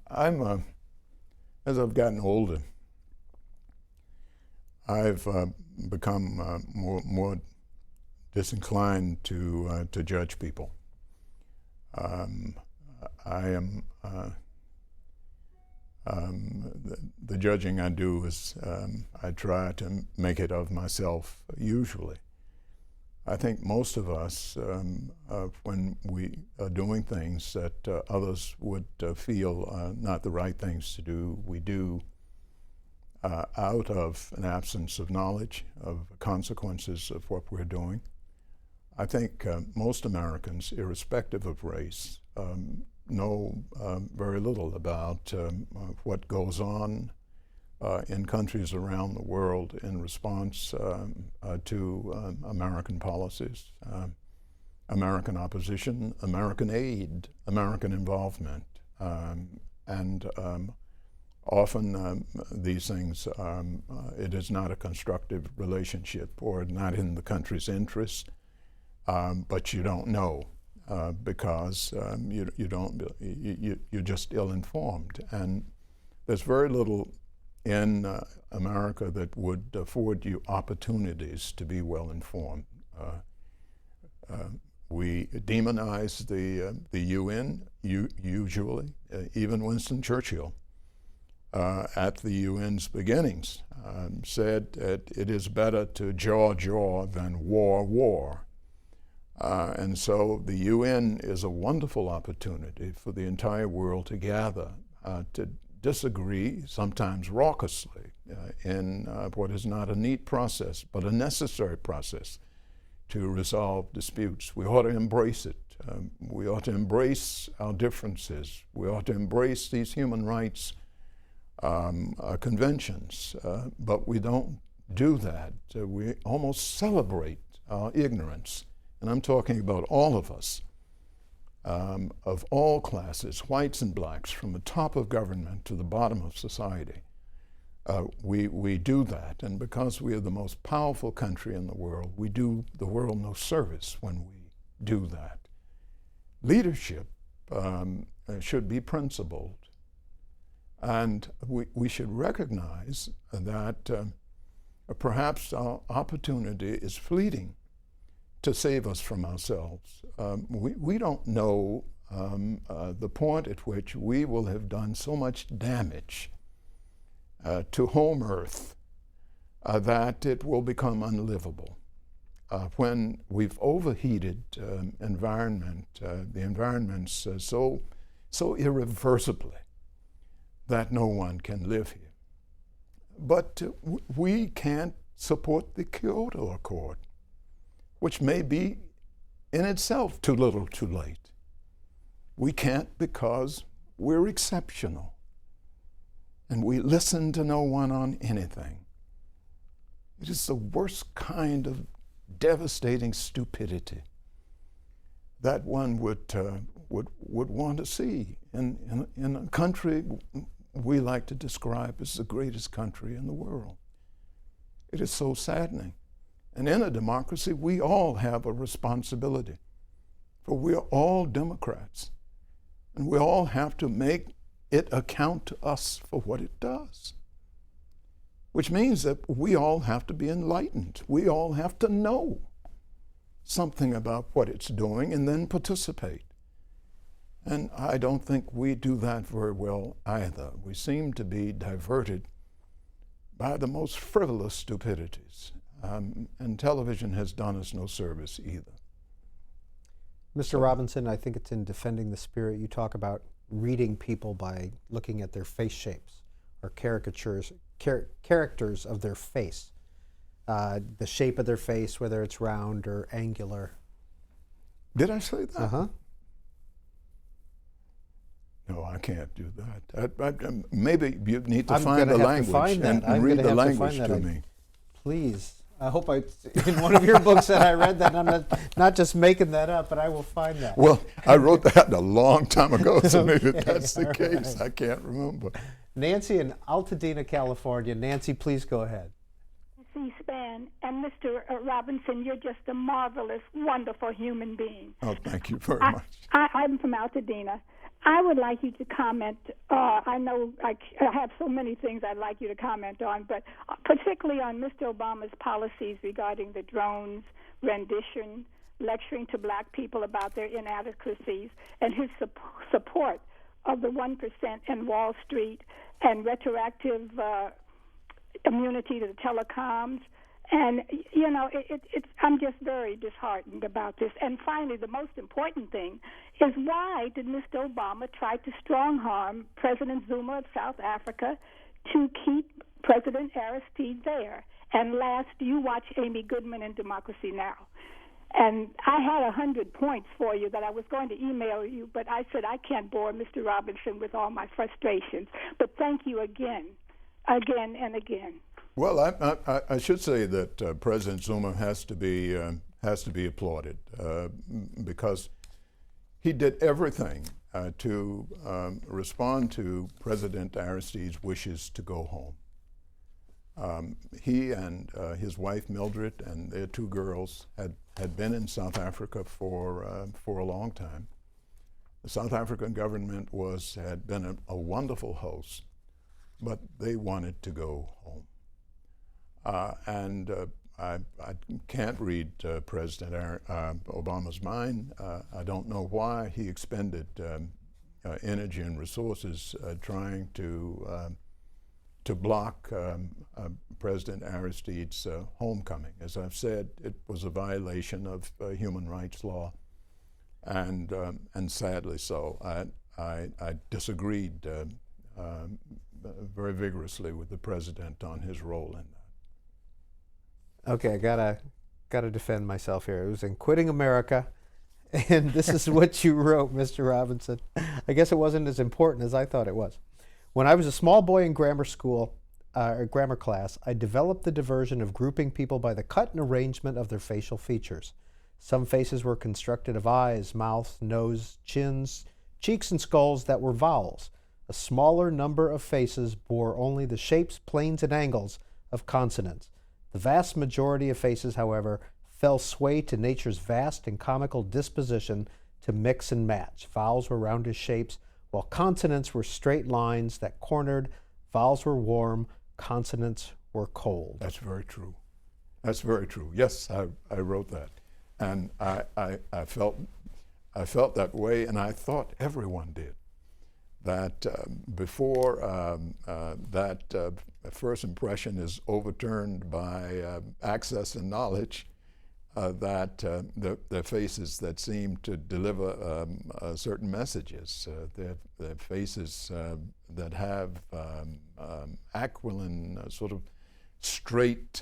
as I've gotten older, I've become more disinclined to judge people. The judging I do is I try to make it of myself usually. I think most of us, when we are doing things that others would feel not the right things to do, we do out of an absence of knowledge of consequences of what we're doing. I think most Americans, irrespective of race, know very little about what goes on in countries around the world in response to American policies, American opposition, American aid, American involvement. And often these things, it is not a constructive relationship or not in the country's interest, but you don't know because you're just ill-informed. And there's very little in America that would afford you opportunities to be well informed. We demonize the UN usually. Even Winston Churchill, at the UN's beginnings, said that it is better to jaw than war. And so the UN is a wonderful opportunity for the entire world to gather, to disagree, sometimes raucously, in what is not a neat process, but a necessary process to resolve disputes. We ought to embrace it. We ought to embrace our differences. We ought to embrace these human rights conventions, but we don't do that. We almost celebrate our ignorance. And I'm talking about all of us, of all classes, whites and blacks, from the top of government to the bottom of society. We do that, and because we are the most powerful country in the world, we do the world no service when we do that. Leadership should be principled, and we should recognize that perhaps our opportunity is fleeting to save us from ourselves. We don't know the point at which we will have done so much damage to home earth that it will become unlivable. When we've overheated environment, the environment's so irreversibly that no one can live here. But we can't support the Kyoto Accord, which may be in itself too little too late. We can't because we're exceptional and we listen to no one on anything. It is the worst kind of devastating stupidity that one would want to see in a country we like to describe as the greatest country in the world. It is so saddening. And in a democracy, we all have a responsibility, for we are all Democrats, and we all have to make it account to us for what it does, which means that we all have to be enlightened. We all have to know something about what it's doing and then participate. And I don't think we do that very well either. We seem to be diverted by the most frivolous stupidities. And television has done us no service either. Mr. Robinson, I think it's in Defending the Spirit you talk about reading people by looking at their face shapes or characters of their face. The shape of their face, whether it's round or angular. Did I say that? Uh-huh. No, I can't do that. Maybe you need to find the language and read the language to me. Please. I hope in one of your books that I read that. I'm not just making that up, but I will find that. Well, I wrote that a long time ago, so maybe that's the case. Right. I can't remember. Nancy in Altadena, California. Nancy, please go ahead. C-SPAN. And Mr. Robinson, you're just a marvelous, wonderful human being. Oh, thank you very much. I'm from Altadena. I would like you to comment. I know I have so many things I'd like you to comment on, but particularly on Mr. Obama's policies regarding the drones, rendition, lecturing to black people about their inadequacies, and his support of the 1% in Wall Street and retroactive immunity to the telecoms. And, you know, I'm just very disheartened about this. And finally, the most important thing is, why did Mr. Obama try to strong-arm President Zuma of South Africa to keep President Aristide there? And last, you watch Amy Goodman in Democracy Now! And I had 100 points for you that I was going to email you, but I said I can't bore Mr. Robinson with all my frustrations. But thank you again and again. Well, I should say that President Zuma has to be applauded because he did everything to respond to President Aristide's wishes to go home. He and his wife Mildred and their two girls had been in South Africa for a long time. The South African government had been a wonderful host, but they wanted to go home. And I can't read President Obama's mind. I don't know why he expended energy and resources trying to block President Aristide's homecoming. As I've said, it was a violation of human rights law, and sadly so. I disagreed very vigorously with the president on his role in that. Okay, I gotta defend myself here. It was in Quitting America, and this is what you wrote, Mr. Robinson. I guess it wasn't as important as I thought it was. When I was a small boy in grammar school, or grammar class, I developed the diversion of grouping people by the cut and arrangement of their facial features. Some faces were constructed of eyes, mouth, nose, chins, cheeks, and skulls that were vowels. A smaller number of faces bore only the shapes, planes, and angles of consonants. The vast majority of faces, however, fell sway to nature's vast and comical disposition to mix and match. Vowels were rounded shapes, while consonants were straight lines that cornered. Vowels were warm, consonants were cold. That's very true. That's very true. Yes, I wrote that. And I felt that way, and I thought everyone did. That before that first impression is overturned by access and knowledge, that the faces that seem to deliver certain messages, they're faces that have aquiline, sort of straight,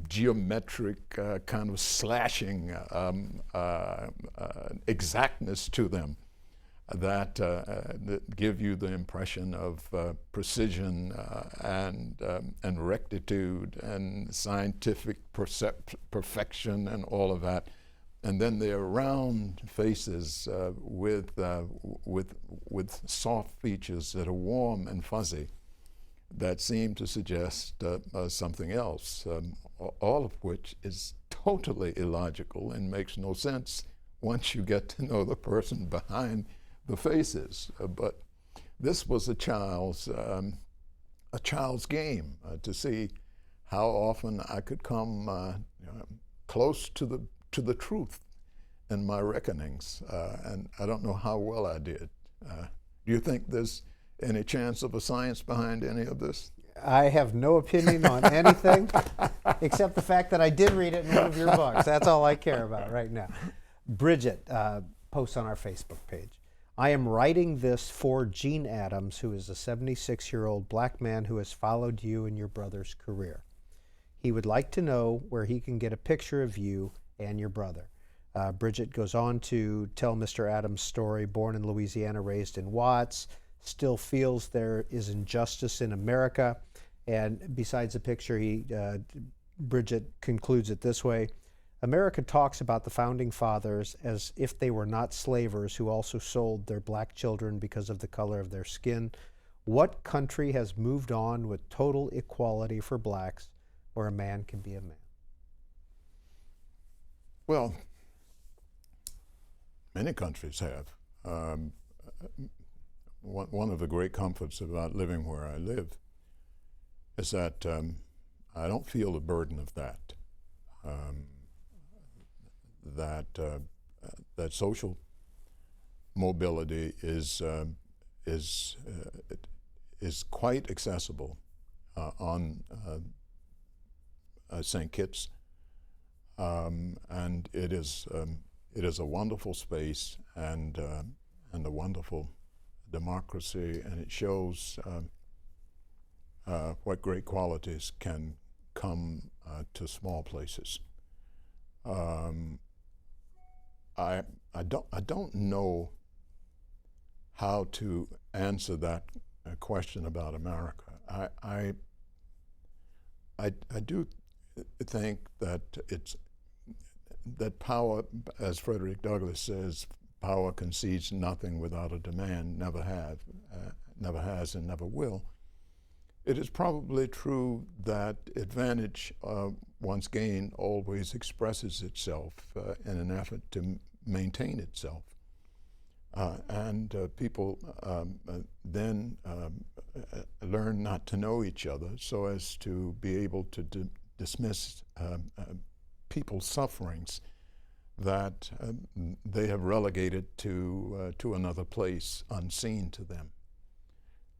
geometric kind of slashing exactness to them that give you the impression of precision and rectitude and scientific perfection and all of that. And then they're round faces with soft features that are warm and fuzzy that seem to suggest something else, all of which is totally illogical and makes no sense once you get to know the person behind the faces. But this was a child's game to see how often I could come close to the truth in my reckonings, and I don't know how well I did. Do you think there's any chance of a science behind any of this? I have no opinion on anything except the fact that I did read it in one of your books. That's all I care about right now. Bridget posts on our Facebook page. I am writing this for Gene Adams, who is a 76-year-old black man who has followed you in your brother's career. He would like to know where he can get a picture of you and your brother. Bridget goes on to tell Mr. Adams' story, born in Louisiana, raised in Watts, still feels there is injustice in America. And besides the picture, Bridget concludes it this way: America talks about the founding fathers as if they were not slavers who also sold their black children because of the color of their skin. What country has moved on with total equality for blacks where a man can be a man? Well, many countries have. One of the great comforts about living where I live is that I don't feel the burden of that. That social mobility is quite accessible on St. Kitts, and it is a wonderful space and a wonderful democracy, and it shows what great qualities can come to small places. I don't know how to answer that question about America. I do think that that power, as Frederick Douglass says, power concedes nothing without a demand, never has and never will. It is probably true that advantage once gained always expresses itself in an effort to maintain itself. And people then learn not to know each other so as to be able to dismiss people's sufferings that they have relegated to another place unseen to them.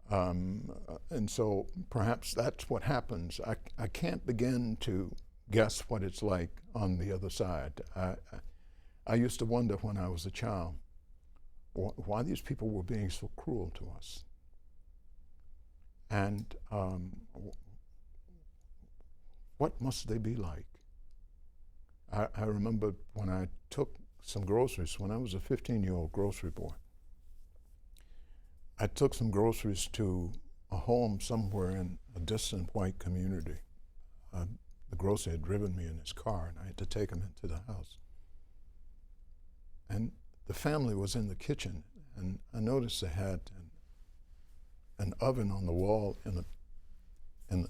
And so perhaps that's what happens. I can't begin to guess what it's like on the other side. I used to wonder when I was a child why these people were being so cruel to us. And what must they be like? I remember when I took some groceries, when I was a 15-year-old grocery boy, I took some groceries to a home somewhere in a distant white community. The grocer had driven me in his car, and I had to take him into the house. And the family was in the kitchen, and I noticed they had an oven on the wall in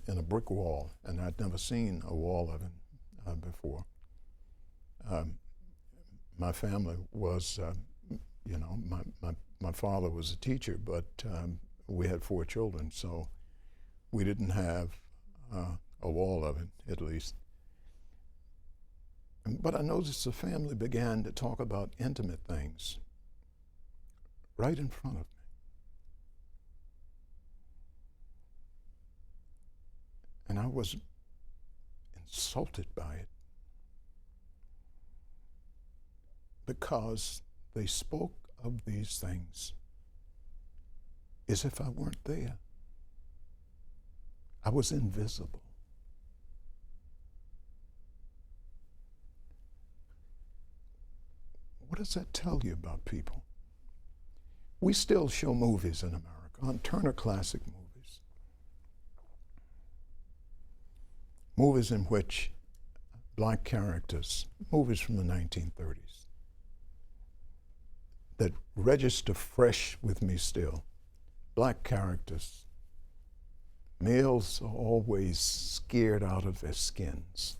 a brick wall, and I'd never seen a wall oven before. My family was, my father was a teacher, but we had 4 children, so we didn't have a wall oven, at least. But I noticed the family began to talk about intimate things right in front of me. And I was insulted by it because they spoke of these things as if I weren't there. I was invisible. What does that tell you about people? We still show movies in America, on Turner Classic Movies. Movies in which black characters, movies from the 1930s, that register fresh with me still. Black characters, males are always scared out of their skins.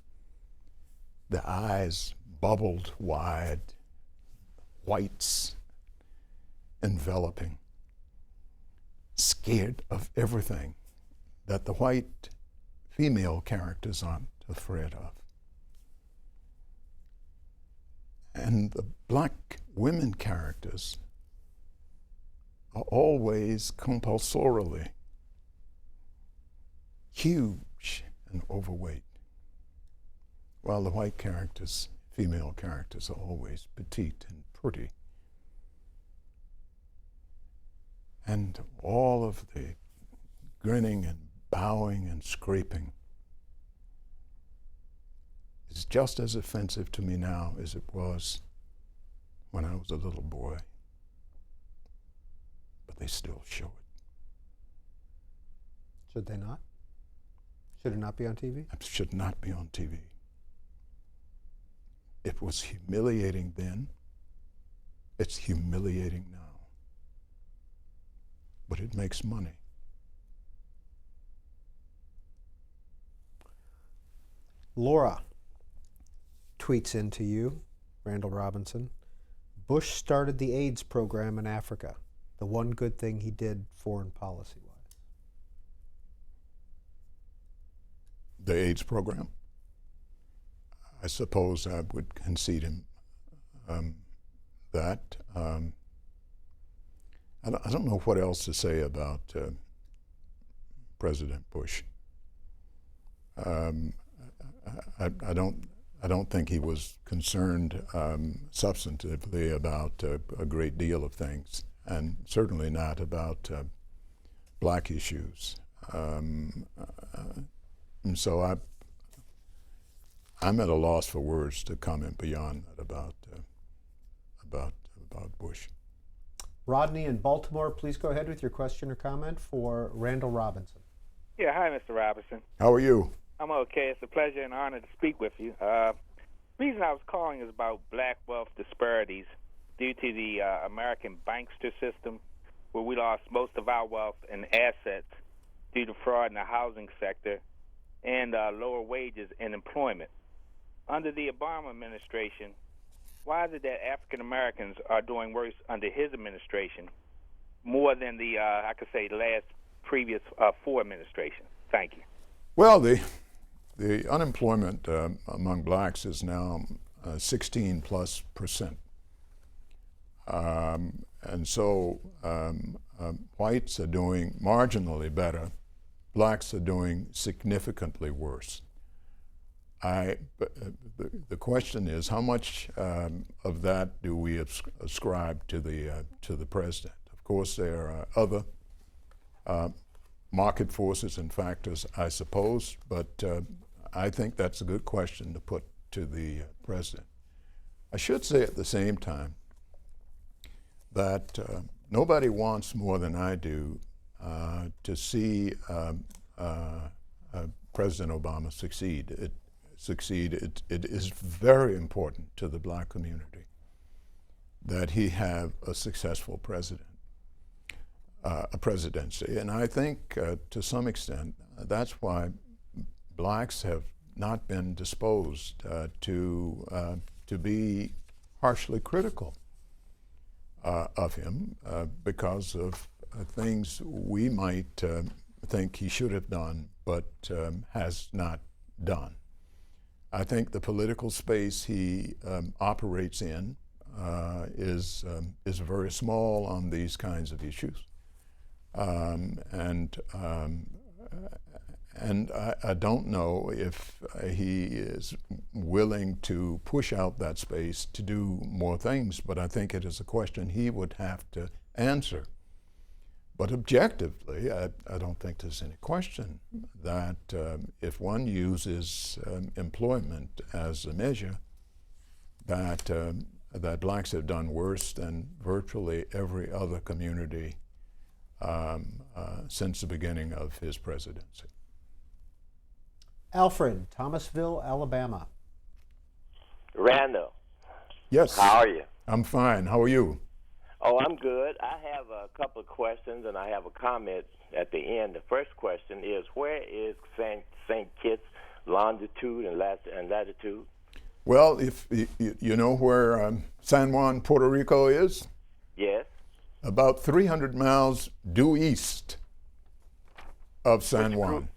The eyes bubbled wide, whites enveloping, scared of everything that the white female characters aren't afraid of. And the black women characters are always compulsorily huge and overweight, while the white characters, female characters, are always petite and pretty. And all of the grinning and bowing and scraping is just as offensive to me now as it was when I was a little boy. But they still show it. Should they not? Should it not be on TV? It should not be on TV. It was humiliating then. It's humiliating now. But it makes money. Laura tweets into you, Randall Robinson, Bush started the AIDS program in Africa. The one good thing he did foreign policy-wise. The AIDS program? I suppose I would concede him that. I don't know what else to say about President Bush. I don't think he was concerned substantively about a great deal of things, and certainly not about black issues. And so I'm at a loss for words to comment beyond that about Bush. Rodney in Baltimore, please go ahead with your question or comment for Randall Robinson. Yeah, hi, Mr. Robinson. How are you? I'm okay. It's a pleasure and honor to speak with you. The reason I was calling is about black wealth disparities due to the American bankster system, where we lost most of our wealth and assets due to fraud in the housing sector and lower wages and employment. Under the Obama administration, why is it that African Americans are doing worse under his administration more than the, I could say, previous 4 administrations? Thank you. Well, the the unemployment among blacks is now 16+%. And so whites are doing marginally better. Blacks are doing significantly worse. The question is, how much of that do we ascribe to the president? Of course, there are other market forces and factors, I suppose, but I think that's a good question to put to the president. I should say at the same time that nobody wants more than I do to see President Obama succeed. It is very important to the black community that he have a successful presidency. And I think to some extent that's why blacks have not been disposed to be harshly critical of him because of things we might think he should have done but has not done. I think the political space he operates in is very small on these kinds of issues. And I don't know if he is willing to push out that space to do more things, but I think it is a question he would have to answer. But objectively, I don't think there's any question that if one uses employment as a measure, that blacks have done worse than virtually every other community since the beginning of his presidency. Alfred, Thomasville, Alabama. Randall. Yes. How are you? I'm fine. How are you? Oh, I'm good. I have a couple of questions and I have a comment at the end. The first question is, where is St. Kitts longitude and latitude? Well, if you know where San Juan, Puerto Rico is? Yes. About 300 miles due east of San Juan.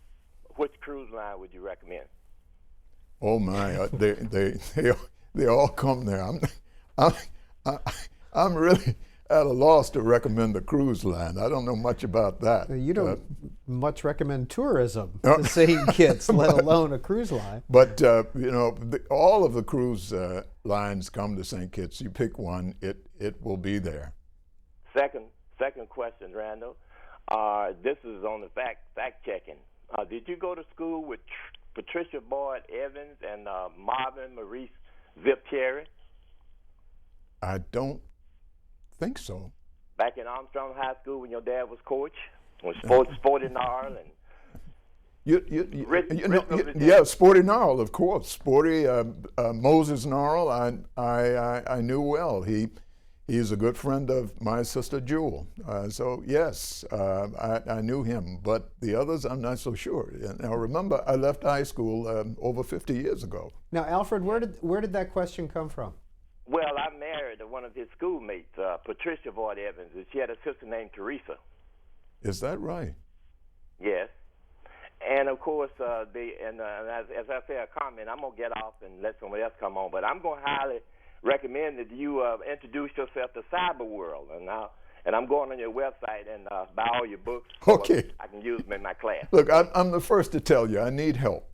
Which cruise line would you recommend? Oh my, they all come there. I'm really at a loss to recommend the cruise line. I don't know much about that. You don't much recommend tourism to St. Kitts, let alone a cruise line. But you know, all of the cruise lines come to St. Kitts. You pick one, it will be there. Second question, Randall. This is on the fact checking. Did you go to school with Patricia Boyd Evans and Marvin Maurice Zip-Cherry? I don't think so. Back in Armstrong High School when your dad was coach, when Sporty Gnarl and yeah, Sporty Gnarl, of course. Sporty Moses Gnarl, I knew well. He's a good friend of my sister Jewel. So yes, I knew him, but the others I'm not so sure. Now remember, I left high school over 50 years ago. Now, Alfred, where did that question come from? Well, I married one of his schoolmates, Patricia Boyd Evans, and she had a sister named Teresa. Is that right? Yes. And of course, as I say a comment, I'm gonna get off and let somebody else come on, but I'm gonna highly recommend that you introduce yourself to Cyber World, and I'm going on your website and buy all your books. Okay. So I can use them in my class. Look, I'm the first to tell you I need help.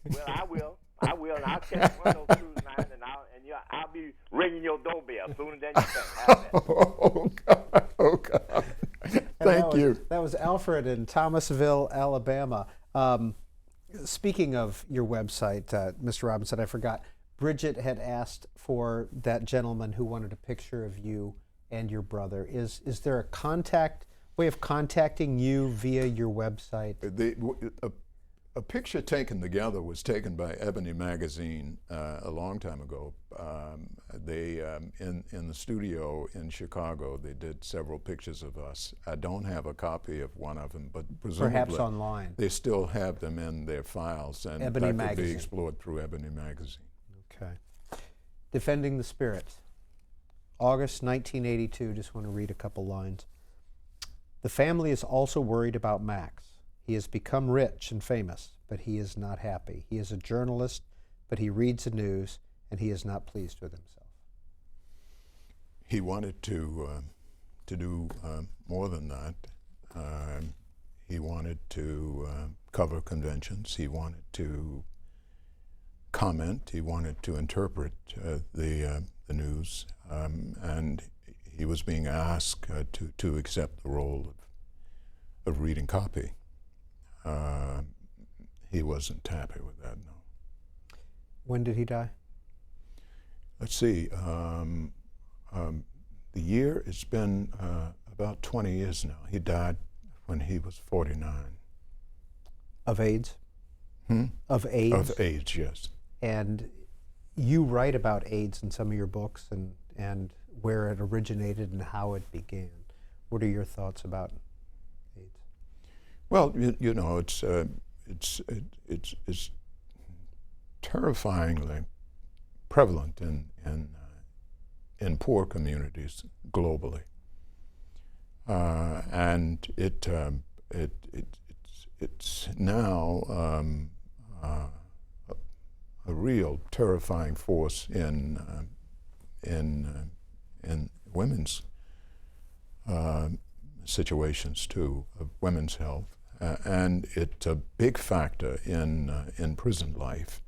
Well, I will, and I'll catch one of those cruise lines, and I'll be ringing your doorbell sooner than you think. Oh God. Thank you. That was Alfred in Thomasville, Alabama. Speaking of your website, Mr. Robinson, I forgot. Bridget had asked for that gentleman who wanted a picture of you and your brother. Is there a way of contacting you via your website? A picture taken together was taken by Ebony Magazine a long time ago. They in the studio in Chicago, they did several pictures of us. I don't have a copy of one of them, but presumably perhaps online. They still have them in their files, and Ebony that Magazine could be explored through Ebony Magazine. Okay. Defending the Spirit, August 1982. Just want to read a couple lines. The family is also worried about Max. He has become rich and famous. but he is not happy. He is a journalist, but he reads the news, and he is not pleased with himself. He wanted to do more than that. He wanted to cover conventions. He wanted to comment. He wanted to interpret the news, and he was being asked to accept the role of reading copy. He wasn't happy with that, no. When did he die? Let's see. The year, it's been about 20 years now. He died when he was 49. Of AIDS? Of AIDS? Of AIDS, yes. And you write about AIDS in some of your books and where it originated and how it began. What are your thoughts about AIDS? Well, you know, it's terrifyingly prevalent in poor communities globally, and it's now a real terrifying force in women's situations too, of women's health, and it's a big factor in prison life,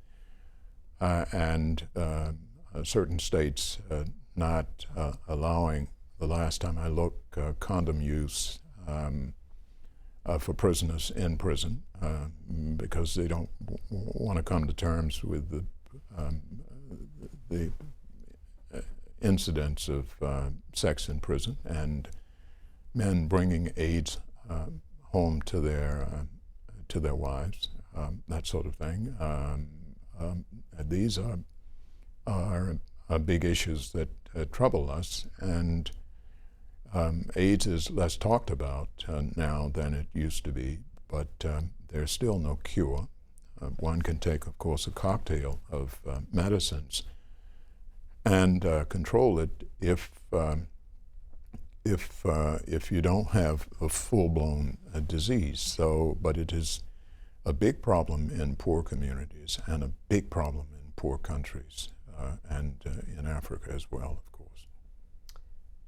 and certain states not allowing, the last time I looked, condom use for prisoners in prison because they don't want to come to terms with the incidents of sex in prison and men bringing AIDS home to their wives, that sort of thing. These are big issues that trouble us, and AIDS is less talked about now than it used to be, but there's still no cure. One can take, of course, a cocktail of medicines and control it if you don't have a full-blown disease. So, but it is a big problem in poor communities and a big problem in poor countries and in Africa as well, of course.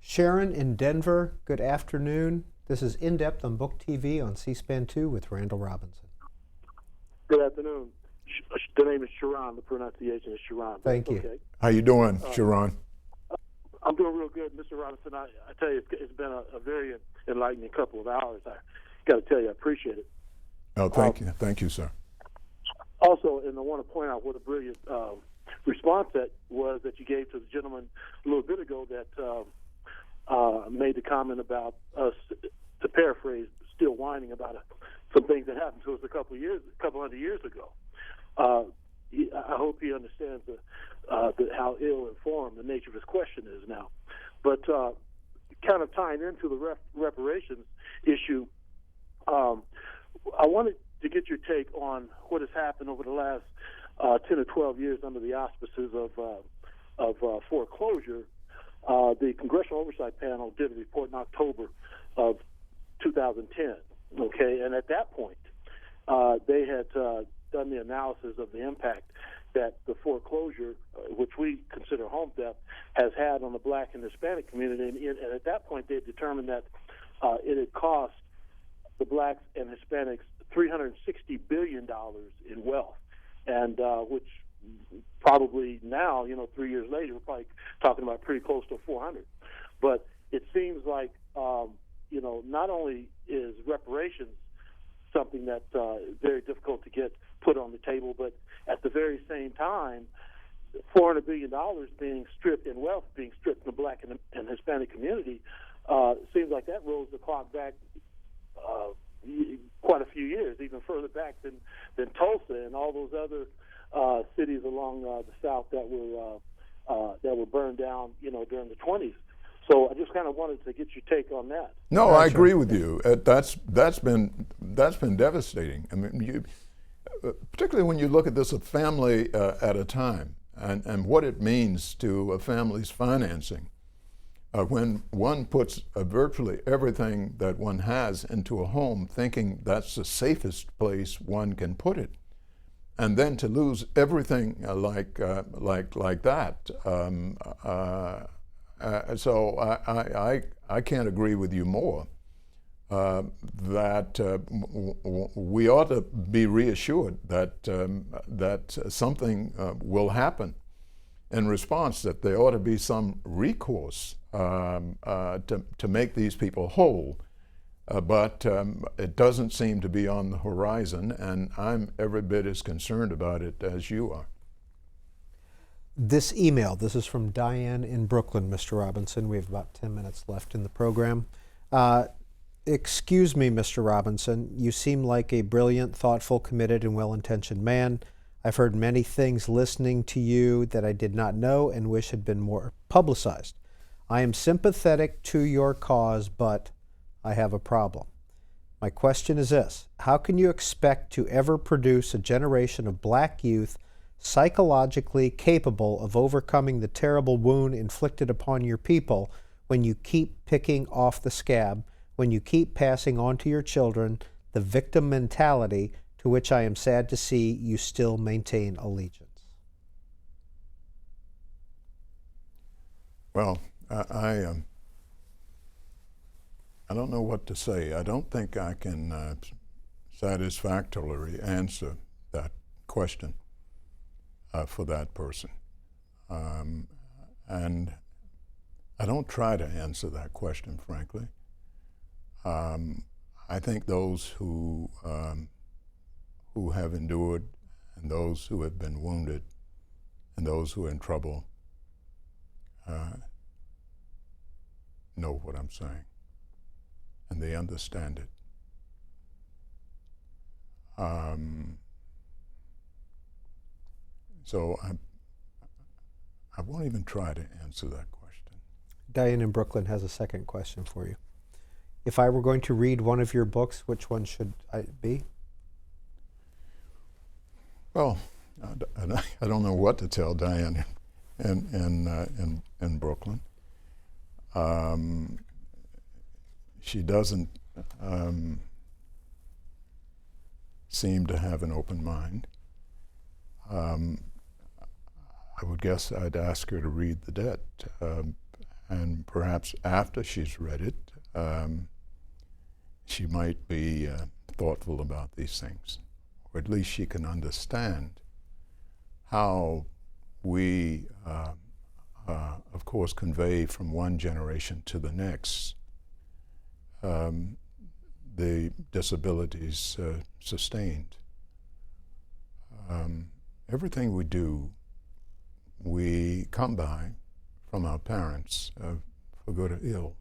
Sharon in Denver, good afternoon. This is In-Depth on Book TV on C-SPAN 2 with Randall Robinson. Good afternoon. The name is Sharon. The pronunciation is Sharon. Thank you. Okay. How you doing, Sharon? I'm doing real good, Mr. Robinson. I tell you, it's been a very enlightening couple of hours. I got to tell you, I appreciate it. Oh, thank you. Thank you, sir. Also, and I want to point out what a brilliant response that was that you gave to the gentleman a little bit ago that made the comment about us, to paraphrase, still whining about some things that happened to us a couple hundred years ago. I hope he understands how ill-informed the nature of his question is now. But kind of tying into the reparations issue, I wanted to get your take on what has happened over the last 10 or 12 years under the auspices of foreclosure. The Congressional Oversight Panel did a report in October of 2010, okay? And at that point, they had done the analysis of the impact that the foreclosure, which we consider home theft, has had on the Black and Hispanic community. And at that point, they had determined that it had cost the Blacks and Hispanics $360 billion in wealth, and which probably now, 3 years later, we're probably talking about pretty close to 400. But it seems like, not only is reparations something that's very difficult to get put on the table, but at the very same time, $400 billion being stripped in wealth, being stripped from the Black and Hispanic community, seems like that rolls the clock back quite a few years, even further back than Tulsa and all those other cities along the South that were burned down, during the 20s. So I just kind of wanted to get your take on that. No, I agree with you. That's been devastating. I mean, particularly when you look at this a family at a time, and what it means to a family's financing. when one puts virtually everything that one has into a home, thinking that's the safest place one can put it, and then to lose everything like that. So I can't agree with you more. That we ought to be reassured that something will happen in response, that there ought to be some recourse to make these people whole. But it doesn't seem to be on the horizon, and I'm every bit as concerned about it as you are. This email, this is from Diane in Brooklyn, Mr. Robinson. We have about 10 minutes left in the program. Excuse me, Mr. Robinson. You seem like a brilliant, thoughtful, committed, and well-intentioned man. I've heard many things listening to you that I did not know and wish had been more publicized. I am sympathetic to your cause, but I have a problem. My question is this: how can you expect to ever produce a generation of black youth psychologically capable of overcoming the terrible wound inflicted upon your people when you keep picking off the scab, when you keep passing on to your children the victim mentality to which I am sad to see you still maintain allegiance? Well, I don't know what to say. I don't think I can satisfactorily answer that question for that person. And I don't try to answer that question, frankly. I think those who have endured, and those who have been wounded, and those who are in trouble know what I'm saying, and they understand it. So I won't even try to answer that question. Diane in Brooklyn has a second question for you. If I were going to read one of your books, which one should it be? Well, I don't know what to tell Diane in Brooklyn. She doesn't seem to have an open mind. I would guess I'd ask her to read The Debt, and perhaps after she's read it, she might be thoughtful about these things, or at least she can understand how we, of course, convey from one generation to the next the disabilities sustained. Everything we do, we come by from our parents, for good or ill.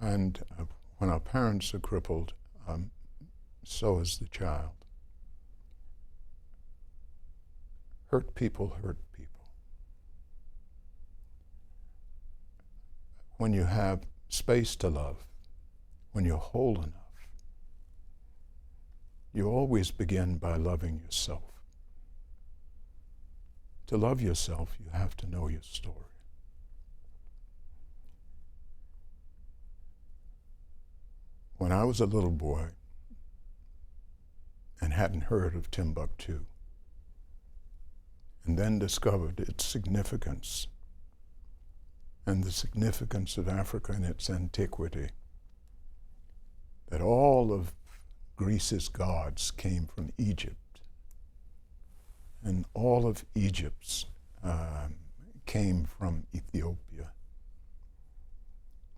And when our parents are crippled, so is the child. Hurt people hurt people. When you have space to love, when you're whole enough, you always begin by loving yourself. To love yourself, you have to know your story. When I was a little boy and hadn't heard of Timbuktu, and then discovered its significance and the significance of Africa in its antiquity, that all of Greece's gods came from Egypt, and all of Egypt's came from Ethiopia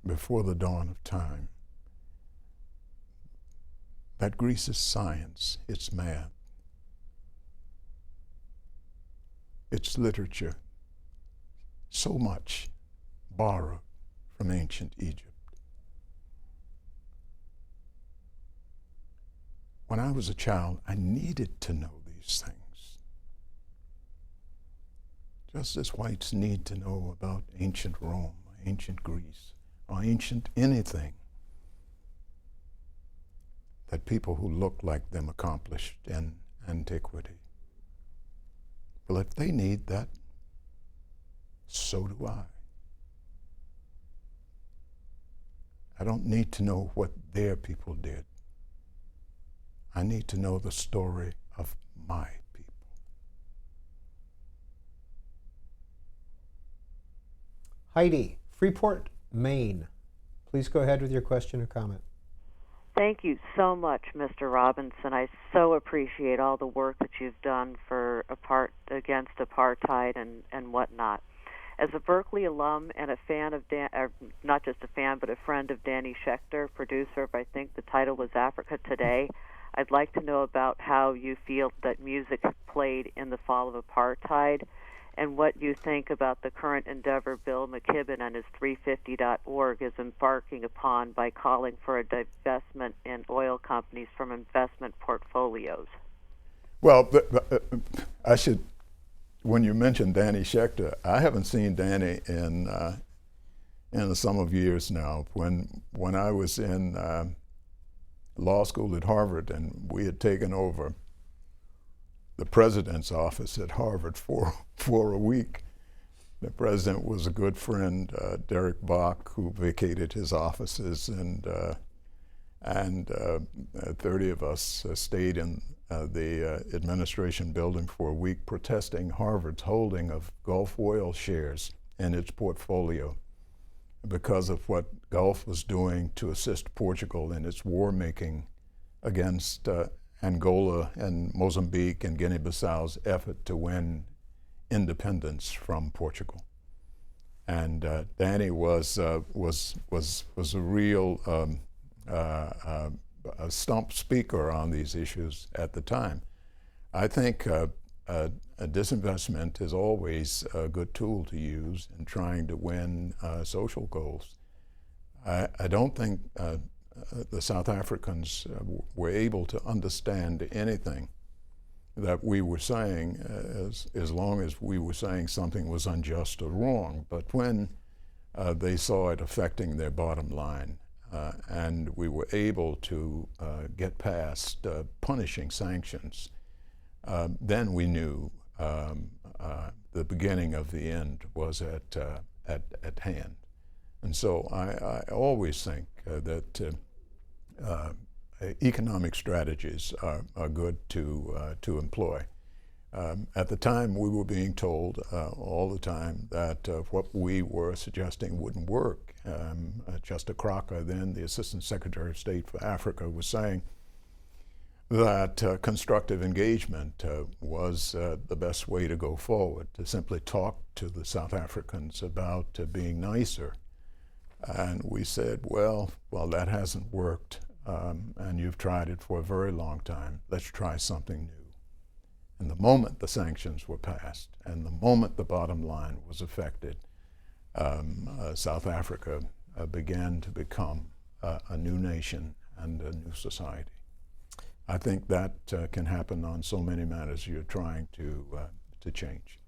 before the dawn of time. That Greece's science, its math, its literature, so much borrowed from ancient Egypt. When I was a child, I needed to know these things, just as whites need to know about ancient Rome, ancient Greece, or ancient anything that people who look like them accomplished in antiquity. Well, if they need that, so do I. I don't need to know what their people did. I need to know the story of my people. Heidi, Freeport, Maine. Please go ahead with your question or comment. Thank you so much, Mr. Robinson. I so appreciate all the work that you've done for against apartheid and whatnot. As a Berkeley alum and a fan of not just a fan, but a friend of Danny Schechter, producer of, I think the title was Africa Today, I'd like to know about how you feel that music played in the fall of apartheid, and what you think about the current endeavor Bill McKibben and his 350.org is embarking upon by calling for a divestment in oil companies from investment portfolios. Well, I should, when you mentioned Danny Schechter, I haven't seen Danny in a sum of years now. When I was in law school at Harvard and we had taken over the president's office at Harvard for a week. The president was a good friend, Derek Bach, who vacated his offices, and 30 of us stayed in the administration building for a week protesting Harvard's holding of Gulf oil shares in its portfolio because of what Gulf was doing to assist Portugal in its war making against Angola and Mozambique and Guinea-Bissau's effort to win independence from Portugal. And Danny was a real a stump speaker on these issues at the time. I think a disinvestment is always a good tool to use in trying to win social goals. I don't think the South Africans were able to understand anything that we were saying as long as we were saying something was unjust or wrong. But when they saw it affecting their bottom line and we were able to get past punishing sanctions, then we knew the beginning of the end was at hand. And so I always think that economic strategies are good to employ. At the time, we were being told all the time that what we were suggesting wouldn't work. Chester Crocker, then the Assistant Secretary of State for Africa, was saying that constructive engagement was the best way to go forward, to simply talk to the South Africans about being nicer. And we said, well, that hasn't worked, and you've tried it for a very long time. Let's try something new. And the moment the sanctions were passed, and the moment the bottom line was affected, South Africa began to become a new nation and a new society. I think that can happen on so many matters you're trying to change.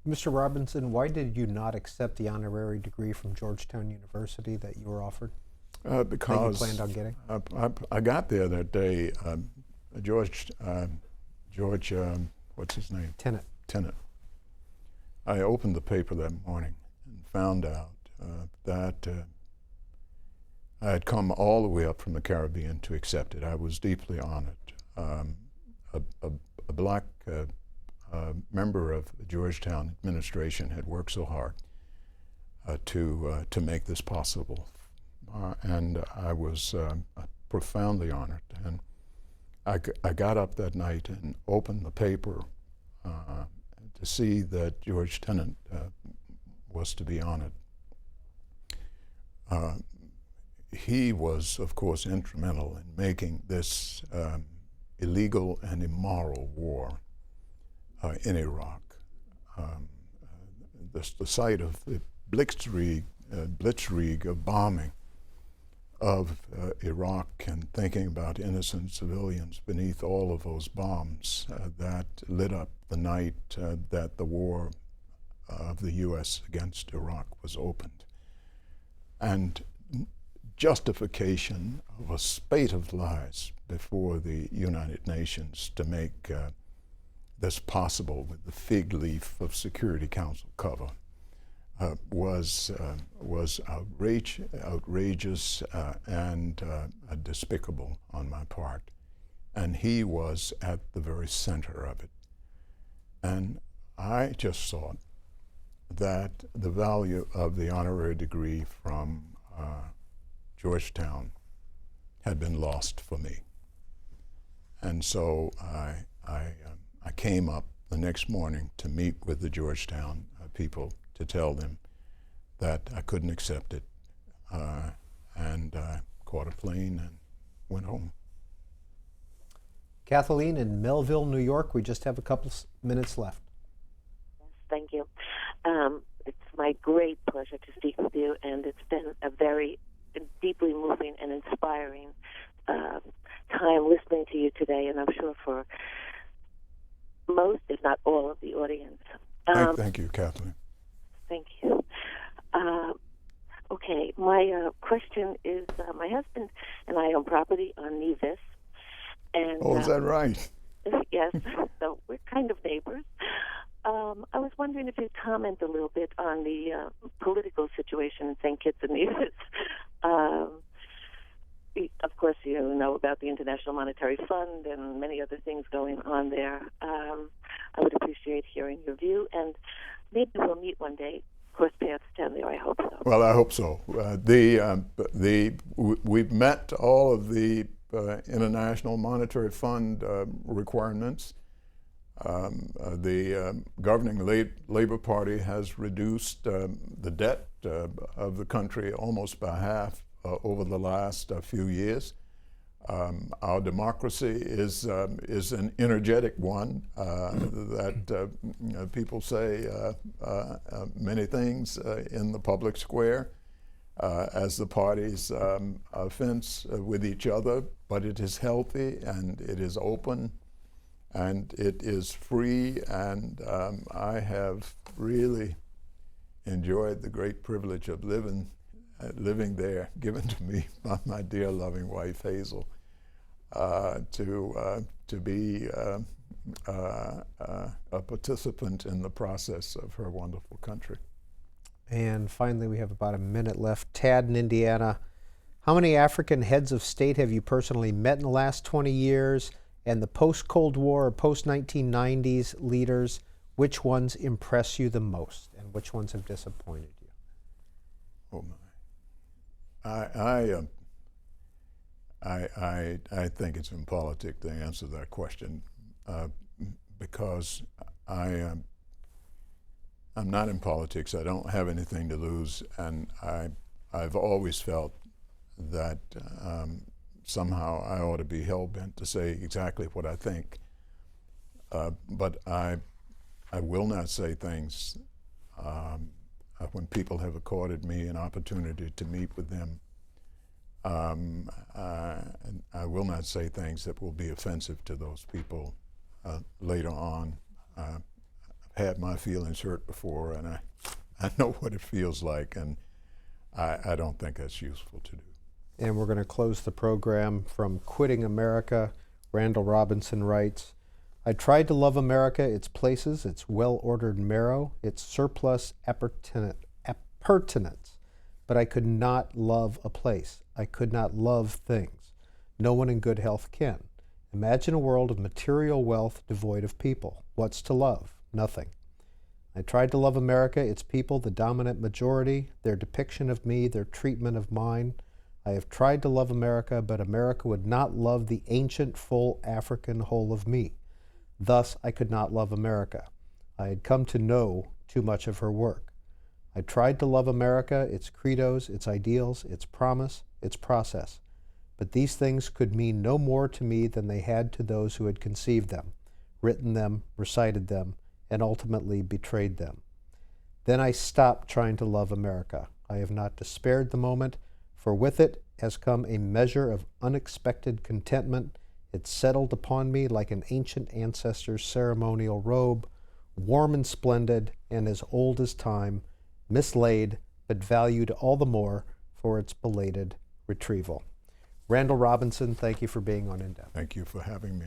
Mr. Robinson, why did you not accept the honorary degree from Georgetown University that you were offered? Because that you planned on getting? I got there that day. George, what's his name? Tenet. I opened the paper that morning and found out that I had come all the way up from the Caribbean to accept it. I was deeply honored. A black member of the Georgetown administration had worked so hard to make this possible, and I was profoundly honored. And I got up that night and opened the paper to see that George Tenet was to be honored. He was, of course, instrumental in making this illegal and immoral war in Iraq. The site of the blitzkrieg bombing of Iraq, and thinking about innocent civilians beneath all of those bombs that lit up the night that the war of the U.S. against Iraq was opened. And justification of a spate of lies before the United Nations to make this possible with the fig leaf of Security Council cover. was outrageous and despicable on my part. And he was at the very center of it. And I just thought that the value of the honorary degree from Georgetown had been lost for me. And so I came up the next morning to meet with the Georgetown people to tell them that I couldn't accept it, and caught a plane and went home. Kathleen in Melville, New York, we just have a couple minutes left. Thank you. It's my great pleasure to speak with you, and it's been a very deeply moving and inspiring time listening to you today, and I'm sure for most, if not all, of the audience. Thank you, Kathleen. Thank you. Okay, my question is, my husband and I own property on Nevis. And, is that right? Yes, so we're kind of neighbors. I was wondering if you'd comment a little bit on the political situation in St. Kitts and Nevis. Of course, you know about the International Monetary Fund and many other things going on there. I would appreciate hearing your view, and maybe we'll meet one day. Of course, paths tend there. I hope so. Well, I hope so. We've met all of the International Monetary Fund requirements. The governing Labor Party has reduced the debt of the country almost by half over the last few years. Our democracy is an energetic one that people say many things in the public square as the parties fence with each other, but it is healthy and it is open and it is free, and I have really enjoyed the great privilege of living there, given to me by my dear loving wife Hazel, to be a participant in the process of her wonderful country. And finally, we have about a minute left. Tad in Indiana, how many African heads of state have you personally met in the last 20 years? And the post-Cold War or post-1990s leaders, which ones impress you the most, and which ones have disappointed you? Oh my! I think it's impolitic to answer that question because I'm not in politics. I don't have anything to lose, and I've always felt that somehow I ought to be hell-bent to say exactly what I think. But I will not say things when people have accorded me an opportunity to meet with them. I will not say things that will be offensive to those people later on. I've had my feelings hurt before, and I know what it feels like, and I don't think that's useful to do. And we're going to close the program from Quitting America. Randall Robinson writes, I tried to love America, its places, its well-ordered marrow, its surplus appurtenance, but I could not love a place. I could not love things. No one in good health can. Imagine a world of material wealth devoid of people. What's to love? Nothing. I tried to love America, its people, the dominant majority, their depiction of me, their treatment of mine. I have tried to love America, but America would not love the ancient, full African whole of me. Thus, I could not love America. I had come to know too much of her work. I tried to love America, its credos, its ideals, its promise, its process. But these things could mean no more to me than they had to those who had conceived them, written them, recited them, and ultimately betrayed them. Then I stopped trying to love America. I have not despaired the moment, for with it has come a measure of unexpected contentment. It settled upon me like an ancient ancestor's ceremonial robe, warm and splendid and as old as time, mislaid but valued all the more for its belated retrieval. Randall Robinson, thank you for being on InDepth. Thank you for having me.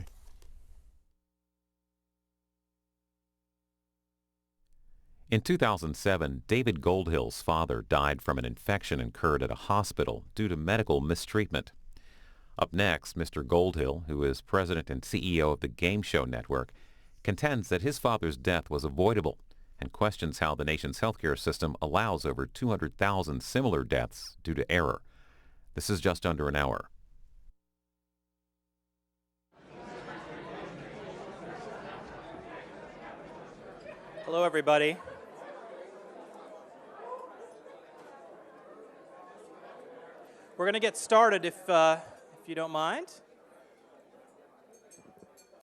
In 2007, David Goldhill's father died from an infection incurred at a hospital due to medical mistreatment. Up next, Mr. Goldhill, who is president and CEO of the Game Show Network, contends that his father's death was avoidable and questions how the nation's healthcare system allows over 200,000 similar deaths due to error. This is just under an hour. Hello, everybody. We're going to get started if you don't mind.